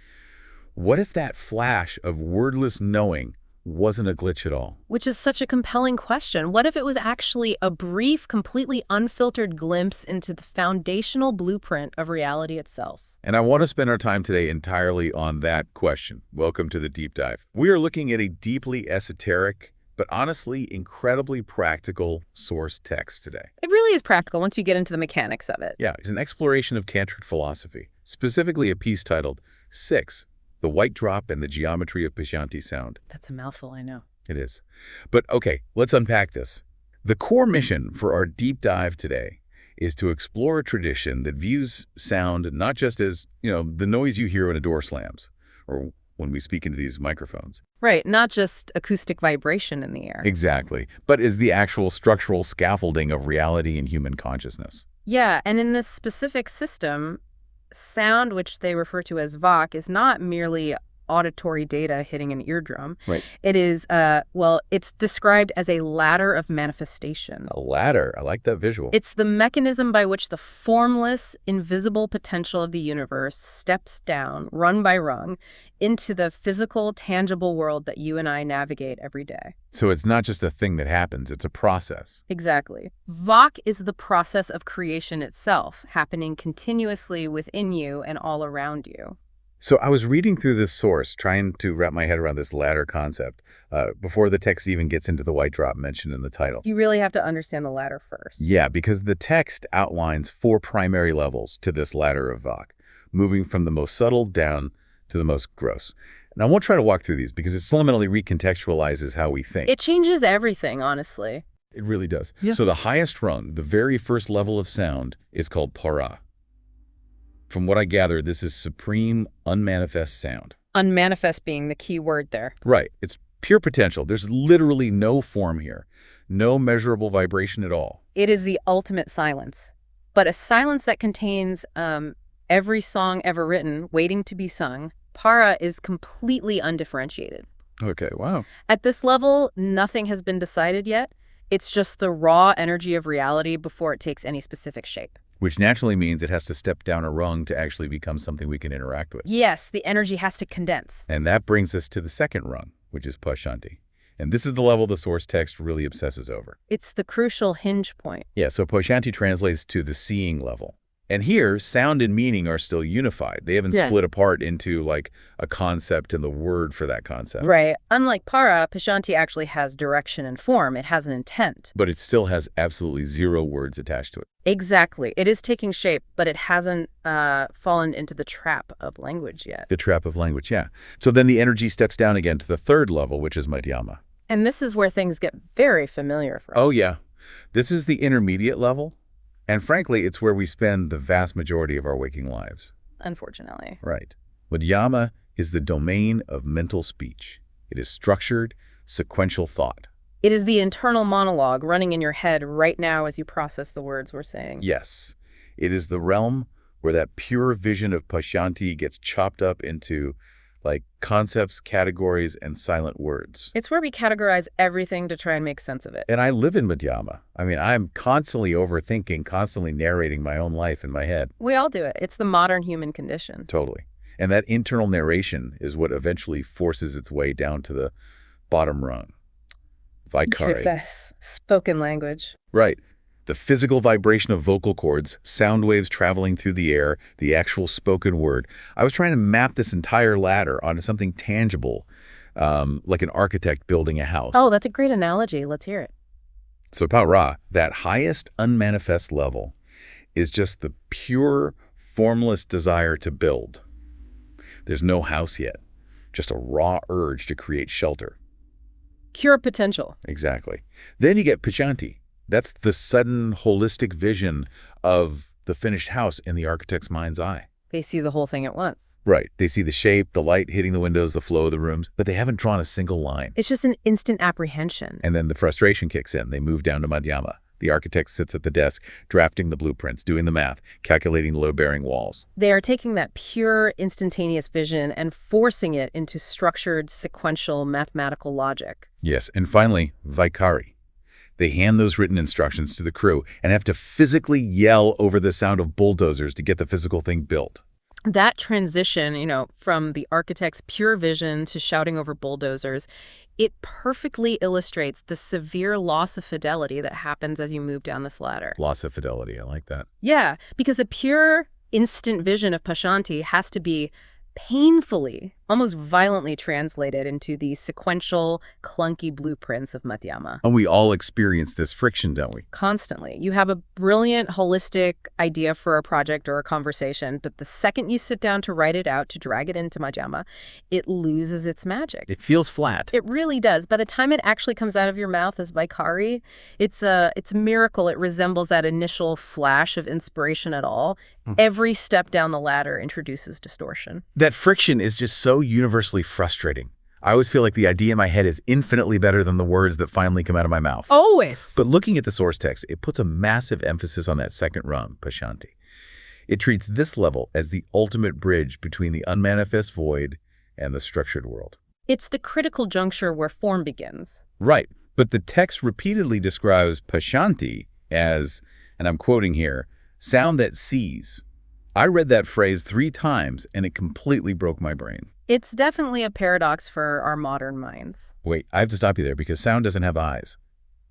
What if that flash of wordless knowing wasn't a glitch at all? Which is such a compelling question. What if it was actually a brief, completely unfiltered glimpse into the foundational blueprint of reality itself? And I want to spend our time today entirely on that question. Welcome to the deep dive. We are looking at a deeply esoteric, but honestly incredibly practical source text today. It really is practical once you get into the mechanics of it. Yeah, it's an exploration of tantric philosophy, specifically a piece titled 6, The White Drop and the Geometry of Pashanti Sound. That's a mouthful, I know. It is. But okay, let's unpack this. The core mission for our deep dive today is to explore a tradition that views sound not just as, the noise you hear when a door slams or when we speak into these microphones. Right, not just acoustic vibration in the air. Exactly, but as the actual structural scaffolding of reality and human consciousness. Yeah, and in this specific system, sound, which they refer to as Vok, is not merely auditory data hitting an eardrum. Right. It is, it's described as a ladder of manifestation. A ladder. I like that visual. It's the mechanism by which the formless, invisible potential of the universe steps down, rung by rung, into the physical, tangible world that you and I navigate every day. So it's not just a thing that happens, it's a process. Exactly. Vok is the process of creation itself, happening continuously within you and all around you. So I was reading through this source, trying to wrap my head around this ladder concept, before the text even gets into the white drop mentioned in the title. You really have to understand the ladder first. Yeah, because the text outlines 4 primary levels to this ladder of Vok, moving from the most subtle down to the most gross. And I won't try to walk through these because it subliminally recontextualizes how we think. It changes everything, honestly. It really does. Yeah. So the highest rung, the very first level of sound, is called para. From what I gather, this is supreme, unmanifest sound. Unmanifest being the key word there. Right. It's pure potential. There's literally no form here. No measurable vibration at all. It is the ultimate silence. But a silence that contains every song ever written, waiting to be sung. Para is completely undifferentiated. Okay, wow. At this level, nothing has been decided yet. It's just the raw energy of reality before it takes any specific shape. Which naturally means it has to step down a rung to actually become something we can interact with. Yes, the energy has to condense. And that brings us to the second rung, which is Pashanti. And this is the level the source text really obsesses over. It's the crucial hinge point. Yeah, so Pashanti translates to the seeing level. And here, sound and meaning are still unified. They haven't split apart into like a concept and the word for that concept. Right. Unlike Para, Pashanti actually has direction and form. It has an intent. But it still has absolutely 0 words attached to it. Exactly. It is taking shape, but it hasn't fallen into the trap of language yet. The trap of language, yeah. So then the energy steps down again to the third level, which is Madhyama. And this is where things get very familiar for us. Oh, yeah. This is the intermediate level. And frankly, it's where we spend the vast majority of our waking lives. Unfortunately. Right. Madhyama is the domain of mental speech. It is structured, sequential thought. It is the internal monologue running in your head right now as you process the words we're saying. Yes. It is the realm where that pure vision of Pashanti gets chopped up into like concepts, categories, and silent words. It's where we categorize everything to try and make sense of it. And I live in Madhyama. I mean, I'm constantly overthinking, constantly narrating my own life in my head. We all do it. It's the modern human condition. Totally. And that internal narration is what eventually forces its way down to the bottom rung. Vaikari. Confess. Spoken language. Right. The physical vibration of vocal cords, sound waves traveling through the air, the actual spoken word. I was trying to map this entire ladder onto something tangible, like an architect building a house. Oh, that's a great analogy. Let's hear it. So Para, that highest unmanifest level, is just the pure, formless desire to build. There's no house yet, just a raw urge to create shelter. Pure potential. Exactly. Then you get Pashanti. That's the sudden, holistic vision of the finished house in the architect's mind's eye. They see the whole thing at once. Right. They see the shape, the light hitting the windows, the flow of the rooms, but they haven't drawn a single line. It's just an instant apprehension. And then the frustration kicks in. They move down to Madhyama. The architect sits at the desk, drafting the blueprints, doing the math, calculating the load-bearing walls. They are taking that pure, instantaneous vision and forcing it into structured, sequential, mathematical logic. Yes. And finally, Vaikari. They hand those written instructions to the crew and have to physically yell over the sound of bulldozers to get the physical thing built. That transition, from the architect's pure vision to shouting over bulldozers, it perfectly illustrates the severe loss of fidelity that happens as you move down this ladder. Loss of fidelity. I like that. Yeah, because the pure, instant vision of Pashanti has to be painfully, almost violently translated into the sequential, clunky blueprints of Madhyama. And we all experience this friction, don't we? Constantly. You have a brilliant, holistic idea for a project or a conversation, but the second you sit down to write it out, to drag it into Madhyama, it loses its magic. It feels flat. It really does. By the time it actually comes out of your mouth as Vaikari, it's a miracle. It resembles that initial flash of inspiration at all. Every step down the ladder introduces distortion. That friction is just so universally frustrating. I always feel like the idea in my head is infinitely better than the words that finally come out of my mouth. Always. But looking at the source text, it puts a massive emphasis on that second rung, Pashanti. It treats this level as the ultimate bridge between the unmanifest void and the structured world. It's the critical juncture where form begins. Right, but the text repeatedly describes Pashanti as, and I'm quoting here, sound that sees. I read that phrase 3 times and it completely broke my brain. It's definitely a paradox for our modern minds. Wait, I have to stop you there because sound doesn't have eyes.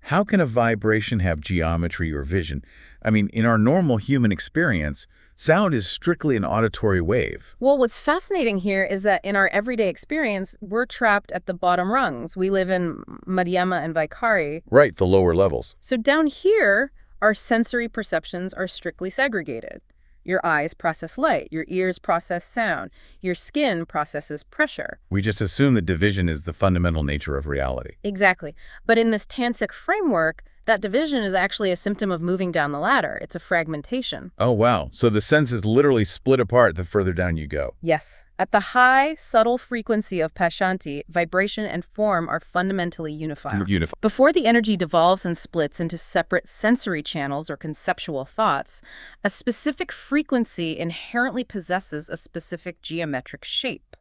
How can a vibration have geometry or vision? I mean, in our normal human experience, sound is strictly an auditory wave. Well, what's fascinating here is that in our everyday experience, we're trapped at the bottom rungs. We live in Madhyama and Vaikari. Right, the lower levels. So down here, our sensory perceptions are strictly segregated. Your eyes process light, your ears process sound, your skin processes pressure. We just assume that division is the fundamental nature of reality. Exactly. But in this tantric framework, that division is actually a symptom of moving down the ladder. It's a fragmentation. Oh, wow. So the senses literally split apart the further down you go. Yes. At the high, subtle frequency of Pashanti, vibration and form are fundamentally unified. Before the energy devolves and splits into separate sensory channels or conceptual thoughts, a specific frequency inherently possesses a specific geometric shape.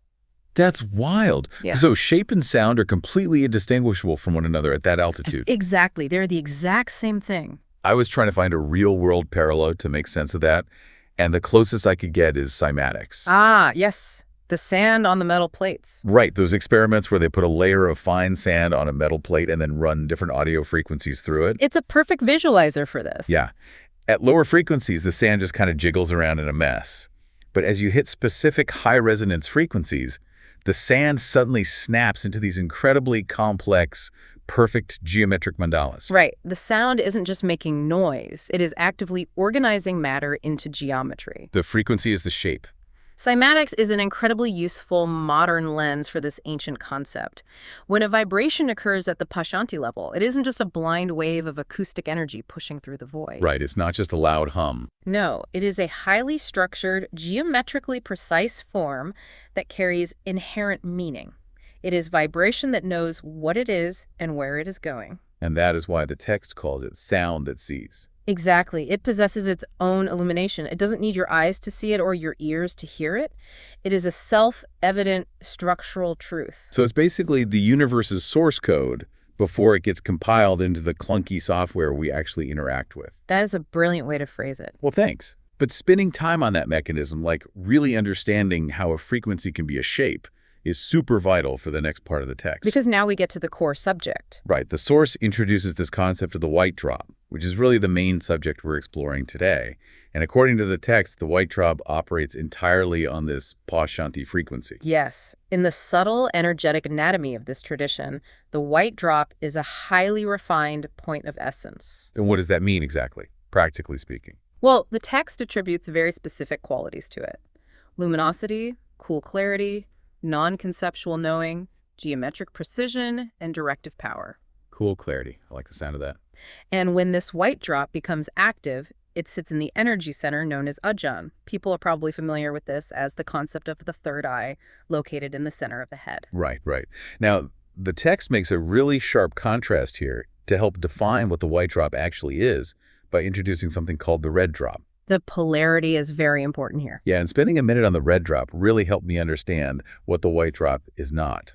That's wild. Yeah. So shape and sound are completely indistinguishable from one another at that altitude. Exactly. They're the exact same thing. I was trying to find a real-world parallel to make sense of that, and the closest I could get is cymatics. Ah, yes. The sand on the metal plates. Right, those experiments where they put a layer of fine sand on a metal plate and then run different audio frequencies through it. It's a perfect visualizer for this. Yeah. At lower frequencies, the sand just kind of jiggles around in a mess. But as you hit specific high-resonance frequencies, the sand suddenly snaps into these incredibly complex, perfect geometric mandalas. Right. The sound isn't just making noise. It is actively organizing matter into geometry. The frequency is the shape. Cymatics is an incredibly useful modern lens for this ancient concept. When a vibration occurs at the Pashanti level, it isn't just a blind wave of acoustic energy pushing through the void. Right, it's not just a loud hum. No, it is a highly structured, geometrically precise form that carries inherent meaning. It is vibration that knows what it is and where it is going. And that is why the text calls it sound that sees. Exactly. It possesses its own illumination. It doesn't need your eyes to see it or your ears to hear it. It is a self-evident structural truth. So it's basically the universe's source code before it gets compiled into the clunky software we actually interact with. That is a brilliant way to phrase it. Well, thanks. But spending time on that mechanism, like really understanding how a frequency can be a shape, is super vital for the next part of the text. Because now we get to the core subject. Right. The source introduces this concept of the white drop, which is really the main subject we're exploring today. And according to the text, the white drop operates entirely on this Pashanti frequency. Yes. In the subtle energetic anatomy of this tradition, the white drop is a highly refined point of essence. And what does that mean exactly, practically speaking? Well, the text attributes very specific qualities to it. Luminosity, cool clarity, non-conceptual knowing, geometric precision, and directive power. Cool clarity. I like the sound of that. And when this white drop becomes active, it sits in the energy center known as Ajna. People are probably familiar with this as the concept of the third eye located in the center of the head. Right, right. Now, the text makes a really sharp contrast here to help define what the white drop actually is by introducing something called the red drop. The polarity is very important here. Yeah, and spending a minute on the red drop really helped me understand what the white drop is not.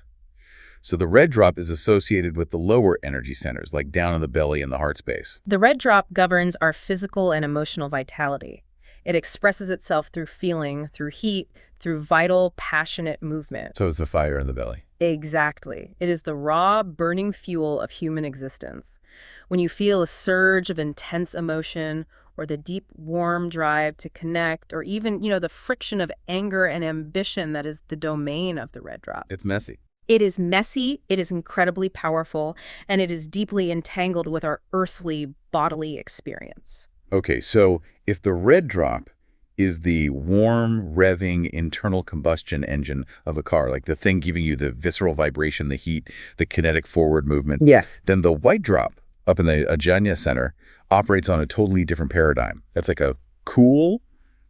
So the red drop is associated with the lower energy centers, like down in the belly and the heart space. The red drop governs our physical and emotional vitality. It expresses itself through feeling, through heat, through vital, passionate movement. So it's the fire in the belly. Exactly. It is the raw, burning fuel of human existence. When you feel a surge of intense emotion, or the deep, warm drive to connect, or even, the friction of anger and ambition that is the domain of the red drop. It's messy. It is messy, it is incredibly powerful, and it is deeply entangled with our earthly bodily experience. Okay, so if the red drop is the warm, revving internal combustion engine of a car, like the thing giving you the visceral vibration, the heat, the kinetic forward movement, Yes. then the white drop up in the Ajna center operates on a totally different paradigm. That's like a cool,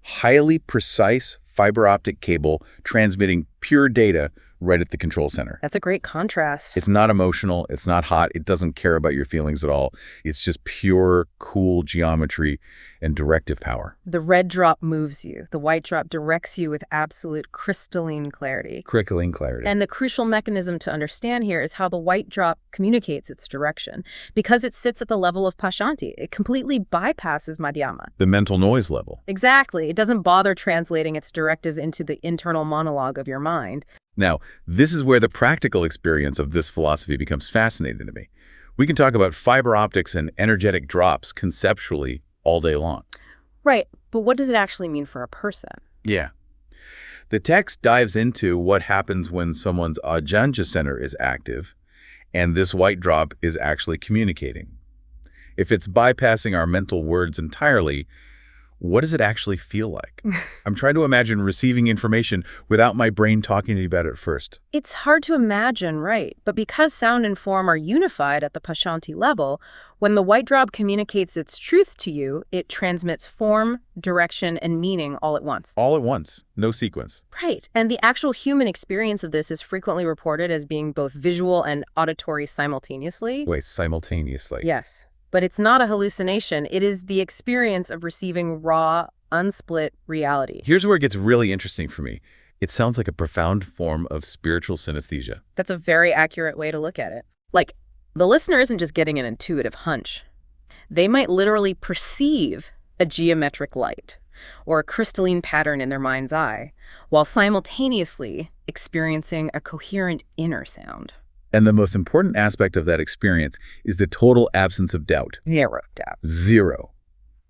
highly precise fiber optic cable transmitting pure data right at the control center. That's a great contrast. It's not emotional. It's not hot. It doesn't care about your feelings at all. It's just pure, cool geometry and directive power. The red drop moves you. The white drop directs you with absolute crystalline clarity. Crystalline clarity. And the crucial mechanism to understand here is how the white drop communicates its direction. Because it sits at the level of Pashanti, it completely bypasses Madhyama. The mental noise level. Exactly. It doesn't bother translating its directives into the internal monologue of your mind. Now, this is where the practical experience of this philosophy becomes fascinating to me. We can talk about fiber optics and energetic drops conceptually all day long. Right, but what does it actually mean for a person? Yeah. The text dives into what happens when someone's Ajna center is active and this white drop is actually communicating. If it's bypassing our mental words entirely, what does it actually feel like? I'm trying to imagine receiving information without my brain talking to me about it first. It's hard to imagine, right? But because sound and form are unified at the Pashanti level, when the white drop communicates its truth to you, it transmits form, direction, and meaning all at once. All at once, no sequence. Right. And the actual human experience of this is frequently reported as being both visual and auditory simultaneously. Wait, simultaneously? Yes. But it's not a hallucination. It is the experience of receiving raw, unsplit reality. Here's where it gets really interesting for me. It sounds like a profound form of spiritual synesthesia. That's a very accurate way to look at it. Like, the listener isn't just getting an intuitive hunch. They might literally perceive a geometric light or a crystalline pattern in their mind's eye, while simultaneously experiencing a coherent inner sound. And the most important aspect of that experience is the total absence of doubt. Zero doubt. Zero.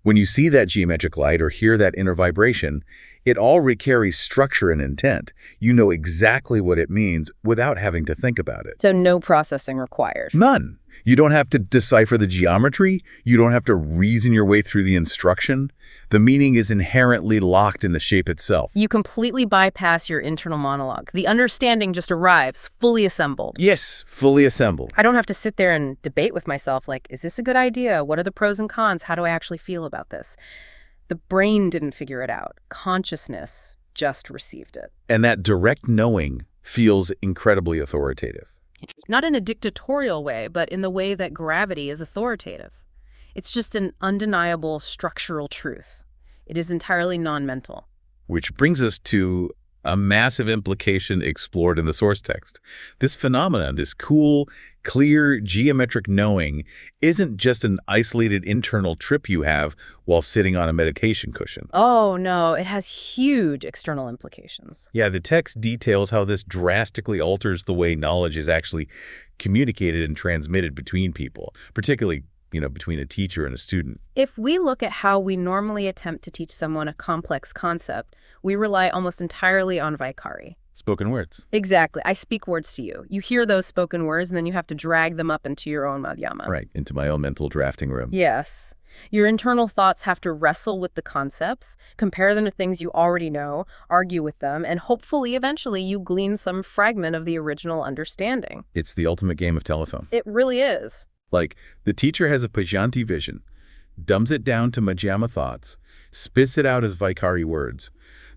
When you see that geometric light or hear that inner vibration, it all carries structure and intent. You know exactly what it means without having to think about it. So no processing required. None. You don't have to decipher the geometry. You don't have to reason your way through the instruction. The meaning is inherently locked in the shape itself. You completely bypass your internal monologue. The understanding just arrives, fully assembled. Yes, fully assembled. I don't have to sit there and debate with myself like, is this a good idea? What are the pros and cons? How do I actually feel about this? The brain didn't figure it out. Consciousness just received it. And that direct knowing feels incredibly authoritative. Not in a dictatorial way, but in the way that gravity is authoritative. It's just an undeniable structural truth. It is entirely non-mental. Which brings us to a massive implication explored in the source text. This phenomenon, this cool, clear, geometric knowing, isn't just an isolated internal trip you have while sitting on a medication cushion. Oh, no, it has huge external implications. Yeah, the text details how this drastically alters the way knowledge is actually communicated and transmitted between people, particularly between a teacher and a student. If we look at how we normally attempt to teach someone a complex concept, we rely almost entirely on Vaikari. Spoken words. Exactly. I speak words to you. You hear those spoken words, and then you have to drag them up into your own Madhyama. Right, into my own mental drafting room. Yes. Your internal thoughts have to wrestle with the concepts, compare them to things you already know, argue with them, and hopefully eventually you glean some fragment of the original understanding. It's the ultimate game of telephone. It really is. Like, the teacher has a Pajanti vision, dumbs it down to Madhyama thoughts, spits it out as Vaikari words.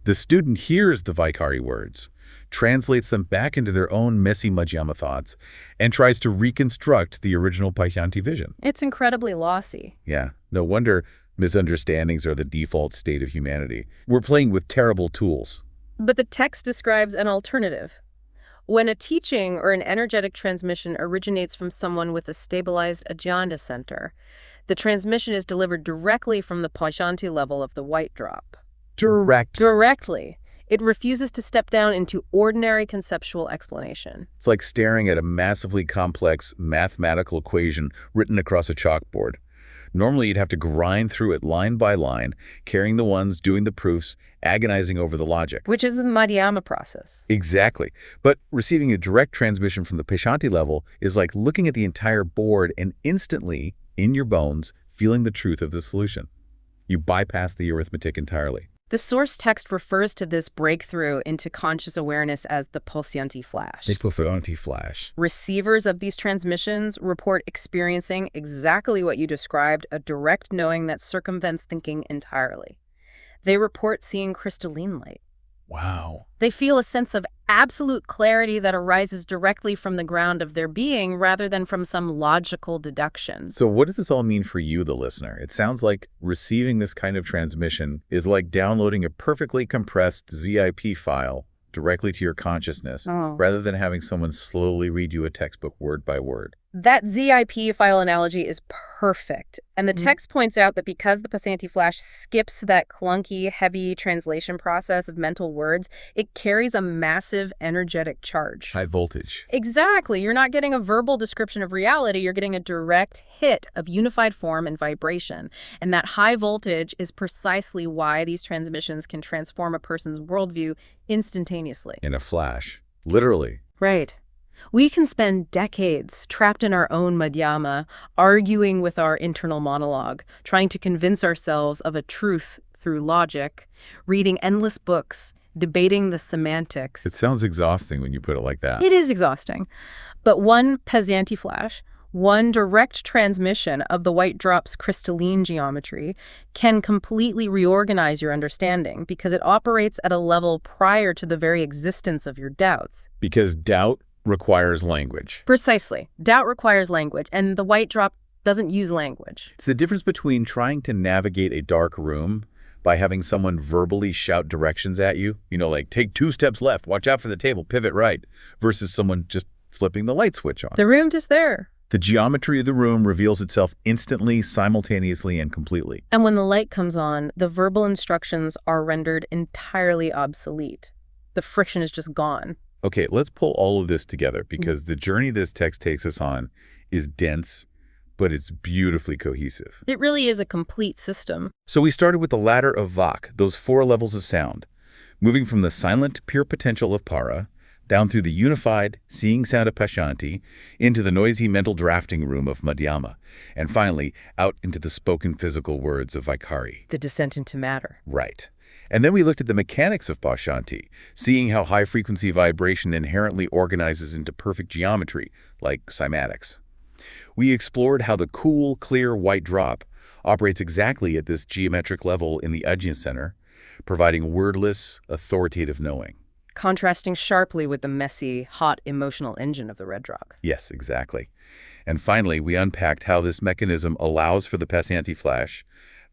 The student hears the Vaikari words, translates them back into their own messy Madhyama thoughts, and tries to reconstruct the original Pajanti vision. It's incredibly lossy. Yeah, no wonder misunderstandings are the default state of humanity. We're playing with terrible tools. But the text describes an alternative. When a teaching or an energetic transmission originates from someone with a stabilized Ajna center, the transmission is delivered directly from the Pashanti level of the white drop. Directly. It refuses to step down into ordinary conceptual explanation. It's like staring at a massively complex mathematical equation written across a chalkboard. Normally, you'd have to grind through it line by line, carrying the ones, doing the proofs, agonizing over the logic. Which is the Madhyama process. Exactly. But receiving a direct transmission from the Pashanti level is like looking at the entire board and instantly, in your bones, feeling the truth of the solution. You bypass the arithmetic entirely. The source text refers to this breakthrough into conscious awareness as the Pashanti flash. The Pashanti flash. Receivers of these transmissions report experiencing exactly what you described, a direct knowing that circumvents thinking entirely. They report seeing crystalline light. Wow. They feel a sense of absolute clarity that arises directly from the ground of their being rather than from some logical deduction. So what does this all mean for you, the listener? It sounds like receiving this kind of transmission is like downloading a perfectly compressed ZIP file directly to your consciousness, rather than having someone slowly read you a textbook word by word. That ZIP file analogy is perfect. And the text points out that because the Pashanti flash skips that clunky, heavy translation process of mental words, it carries a massive energetic charge. High voltage. Exactly. You're not getting a verbal description of reality. You're getting a direct hit of unified form and vibration. And that high voltage is precisely why these transmissions can transform a person's worldview instantaneously. In a flash. Literally. Right. We can spend decades trapped in our own madhyama, arguing with our internal monologue, trying to convince ourselves of a truth through logic, reading endless books, debating the semantics. It sounds exhausting when you put it like that. It is exhausting. But one Pashanti flash, one direct transmission of the white drop's crystalline geometry can completely reorganize your understanding because it operates at a level prior to the very existence of your doubts. Because doubt requires language. Precisely. Doubt requires language, and the white drop doesn't use language. It's the difference between trying to navigate a dark room by having someone verbally shout directions at you, like take 2 steps left, watch out for the table, pivot right, versus someone just flipping the light switch on. The room just there. The geometry of the room reveals itself instantly, simultaneously, and completely. And when the light comes on, the verbal instructions are rendered entirely obsolete. The friction is just gone. Okay, let's pull all of this together because the journey this text takes us on is dense, but it's beautifully cohesive. It really is a complete system. So we started with the ladder of Vak, those 4 levels of sound, moving from the silent, pure potential of Para, down through the unified, seeing sound of Pashanti, into the noisy mental drafting room of Madhyama, and finally out into the spoken physical words of Vaikari. The descent into matter. Right. And then we looked at the mechanics of Pashanti, seeing how high-frequency vibration inherently organizes into perfect geometry, like cymatics. We explored how the cool, clear white drop operates exactly at this geometric level in the Ajna center, providing wordless, authoritative knowing. Contrasting sharply with the messy, hot, emotional engine of the red drop. Yes, exactly. And finally, we unpacked how this mechanism allows for the Pashanti flash,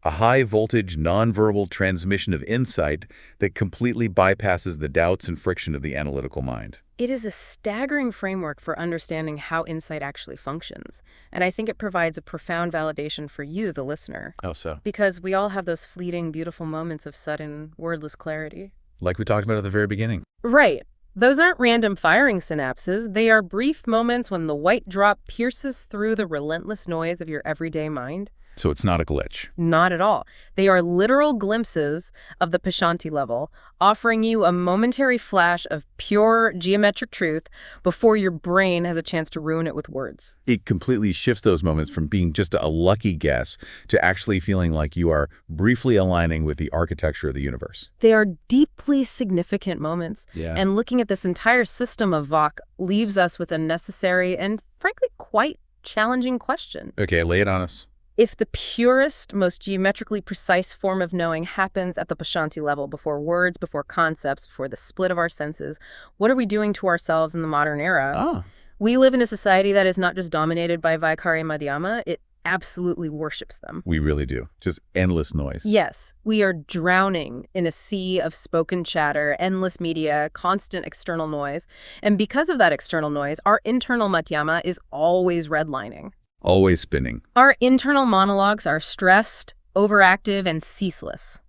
a high-voltage, nonverbal transmission of insight that completely bypasses the doubts and friction of the analytical mind. It is a staggering framework for understanding how insight actually functions. And I think it provides a profound validation for you, the listener. How so? Because we all have those fleeting, beautiful moments of sudden, wordless clarity. Like we talked about at the very beginning. Right. Those aren't random firing synapses. They are brief moments when the white drop pierces through the relentless noise of your everyday mind. So it's not a glitch. Not at all. They are literal glimpses of the Pashanti level, offering you a momentary flash of pure geometric truth before your brain has a chance to ruin it with words. It completely shifts those moments from being just a lucky guess to actually feeling like you are briefly aligning with the architecture of the universe. They are deeply significant moments. Yeah. And looking at this entire system of Vak leaves us with a necessary and, frankly, quite challenging question. Okay, lay it on us. If the purest, most geometrically precise form of knowing happens at the Pashanti level, before words, before concepts, before the split of our senses, what are we doing to ourselves in the modern era? We live in a society that is not just dominated by Vaikari and Madhyama, it absolutely worships them. We really do. Just endless noise. Yes, we are drowning in a sea of spoken chatter, endless media, constant external noise. And because of that external noise, our internal Madhyama is always redlining. Always spinning. Our internal monologues are stressed, overactive, and ceaseless.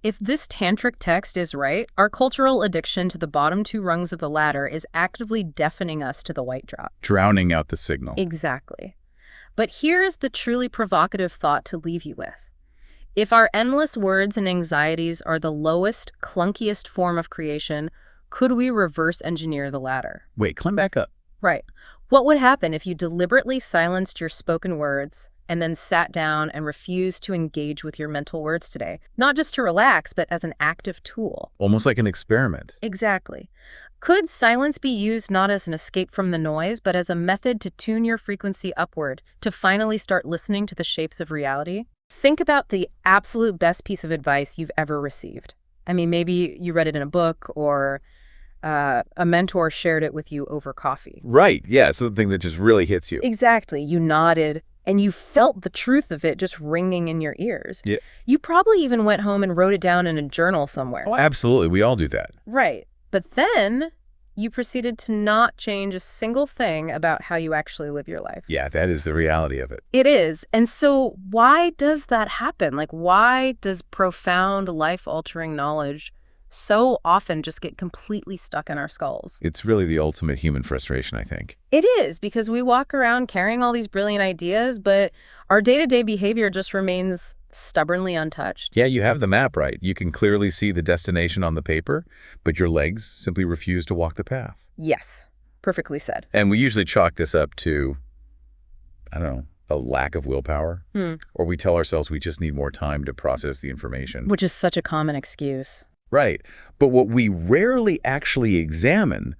If this tantric text is right, our cultural addiction to the bottom 2 rungs of the ladder is actively deafening us to the white drop. Drowning out the signal. Exactly. But here's the truly provocative thought to leave you with. If our endless words and anxieties are the lowest, clunkiest form of creation, could we reverse engineer the latter? Wait, climb back up. Right. What would happen if you deliberately silenced your spoken words and then sat down and refused to engage with your mental words today? Not just to relax, but as an active tool. Almost like an experiment. Exactly. Could silence be used not as an escape from the noise, but as a method to tune your frequency upward, to finally start listening to the shapes of reality? Think about the absolute best piece of advice you've ever received. I mean, maybe you read it in a book, or a mentor shared it with you over coffee. Right, yeah, something that just really hits you. Exactly. You nodded, and you felt the truth of it just ringing in your ears. Yeah. You probably even went home and wrote it down in a journal somewhere. Oh, absolutely. We all do that. Right. But then you proceeded to not change a single thing about how you actually live your life. Yeah, that is the reality of it. It is. And so why does that happen? Like, why does profound, life-altering knowledge so often just get completely stuck in our skulls? It's really the ultimate human frustration, I think. It is, because we walk around carrying all these brilliant ideas, but our day-to-day behavior just remains stubbornly untouched. Yeah, you have the map right. You can clearly see the destination on the paper, but your legs simply refuse to walk the path. Yes, perfectly said. And we usually chalk this up to, I don't know, a lack of willpower. Or we tell ourselves we just need more time to process the information. Which is such a common excuse. Right. But what we rarely actually examine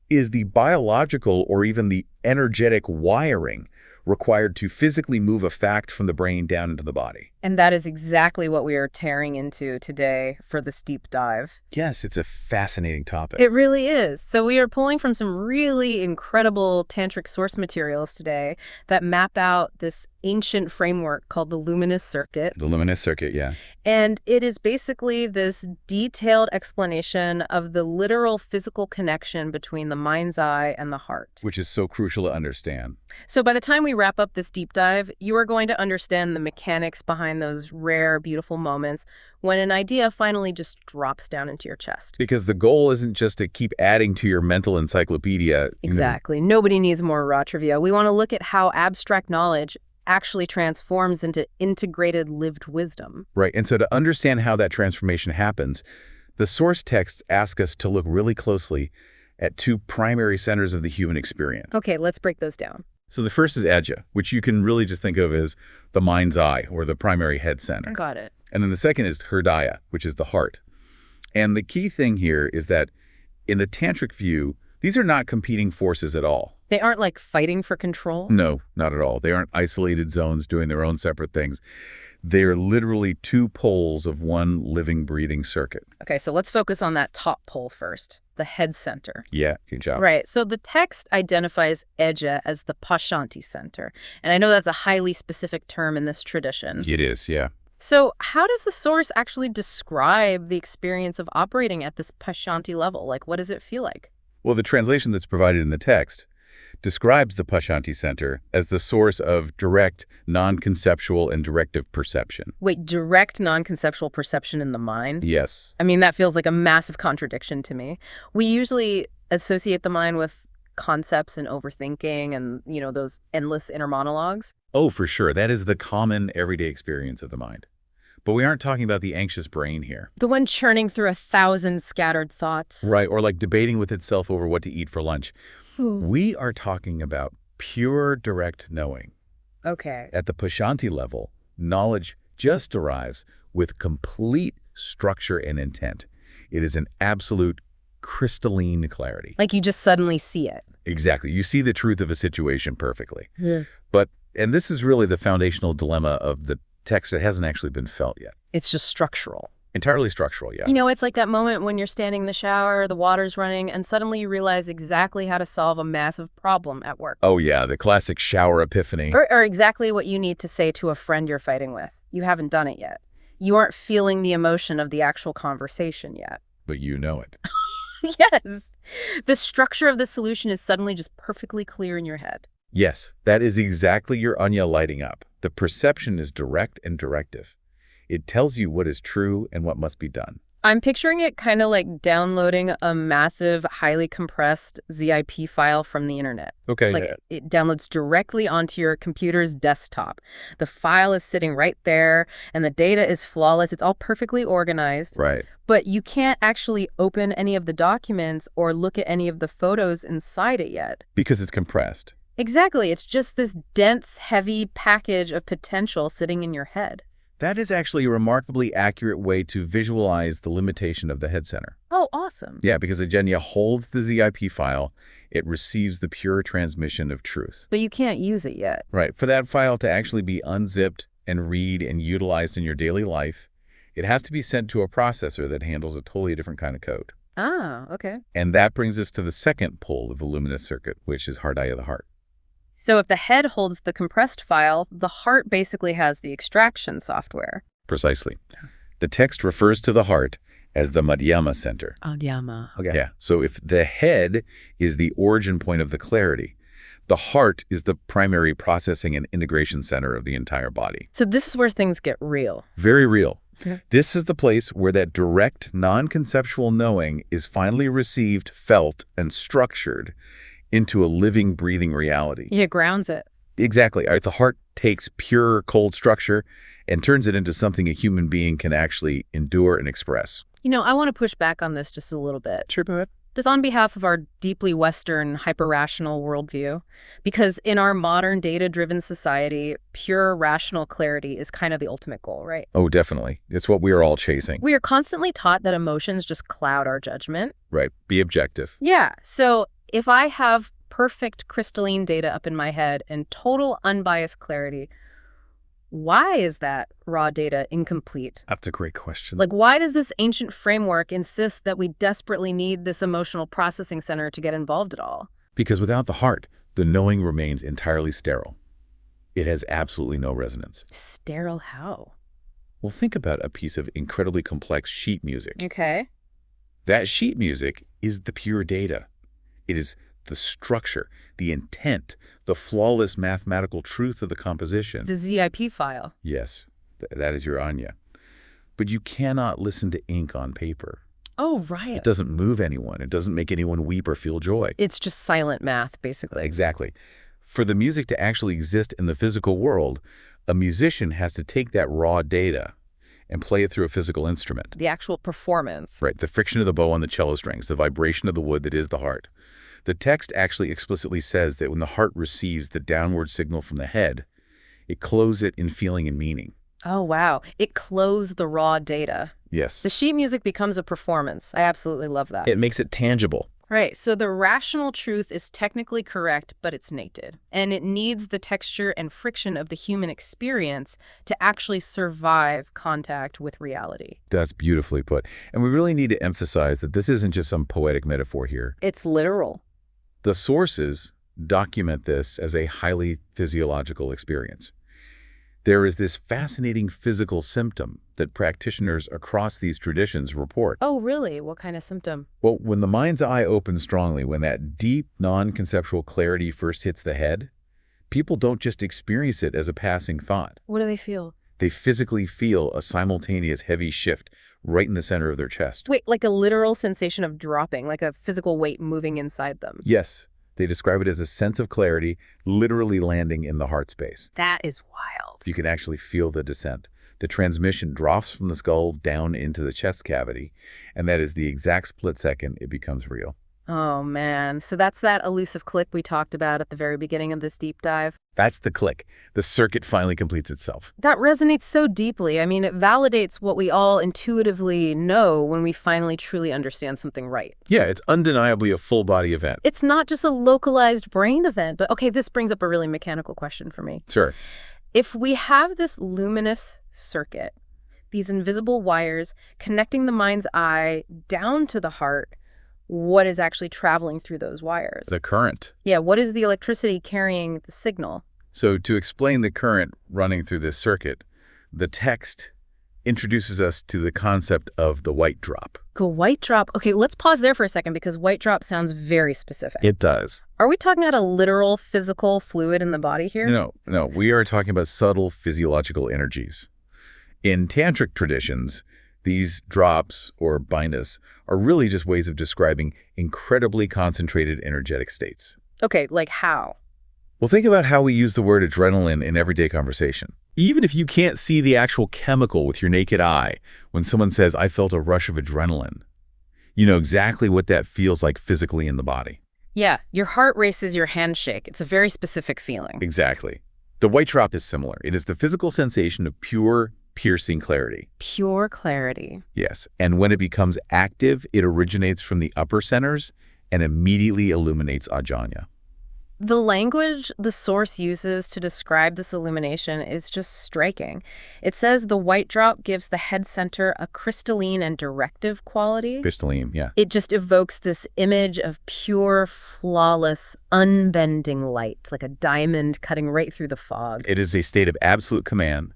is the biological or even the energetic wiring required to physically move a fact from the brain down into the body. And that is exactly what we are tearing into today for this deep dive. Yes, it's a fascinating topic. It really is. So we are pulling from some really incredible tantric source materials today that map out this ancient framework called the luminous circuit. The luminous circuit, yeah. And it is basically this detailed explanation of the literal physical connection between the mind's eye and the heart. Which is so crucial to understand. So by the time we wrap up this deep dive, you are going to understand the mechanics behind those rare, beautiful moments when an idea finally just drops down into your chest. Because the goal isn't just to keep adding to your mental encyclopedia. Exactly. Nobody needs more raw trivia. We want to look at how abstract knowledge actually transforms into integrated lived wisdom. Right. And so to understand how that transformation happens, the source texts ask us to look really closely at two primary centers of the human experience. Okay, let's break those down. So the first is Ajna, which you can really just think of as the mind's eye or the primary head center. Got it. And then the second is Hridaya, which is the heart. And the key thing here is that in the tantric view, these are not competing forces at all. They aren't like fighting for control? No, not at all. They aren't isolated zones doing their own separate things. They're literally two poles of one living, breathing circuit. Okay, so let's focus on that top pole first, the head center. Yeah, good job. Right, so the text identifies Ajna as the Pashanti center. And I know that's a highly specific term in this tradition. It is, yeah. So how does the source actually describe the experience of operating at this Pashanti level? Like, what does it feel like? Well, the translation that's provided in the text describes the Pashanti center as the source of direct, non-conceptual, and directive perception. Wait, direct non-conceptual perception in the mind? Yes. I mean, that feels like a massive contradiction to me. We usually associate the mind with concepts and overthinking and, you know, those endless inner monologues. Oh, for sure. That is the common everyday experience of the mind. But we aren't talking about the anxious brain here. The one churning through 1,000 scattered thoughts. Right, or like debating with itself over what to eat for lunch. We are talking about pure direct knowing. Okay. At the Pashanti level, knowledge just arrives with complete structure and intent. It is an absolute crystalline clarity. Like you just suddenly see it. Exactly. You see the truth of a situation perfectly. Yeah. And this is really the foundational dilemma of the text that hasn't actually been felt yet. It's just structural. Entirely structural, yeah. You know, it's like that moment when you're standing in the shower, the water's running, and suddenly you realize exactly how to solve a massive problem at work. Oh, yeah, the classic shower epiphany. Or exactly what you need to say to a friend you're fighting with. You haven't done it yet. You aren't feeling the emotion of the actual conversation yet. But you know it. Yes. The structure of the solution is suddenly just perfectly clear in your head. Yes, that is exactly your Ajna lighting up. The perception is direct and directive. It tells you what is true and what must be done. I'm picturing it kind of like downloading a massive, highly compressed zip file from the internet. Okay, Like yeah. it downloads directly onto your computer's desktop. The file is sitting right there, and the data is flawless. It's all perfectly organized. Right. But you can't actually open any of the documents or look at any of the photos inside it yet. Because it's compressed. Exactly. It's just this dense, heavy package of potential sitting in your head. That is actually a remarkably accurate way to visualize the limitation of the head center. Oh, awesome. Yeah, because Ajna holds the ZIP file, it receives the pure transmission of truth. But you can't use it yet. Right. For that file to actually be unzipped and read and utilized in your daily life, it has to be sent to a processor that handles a totally different kind of code. Ah, okay. And that brings us to the second pole of the luminous circuit, which is heart eye of the heart. So if the head holds the compressed file, the heart basically has the extraction software. Precisely. The text refers to the heart as the Madhyama center. Madhyama. Okay. Yeah. So if the head is the origin point of the clarity, the heart is the primary processing and integration center of the entire body. So this is where things get real. Very real. Okay. This is the place where that direct, non-conceptual knowing is finally received, felt, and structured into a living, breathing reality. Yeah, it grounds it. Exactly. The heart takes pure, cold structure and turns it into something a human being can actually endure and express. You know, I want to push back on this just a little bit. Sure, go ahead. Just on behalf of our deeply Western, hyper-rational worldview, because in our modern data-driven society, pure rational clarity is kind of the ultimate goal, right? Oh, definitely. It's what we are all chasing. We are constantly taught that emotions just cloud our judgment. Right. Be objective. Yeah, so if I have perfect crystalline data up in my head and total unbiased clarity, why is that raw data incomplete? That's a great question. Like, why does this ancient framework insist that we desperately need this emotional processing center to get involved at all? Because without the heart, the knowing remains entirely sterile. It has absolutely no resonance. Sterile how? Well, think about a piece of incredibly complex sheet music. Okay. That sheet music is the pure data. It is the structure, the intent, the flawless mathematical truth of the composition. The ZIP file. Yes, that is your Anya. But you cannot listen to ink on paper. Oh, right. It doesn't move anyone. It doesn't make anyone weep or feel joy. It's just silent math, basically. Exactly. For the music to actually exist in the physical world, a musician has to take that raw data and play it through a physical instrument. The actual performance. Right, the friction of the bow on the cello strings, the vibration of the wood that is the heart. The text actually explicitly says that when the heart receives the downward signal from the head, it clothes it in feeling and meaning. Oh, wow. It clothes the raw data. Yes. The sheet music becomes a performance. I absolutely love that. It makes it tangible. Right. So the rational truth is technically correct, but it's naked. And it needs the texture and friction of the human experience to actually survive contact with reality. That's beautifully put. And we really need to emphasize that this isn't just some poetic metaphor here. It's literal. The sources document this as a highly physiological experience. There is this fascinating physical symptom that practitioners across these traditions report. Oh, really? What kind of symptom? Well, when the mind's eye opens strongly, when that deep, non-conceptual clarity first hits the head, people don't just experience it as a passing thought. What do they feel? They physically feel a simultaneous heavy shift right in the center of their chest. Wait, like a literal sensation of dropping, like a physical weight moving inside them. Yes, they describe it as a sense of clarity literally landing in the heart space. That is wild. You can actually feel the descent. The transmission drops from the skull down into the chest cavity, and that is the exact split second it becomes real. Oh, man. So that's that elusive click we talked about at the very beginning of this deep dive. That's the click. The circuit finally completes itself. That resonates so deeply. I mean, it validates what we all intuitively know when we finally truly understand something right. Yeah, it's undeniably a full-body event. It's not just a localized brain event, but okay, this brings up a really mechanical question for me. Sure. If we have this luminous circuit, these invisible wires connecting the mind's eye down to the heart, what is actually traveling through those wires? The current. Yeah, what is the electricity carrying the signal? So to explain the current running through this circuit, the text introduces us to the concept of the white drop. The white drop. Okay, let's pause there for a second because white drop sounds very specific. It does. Are we talking about a literal physical fluid in the body here? No, we are talking about subtle physiological energies. In tantric traditions, These drops, or bindus, are really just ways of describing incredibly concentrated energetic states. Okay, like how? Well, think about how we use the word adrenaline in everyday conversation. Even if you can't see the actual chemical with your naked eye, when someone says, "I felt a rush of adrenaline," you know exactly what that feels like physically in the body. Yeah, your heart races, your hands shake. It's a very specific feeling. Exactly. The white drop is similar. It is the physical sensation of pure, piercing clarity. Pure clarity. Yes, and when it becomes active, it originates from the upper centers and immediately illuminates Ajna. The language the source uses to describe this illumination is just striking. It says the white drop gives the head center a crystalline and directive quality. Crystalline, yeah. It just evokes this image of pure, flawless, unbending light, like a diamond cutting right through the fog. It is a state of absolute command.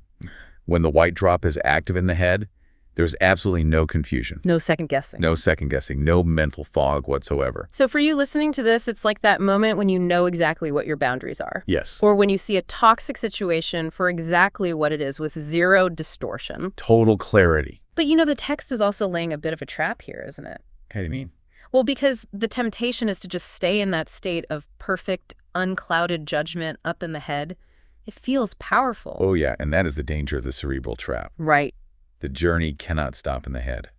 When the white drop is active in the head, there's absolutely no confusion. No second guessing. No second guessing, no mental fog whatsoever. So for you listening to this, it's like that moment when you know exactly what your boundaries are. Yes. Or when you see a toxic situation for exactly what it is with zero distortion. Total clarity. But you know, the text is also laying a bit of a trap here, isn't it? How do you mean? Well, because the temptation is to just stay in that state of perfect, unclouded judgment up in the head. It feels powerful. Oh yeah, and that is the danger of the cerebral trap. Right. The journey cannot stop in the head.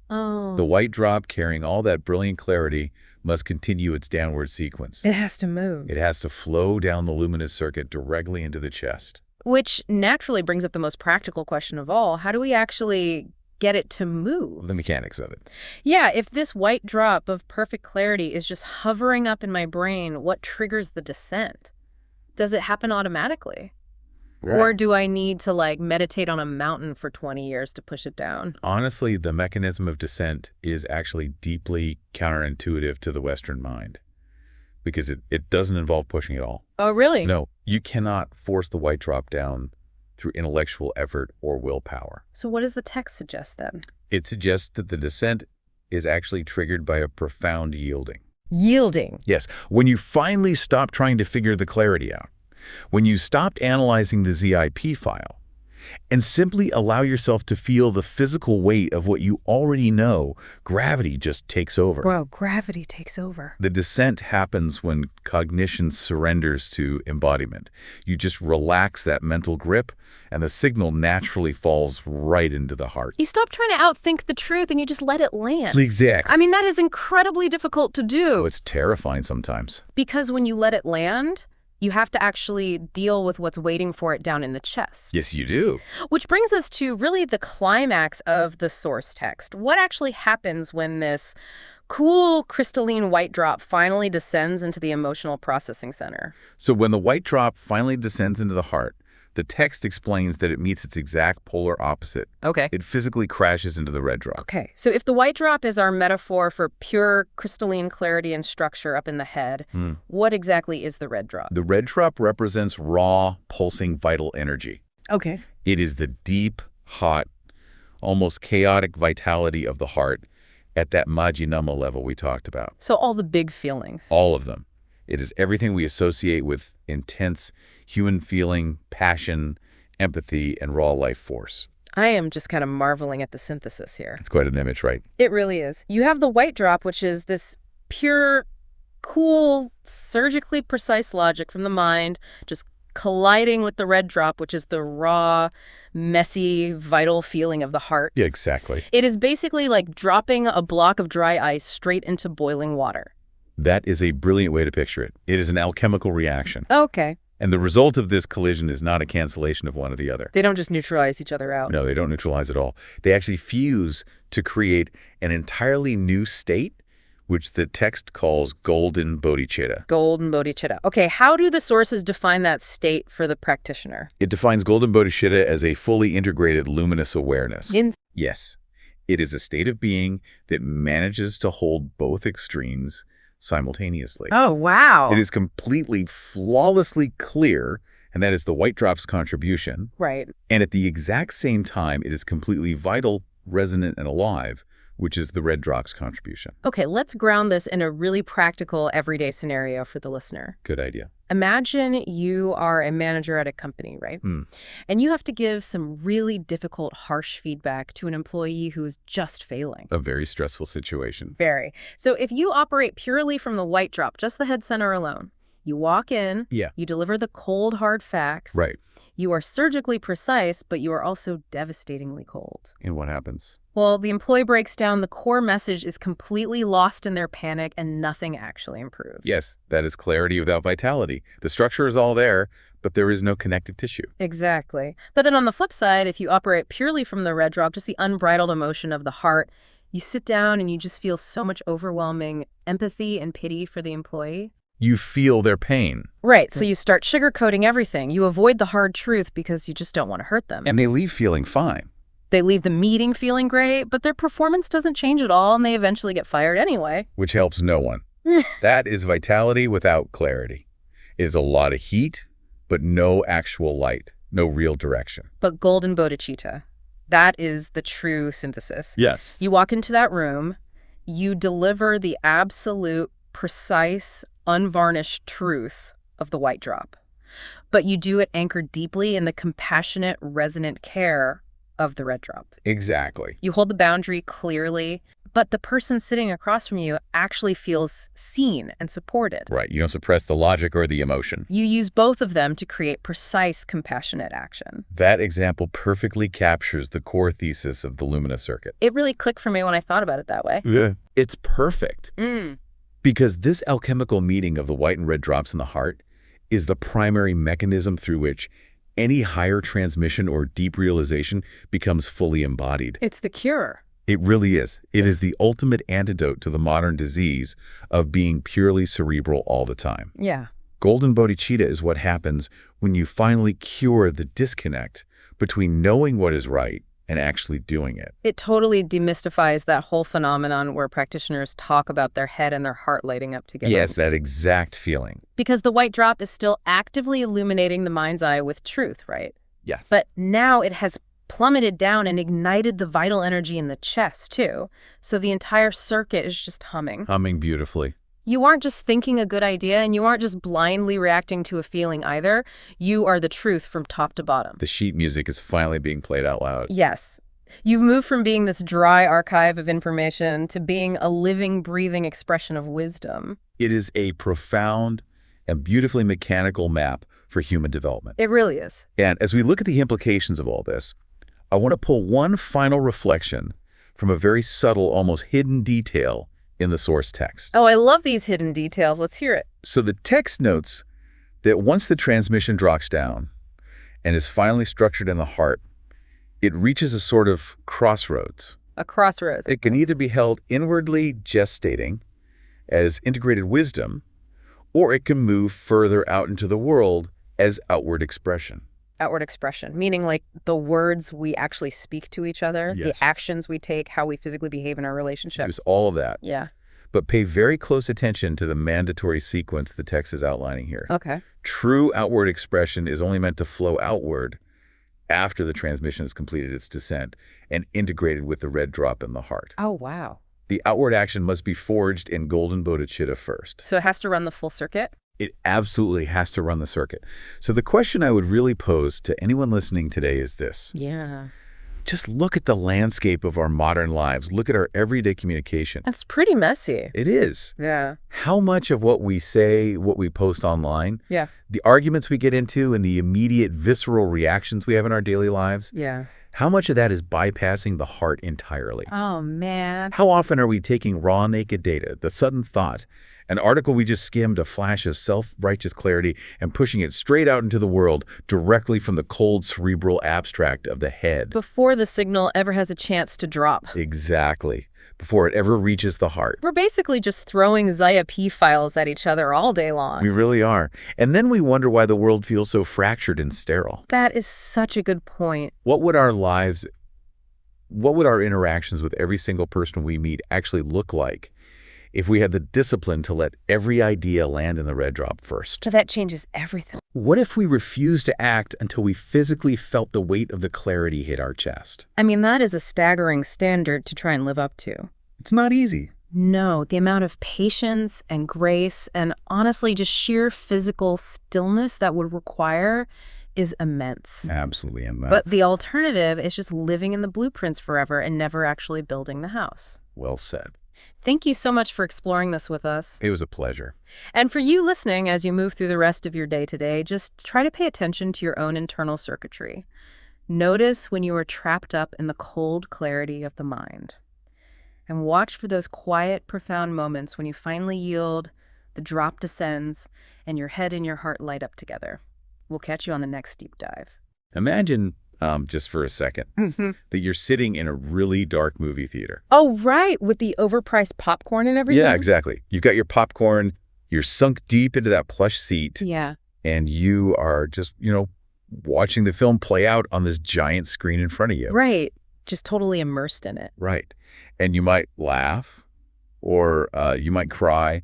Oh. The white drop carrying all that brilliant clarity must continue its downward sequence. It has to move. It has to flow down the luminous circuit directly into the chest. Which naturally brings up the most practical question of all. How do we actually get it to move? The mechanics of it. Yeah, if this white drop of perfect clarity is just hovering up in my brain, what triggers the descent? Does it happen automatically? Right. Or do I need to meditate on a mountain for 20 years to push it down? Honestly, the mechanism of descent is actually deeply counterintuitive to the Western mind because it doesn't involve pushing at all. Oh, really? No, you cannot force the white drop down through intellectual effort or willpower. So what does the text suggest then? It suggests that the descent is actually triggered by a profound yielding. Yielding. Yes, when you finally stop trying to figure the clarity out, when you stopped analyzing the ZIP file and simply allow yourself to feel the physical weight of what you already know, gravity just takes over. Wow, gravity takes over. The descent happens when cognition surrenders to embodiment. You just relax that mental grip, and the signal naturally falls right into the heart. You stop trying to outthink the truth and you just let it land. Exactly. I mean, that is incredibly difficult to do. Oh, it's terrifying sometimes. Because when you let it land, you have to actually deal with what's waiting for it down in the chest. Yes, you do. Which brings us to really the climax of the source text. What actually happens when this cool crystalline white drop finally descends into the emotional processing center? So when the white drop finally descends into the heart, the text explains that it meets its exact polar opposite. Okay. It physically crashes into the red drop. Okay. So if the white drop is our metaphor for pure crystalline clarity and structure up in the head, what exactly is the red drop? The red drop represents raw, pulsing vital energy. Okay. It is the deep, hot, almost chaotic vitality of the heart at that Majinama level we talked about. So all the big feelings. All of them. It is everything we associate with intense human feeling, passion, empathy, and raw life force. I am just kind of marveling at the synthesis here. It's quite an image, right? It really is. You have the white drop, which is this pure, cool, surgically precise logic from the mind, just colliding with the red drop, which is the raw, messy, vital feeling of the heart. Yeah, exactly. It is basically like dropping a block of dry ice straight into boiling water. That is a brilliant way to picture it. It is an alchemical reaction. Okay. And the result of this collision is not a cancellation of one or the other. They don't just neutralize each other out. No, they don't neutralize at all. They actually fuse to create an entirely new state, which the text calls golden bodhicitta. Golden bodhicitta. Okay, how do the sources define that state for the practitioner? It defines golden bodhicitta as a fully integrated luminous awareness. Yes. It is a state of being that manages to hold both extremes simultaneously. Oh, wow. It is completely, flawlessly clear, and that is the white drop's contribution. Right. And at the exact same time, it is completely vital, resonant, and alive, which is the red drop's contribution. Okay, let's ground this in a really practical, everyday scenario for the listener. Good idea. Imagine you are a manager at a company, right? And you have to give some really difficult, harsh feedback to an employee who's just failing. A very stressful situation. Very. So if you operate purely from the white drop, just the head center alone, you walk in, you deliver the cold, hard facts. Right. You are surgically precise, but you are also devastatingly cold. And what happens? Well, the employee breaks down, the core message is completely lost in their panic, and nothing actually improves. Yes, that is clarity without vitality. The structure is all there, but there is no connective tissue. Exactly. But then on the flip side, if you operate purely from the red drop, just the unbridled emotion of the heart, you sit down and you just feel so much overwhelming empathy and pity for the employee. You feel their pain. Right, so you start sugarcoating everything. You avoid the hard truth because you just don't want to hurt them. And they leave feeling fine. They leave the meeting feeling great, but their performance doesn't change at all, and they eventually get fired anyway. Which helps no one. That is vitality without clarity. It is a lot of heat, but no actual light, no real direction. But golden bodhicitta, that is the true synthesis. Yes. You walk into that room, you deliver the absolute, precise, unvarnished truth of the white drop. But you do it anchored deeply in the compassionate, resonant care of the red drop. Exactly. You hold the boundary clearly, but the person sitting across from you actually feels seen and supported. Right. You don't suppress the logic or the emotion. You use both of them to create precise, compassionate action. That example perfectly captures the core thesis of the Lumina circuit. It really clicked for me when I thought about it that way. Yeah. It's perfect. Because this alchemical meeting of the white and red drops in the heart is the primary mechanism through which any higher transmission or deep realization becomes fully embodied. It's the cure. It really is. It is the ultimate antidote to the modern disease of being purely cerebral all the time. Yeah. Golden bodhicitta is what happens when you finally cure the disconnect between knowing what is right and actually doing it. It totally demystifies that whole phenomenon where practitioners talk about their head and their heart lighting up together. Yes, that exact feeling. Because the white drop is still actively illuminating the mind's eye with truth, right? Yes. But now it has plummeted down and ignited the vital energy in the chest, too. So the entire circuit is just humming. Humming beautifully. You aren't just thinking a good idea, and you aren't just blindly reacting to a feeling either. You are the truth from top to bottom. The sheet music is finally being played out loud. Yes. You've moved from being this dry archive of information to being a living, breathing expression of wisdom. It is a profound and beautifully mechanical map for human development. It really is. And as we look at the implications of all this, I want to pull one final reflection from a very subtle, almost hidden detail in the source text. Oh, I love these hidden details. Let's hear it. So the text notes that once the transmission drops down and is finally structured in the heart, it reaches a sort of crossroads. A crossroads. It can either be held inwardly gestating as integrated wisdom, or it can move further out into the world as outward expression. Outward expression, meaning like the words we actually speak to each other, Yes. the actions we take, how we physically behave in our relationship. Use all of that. Yeah. But pay very close attention to the mandatory sequence the text is outlining here. Okay. True outward expression is only meant to flow outward after the transmission has completed its descent and integrated with the red drop in the heart. Oh, wow. The outward action must be forged in golden bodhicitta first. So it has to run the full circuit? It absolutely has to run the circuit. So the question I would really pose to anyone listening today is this. Yeah. Just look at the landscape of our modern lives. Look at our everyday communication. That's pretty messy. It is. Yeah. How much of what we say, what we post online, Yeah. the arguments we get into and the immediate visceral reactions we have in our daily lives, Yeah. how much of that is bypassing the heart entirely? Oh, man. How often are we taking raw, naked data, the sudden thought, an article we just skimmed, a flash of self-righteous clarity, and pushing it straight out into the world directly from the cold cerebral abstract of the head? Before the signal ever has a chance to drop. Exactly. Before it ever reaches the heart. We're basically just throwing ZIP files at each other all day long. We really are. And then we wonder why the world feels so fractured and sterile. That is such a good point. What would our interactions with every single person we meet actually look like if we had the discipline to let every idea land in the red drop first? But that changes everything. What if we refused to act until we physically felt the weight of the clarity hit our chest? I mean, that is a staggering standard to try and live up to. It's not easy. No, the amount of patience and grace and honestly just sheer physical stillness that would require is immense. Absolutely immense. But the alternative is just living in the blueprints forever and never actually building the house. Well said. Thank you so much for exploring this with us. It was a pleasure. And for you listening, as you move through the rest of your day today, just try to pay attention to your own internal circuitry. Notice when you are trapped up in the cold clarity of the mind. And watch for those quiet, profound moments when you finally yield, the drop descends, and your head and your heart light up together. We'll catch you on the next deep dive. Imagine, just for a second, that you're sitting in a really dark movie theater. Oh, right, with the overpriced popcorn and everything? Yeah, exactly. You've got your popcorn, you're sunk deep into that plush seat. Yeah. And you are just, watching the film play out on this giant screen in front of you. Right. Just totally immersed in it. Right. And you might laugh or you might cry,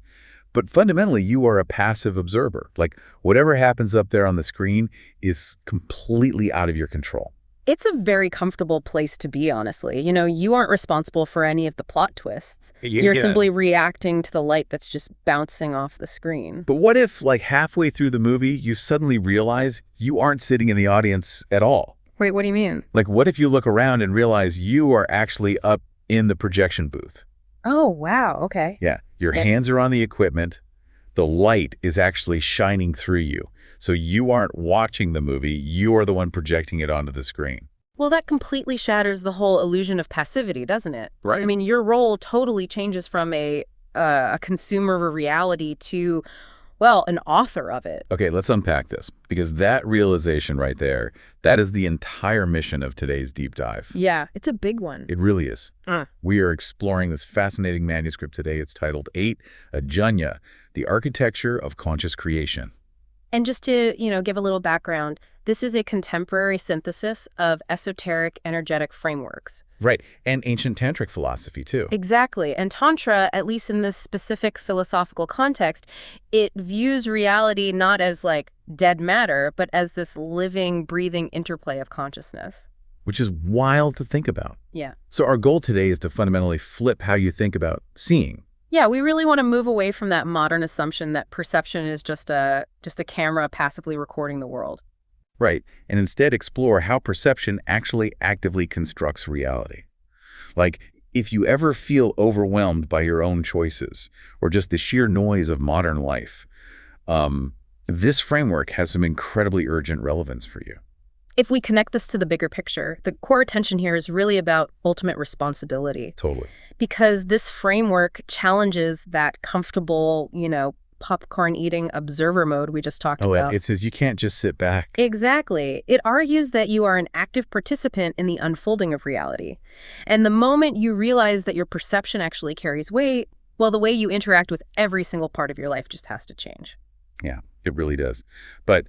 but fundamentally you are a passive observer. Like whatever happens up there on the screen is completely out of your control. It's a very comfortable place to be, honestly. You aren't responsible for any of the plot twists. You're simply reacting to the light that's just bouncing off the screen. But what if, like halfway through the movie, you suddenly realize you aren't sitting in the audience at all? Wait, what do you mean? Like what if you look around and realize you are actually up in the projection booth? Oh, wow. Okay. Yeah. Your hands are on the equipment. The light is actually shining through you. So you aren't watching the movie. You are the one projecting it onto the screen. Well, that completely shatters the whole illusion of passivity, doesn't it? Right. I mean, your role totally changes from a consumer of a reality to, well, an author of it. Okay, let's unpack this, because that realization right there, that is the entire mission of today's deep dive. Yeah, it's a big one. It really is. We are exploring this fascinating manuscript today. It's titled 8, Ajna, The Architecture of Conscious Creation. And just to, give a little background, this is a contemporary synthesis of esoteric energetic frameworks. Right, and ancient tantric philosophy, too. Exactly. And Tantra, at least in this specific philosophical context, it views reality not as like dead matter, but as this living, breathing interplay of consciousness. Which is wild to think about. Yeah. So our goal today is to fundamentally flip how you think about seeing. Yeah, we really want to move away from that modern assumption that perception is just a camera passively recording the world. Right, and instead explore how perception actually actively constructs reality. Like, if you ever feel overwhelmed by your own choices, or just the sheer noise of modern life, this framework has some incredibly urgent relevance for you. If we connect this to the bigger picture, the core attention here is really about ultimate responsibility. Totally. Because this framework challenges that comfortable, popcorn-eating observer mode we just talked about. It says you can't just sit back. Exactly. It argues that you are an active participant in the unfolding of reality. And the moment you realize that your perception actually carries weight, well, the way you interact with every single part of your life just has to change. Yeah, it really does. But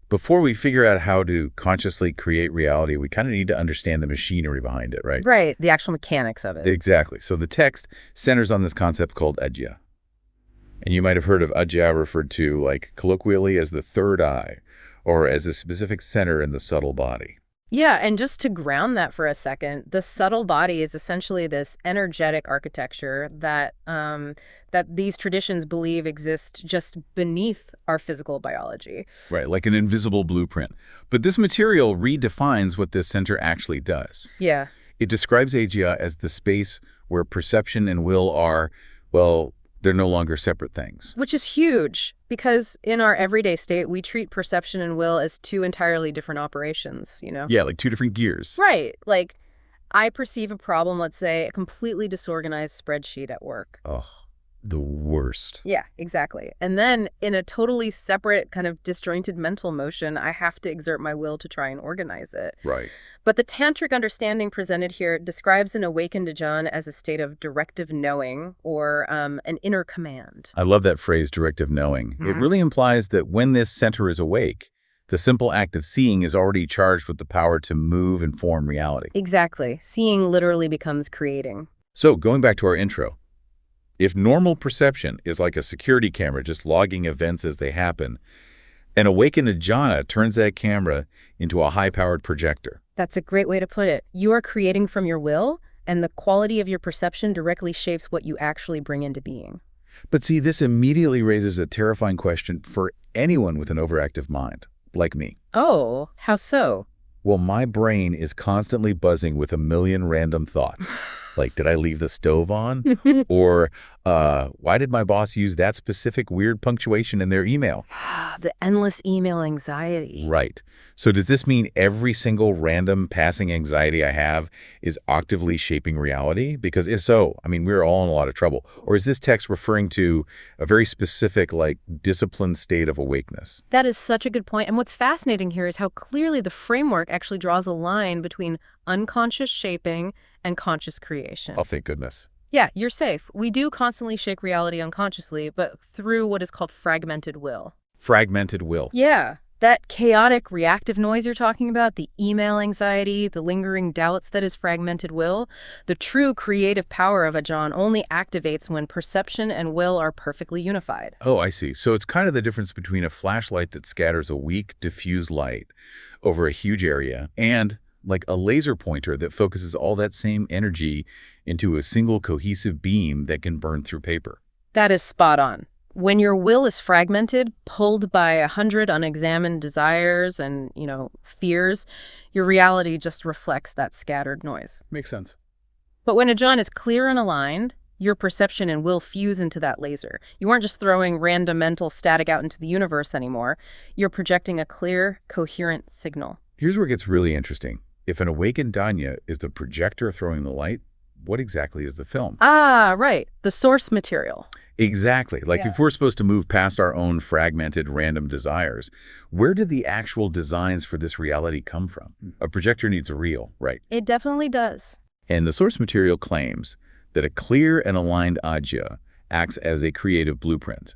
before we figure out how to consciously create reality, we kind of need to understand the machinery behind it, right? Right, the actual mechanics of it. Exactly. So the text centers on this concept called Ajna. And you might have heard of Ajna referred to, like, colloquially as the third eye, or as a specific center in the subtle body. Yeah, and just to ground that for a second, the subtle body is essentially this energetic architecture that these traditions believe exists just beneath our physical biology. Right, like an invisible blueprint. But this material redefines what this center actually does. Yeah. It describes Ajna as the space where perception and will are, well, they're no longer separate things. Which is huge, because in our everyday state, we treat perception and will as two entirely different operations, Yeah, like two different gears. Right. Like, I perceive a problem, let's say, a completely disorganized spreadsheet at work. Oh, the worst. Yeah, exactly. And then in a totally separate kind of disjointed mental motion, I have to exert my will to try and organize it. Right. But the tantric understanding presented here describes an awakened Ajna as a state of directive knowing, or an inner command. I love that phrase, directive knowing. It really implies that when this center is awake, the simple act of seeing is already charged with the power to move and form reality. Exactly. Seeing literally becomes creating. So going back to our intro, if normal perception is like a security camera just logging events as they happen, An awakened Ajna turns that camera into a high-powered projector. That's a great way to put it. You are creating from your will, and the quality of your perception directly shapes what you actually bring into being. But see, this immediately raises a terrifying question for anyone with an overactive mind, like me. Oh, how so? Well, my brain is constantly buzzing with a million random thoughts. Like, did I leave the stove on? Or, why did my boss use that specific weird punctuation in their email? The endless email anxiety. Right. So does this mean every single random passing anxiety I have is actively shaping reality? Because if so, I mean, we're all in a lot of trouble. Or is this text referring to a very specific, like, disciplined state of awakeness? That is such a good point. And what's fascinating here is how clearly the framework actually draws a line between unconscious shaping and conscious creation. Oh, thank goodness. Yeah, you're safe. We do constantly shape reality unconsciously, but through what is called fragmented will. Fragmented will. Yeah, that chaotic reactive noise you're talking about, the email anxiety, the lingering doubts that is fragmented will, the true creative power of Ajna only activates when perception and will are perfectly unified. Oh, I see. So it's kind of the difference between a flashlight that scatters a weak, diffuse light over a huge area and like a laser pointer that focuses all that same energy into a single cohesive beam that can burn through paper. That is spot on. When your will is fragmented, pulled by 100 unexamined desires and, fears, your reality just reflects that scattered noise. Makes sense. But when Ajna is clear and aligned, your perception and will fuse into that laser. You aren't just throwing random mental static out into the universe anymore. You're projecting a clear, coherent signal. Here's where it gets really interesting. If an awakened Danya is the projector throwing the light, what exactly is the film? Ah, right. The source material. Exactly. Like if we're supposed to move past our own fragmented random desires, where did the actual designs for this reality come from? A projector needs a reel, right? It definitely does. And the source material claims that a clear and aligned Ajna acts as a creative blueprint.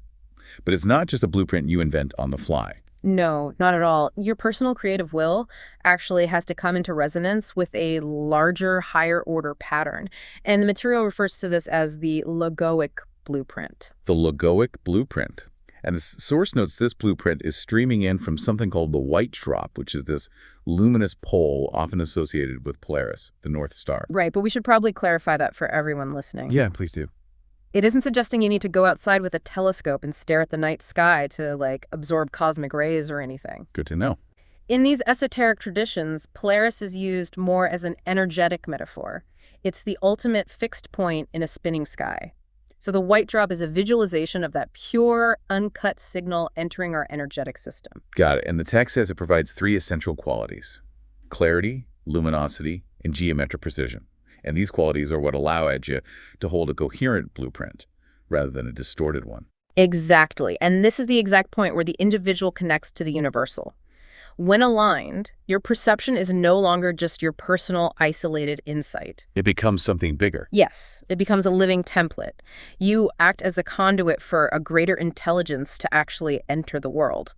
But it's not just a blueprint you invent on the fly. No, not at all. Your personal creative will actually has to come into resonance with a larger, higher order pattern. And the material refers to this as the logoic blueprint. The logoic blueprint. And the source notes this blueprint is streaming in from something called the white drop, which is this luminous pole often associated with Polaris, the North Star. Right, but we should probably clarify that for everyone listening. Yeah, please do. It isn't suggesting you need to go outside with a telescope and stare at the night sky to, absorb cosmic rays or anything. Good to know. In these esoteric traditions, Polaris is used more as an energetic metaphor. It's the ultimate fixed point in a spinning sky. So the white drop is a visualization of that pure, uncut signal entering our energetic system. Got it. And the text says it provides 3 essential qualities: clarity, luminosity, and geometric precision. And these qualities are what allow Ajna to hold a coherent blueprint rather than a distorted one. Exactly. And this is the exact point where the individual connects to the universal. When aligned, your perception is no longer just your personal, isolated insight. It becomes something bigger. Yes, it becomes a living template. You act as a conduit for a greater intelligence to actually enter the world.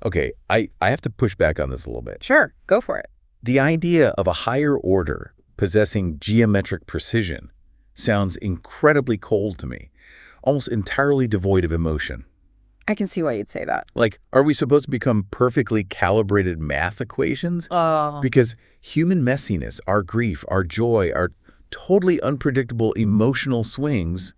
Okay, I have to push back on this a little bit. Sure, go for it. The idea of a higher order possessing geometric precision sounds incredibly cold to me, almost entirely devoid of emotion. I can see why you'd say that. Like, are we supposed to become perfectly calibrated math equations? Oh. Because human messiness, our grief, our joy, our totally unpredictable emotional swings,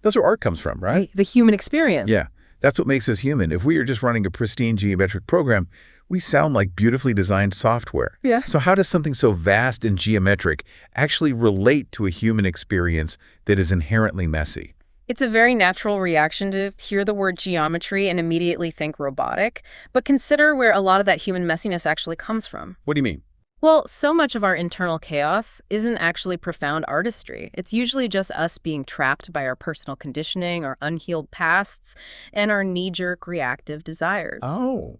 those are where art comes from, right? The human experience. Yeah, that's what makes us human. If we are just running a pristine geometric program, we sound like beautifully designed software. Yeah. So how does something so vast and geometric actually relate to a human experience that is inherently messy? It's a very natural reaction to hear the word geometry and immediately think robotic, but consider where a lot of that human messiness actually comes from. What do you mean? Well, so much of our internal chaos isn't actually profound artistry. It's usually just us being trapped by our personal conditioning, our unhealed pasts, and our knee-jerk reactive desires. Oh,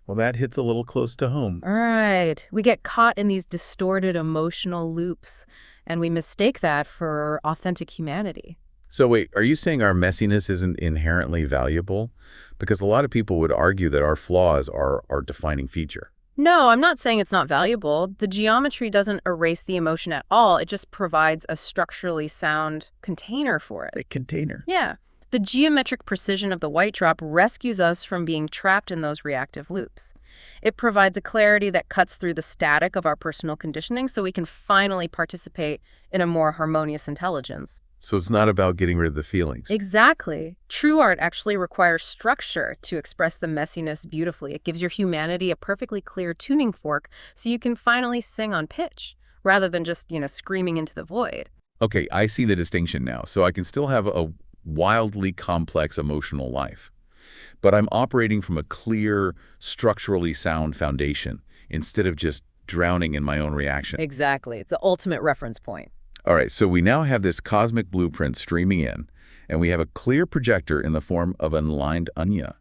well, that hits a little close to home. Right. We get caught in these distorted emotional loops, and we mistake that for authentic humanity. So wait, are you saying our messiness isn't inherently valuable? Because a lot of people would argue that our flaws are our defining feature. No, I'm not saying it's not valuable. The geometry doesn't erase the emotion at all. It just provides a structurally sound container for it. A container. Yeah. The geometric precision of the white drop rescues us from being trapped in those reactive loops. It provides a clarity that cuts through the static of our personal conditioning so we can finally participate in a more harmonious intelligence. So it's not about getting rid of the feelings. Exactly. True art actually requires structure to express the messiness beautifully. It gives your humanity a perfectly clear tuning fork so you can finally sing on pitch, rather than just, screaming into the void. Okay, I see the distinction now. So I can still have a wildly complex emotional life, but I'm operating from a clear, structurally sound foundation instead of just drowning in my own reaction. Exactly. It's the ultimate reference point. All right, so we now have this cosmic blueprint streaming in, and we have a clear projector in the form of an aligned Ajna.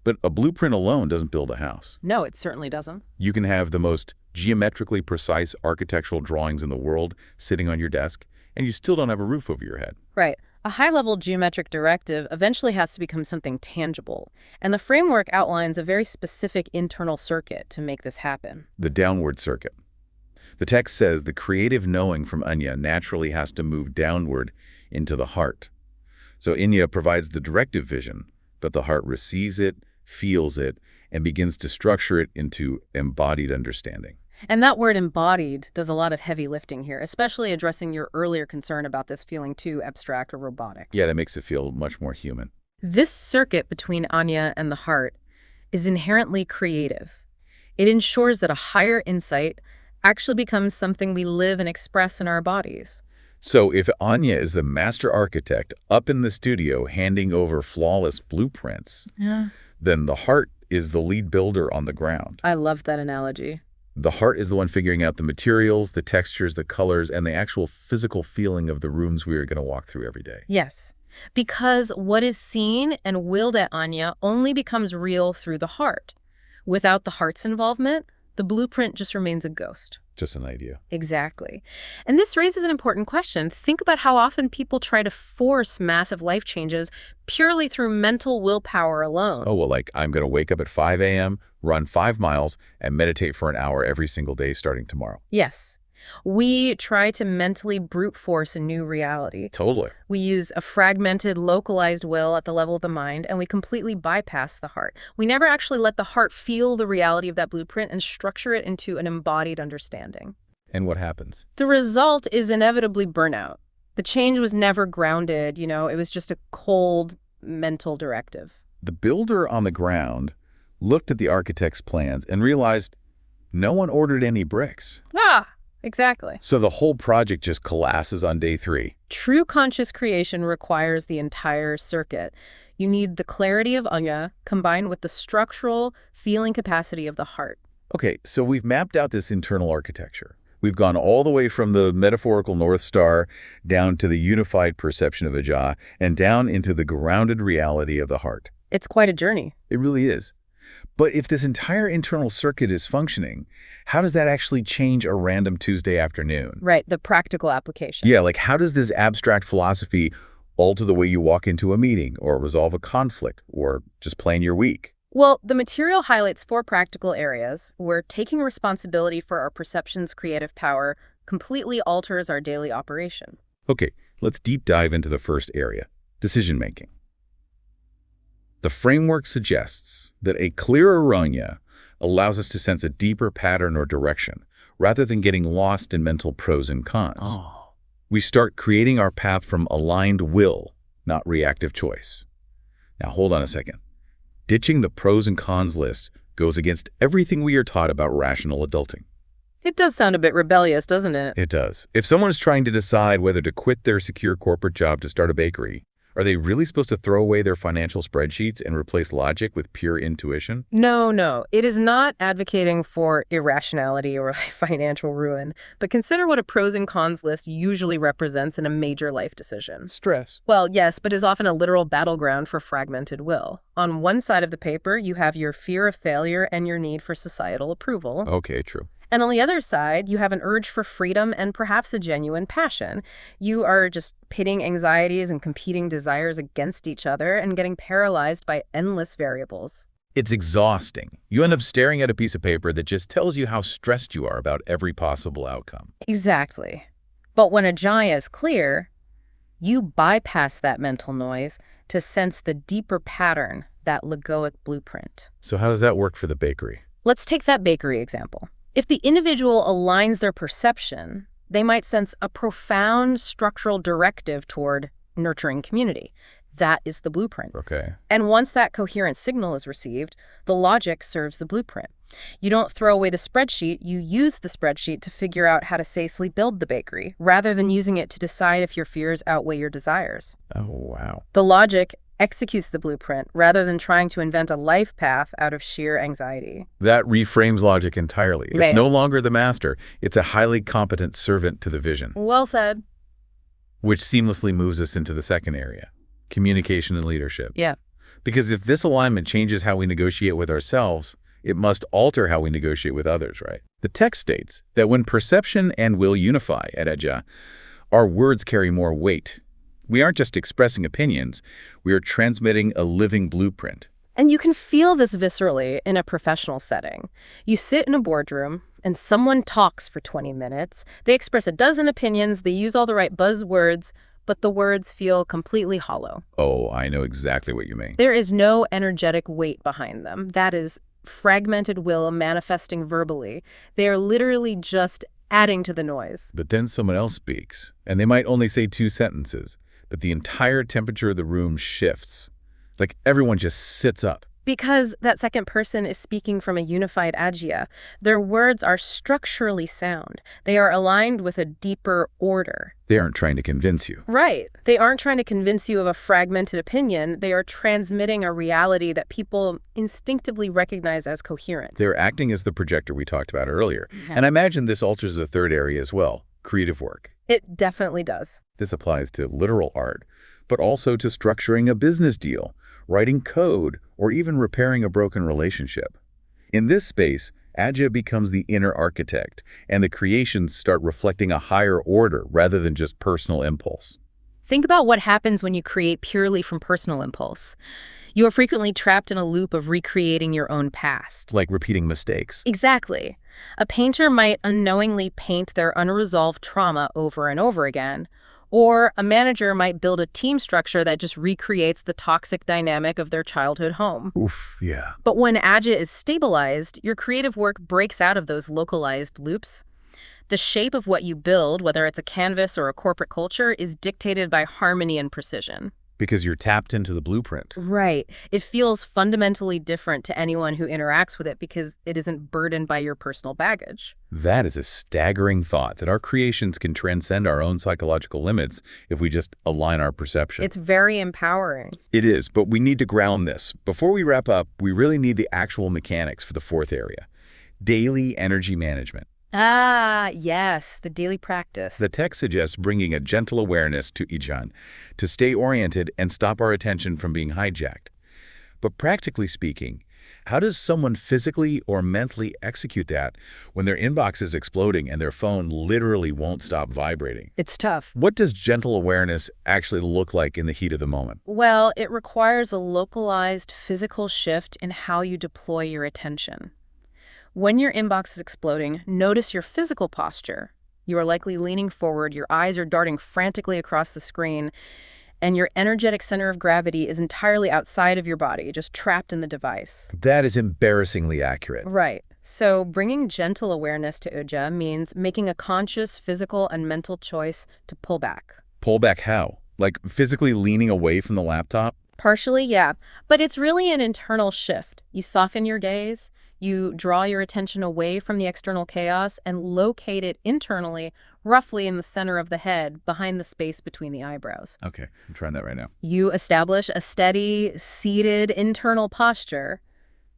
But a blueprint alone doesn't build a house. No, it certainly doesn't. You can have the most geometrically precise architectural drawings in the world sitting on your desk, and you still don't have a roof over your head. Right. A high-level geometric directive eventually has to become something tangible, and the framework outlines a very specific internal circuit to make this happen. The downward circuit. The text says the creative knowing from Ajna naturally has to move downward into the heart. So Ajna provides the directive vision, but the heart receives it, feels it, and begins to structure it into embodied understanding. And that word embodied does a lot of heavy lifting here, especially addressing your earlier concern about this feeling too abstract or robotic. Yeah, that makes it feel much more human. This circuit between Ajna and the heart is inherently creative. It ensures that a higher insight actually becomes something we live and express in our bodies. So if Ajna is the master architect up in the studio handing over flawless blueprints, then the heart is the lead builder on the ground. I love that analogy. The heart is the one figuring out the materials, the textures, the colors, and the actual physical feeling of the rooms we are going to walk through every day. Yes, because what is seen and willed at Ajna only becomes real through the heart. Without the heart's involvement, the blueprint just remains a ghost. Just an idea. Exactly. And this raises an important question. Think about how often people try to force massive life changes purely through mental willpower alone. Oh, well, like I'm going to wake up at 5 a.m., run 5 miles, and meditate for an hour every single day starting tomorrow. Yes. We try to mentally brute force a new reality. Totally. We use a fragmented, localized will at the level of the mind, and we completely bypass the heart. We never actually let the heart feel the reality of that blueprint and structure it into an embodied understanding. And what happens? The result is inevitably burnout. The change was never grounded, it was just a cold mental directive. The builder on the ground looked at the architect's plans and realized no one ordered any bricks. Exactly. So the whole project just collapses on day 3. True conscious creation requires the entire circuit. You need the clarity of Ajna combined with the structural feeling capacity of the heart. Okay, so we've mapped out this internal architecture. We've gone all the way from the metaphorical North Star down to the unified perception of Ajna and down into the grounded reality of the heart. It's quite a journey. It really is. But if this entire internal circuit is functioning, how does that actually change a random Tuesday afternoon? Right, the practical application. Yeah, like how does this abstract philosophy alter the way you walk into a meeting or resolve a conflict or just plan your week? Well, the material highlights 4 practical areas where taking responsibility for our perception's creative power completely alters our daily operation. Okay, let's deep dive into the first area, decision-making. The framework suggests that a clearer Ajna allows us to sense a deeper pattern or direction, rather than getting lost in mental pros and cons. We start creating our path from aligned will, not reactive choice. Now hold on a second. Ditching the pros and cons list goes against everything we are taught about rational adulting. It does sound a bit rebellious, doesn't it? It does. If someone is trying to decide whether to quit their secure corporate job to start a bakery, are they really supposed to throw away their financial spreadsheets and replace logic with pure intuition? No. It is not advocating for irrationality or financial ruin, but consider what a pros and cons list usually represents in a major life decision. Stress. Well, yes, but is often a literal battleground for fragmented will. On one side of the paper, you have your fear of failure and your need for societal approval. Okay, true. And on the other side, you have an urge for freedom and perhaps a genuine passion. You are just pitting anxieties and competing desires against each other and getting paralyzed by endless variables. It's exhausting. You end up staring at a piece of paper that just tells you how stressed you are about every possible outcome. Exactly. But when Ajna is clear, You bypass that mental noise to sense the deeper pattern, that logoic blueprint. So how does that work for the bakery? Let's take that bakery example. If the individual aligns their perception, they might sense a profound structural directive toward nurturing community. That is the blueprint. Okay. And once that coherent signal is received, the logic serves the blueprint. You don't throw away the spreadsheet, you use the spreadsheet to figure out how to safely build the bakery, rather than using it to decide if your fears outweigh your desires. Oh, wow. The logic executes the blueprint rather than trying to invent a life path out of sheer anxiety. That reframes logic entirely. It's no longer the master. It's a highly competent servant to the vision. Well said. Which seamlessly moves us into the second area, communication and leadership. Yeah. Because if this alignment changes how we negotiate with ourselves, it must alter how we negotiate with others, right? The text states that when perception and will unify at Ajna, our words carry more weight. We aren't just expressing opinions, we are transmitting a living blueprint. And you can feel this viscerally in a professional setting. You sit in a boardroom and someone talks for 20 minutes. They express a dozen opinions, they use all the right buzzwords, but the words feel completely hollow. Oh, I know exactly what you mean. There is no energetic weight behind them. That is fragmented will manifesting verbally. They are literally just adding to the noise. But then someone else speaks, and they might only say 2 sentences, but the entire temperature of the room shifts. Like everyone just sits up. Because that second person is speaking from a unified Ajna. Their words are structurally sound. They are aligned with a deeper order. They aren't trying to convince you. Right. They aren't trying to convince you of a fragmented opinion. They are transmitting a reality that people instinctively recognize as coherent. They're acting as the projector we talked about earlier. And I imagine this alters the third area as well, creative work. It definitely does. This applies to literal art, but also to structuring a business deal, writing code, or even repairing a broken relationship. In this space, Ajna becomes the inner architect, and the creations start reflecting a higher order rather than just personal impulse. Think about what happens when you create purely from personal impulse. You are frequently trapped in a loop of recreating your own past. Like repeating mistakes. Exactly. A painter might unknowingly paint their unresolved trauma over and over again. Or a manager might build a team structure that just recreates the toxic dynamic of their childhood home. Oof, yeah. But when Ajna is stabilized, your creative work breaks out of those localized loops. The shape of what you build, whether it's a canvas or a corporate culture, is dictated by harmony and precision. Because you're tapped into the blueprint. Right. It feels fundamentally different to anyone who interacts with it because it isn't burdened by your personal baggage. That is a staggering thought, that our creations can transcend our own psychological limits if we just align our perception. It's very empowering. It is, but we need to ground this. Before we wrap up, we really need the actual mechanics for the fourth area, daily energy management. Ah, yes, the daily practice. The text suggests bringing a gentle awareness to Ajna to stay oriented and stop our attention from being hijacked. But practically speaking, how does someone physically or mentally execute that when their inbox is exploding and their phone literally won't stop vibrating? It's tough. What does gentle awareness actually look like in the heat of the moment? Well, it requires a localized physical shift in how you deploy your attention. When your inbox is exploding, notice your physical posture. You are likely leaning forward, your eyes are darting frantically across the screen, and your energetic center of gravity is entirely outside of your body, just trapped in the device. That is embarrassingly accurate. Right. So bringing gentle awareness to Ajna means making a conscious physical and mental choice to pull back. Pull back how? Like physically leaning away from the laptop? Partially, yeah. But it's really an internal shift. You soften your gaze, you draw your attention away from the external chaos and locate it internally, roughly in the center of the head, behind the space between the eyebrows. Okay, I'm trying that right now. You establish a steady, seated internal posture.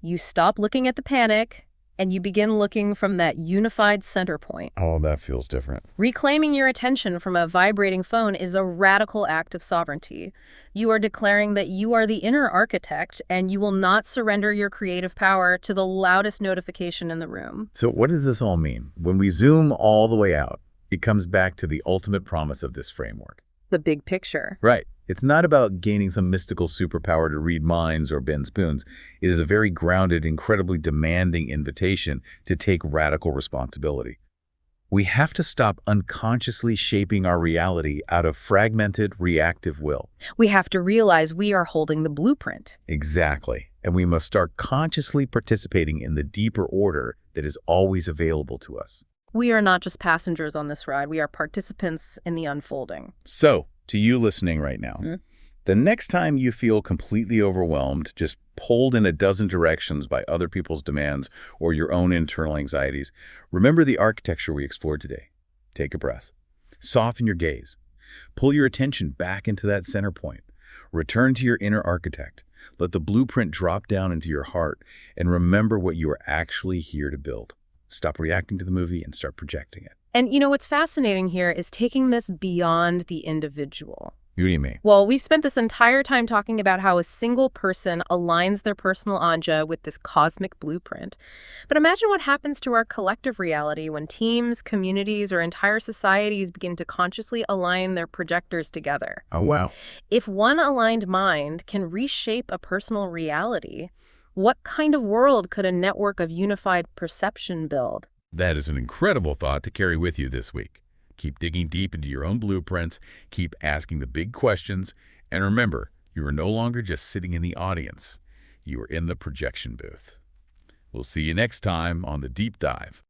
You stop looking at the panic, and you begin looking from that unified center point. Oh, that feels different. Reclaiming your attention from a vibrating phone is a radical act of sovereignty. You are declaring that you are the inner architect and you will not surrender your creative power to the loudest notification in the room. So what does this all mean? When we zoom all the way out, it comes back to the ultimate promise of this framework. The big picture. Right. It's not about gaining some mystical superpower to read minds or bend spoons. It is a very grounded, incredibly demanding invitation to take radical responsibility. We have to stop unconsciously shaping our reality out of fragmented, reactive will. We have to realize we are holding the blueprint. Exactly. And we must start consciously participating in the deeper order that is always available to us. We are not just passengers on this ride. We are participants in the unfolding. So, to you listening right now, the next time you feel completely overwhelmed, just pulled in a dozen directions by other people's demands or your own internal anxieties, remember the architecture we explored today. Take a breath. Soften your gaze. Pull your attention back into that center point. Return to your inner architect. Let the blueprint drop down into your heart and remember what you are actually here to build. Stop reacting to the movie and start projecting it. And you know what's fascinating here is taking this beyond the individual. What do you mean? Well, we've spent this entire time talking about how a single person aligns their personal Ajna with this cosmic blueprint. But imagine what happens to our collective reality when teams, communities, or entire societies begin to consciously align their projectors together. Oh, wow. If one aligned mind can reshape a personal reality, what kind of world could a network of unified perception build? That is an incredible thought to carry with you this week. Keep digging deep into your own blueprints, keep asking the big questions, and remember, you are no longer just sitting in the audience. You are in the projection booth. We'll see you next time on The Deep Dive.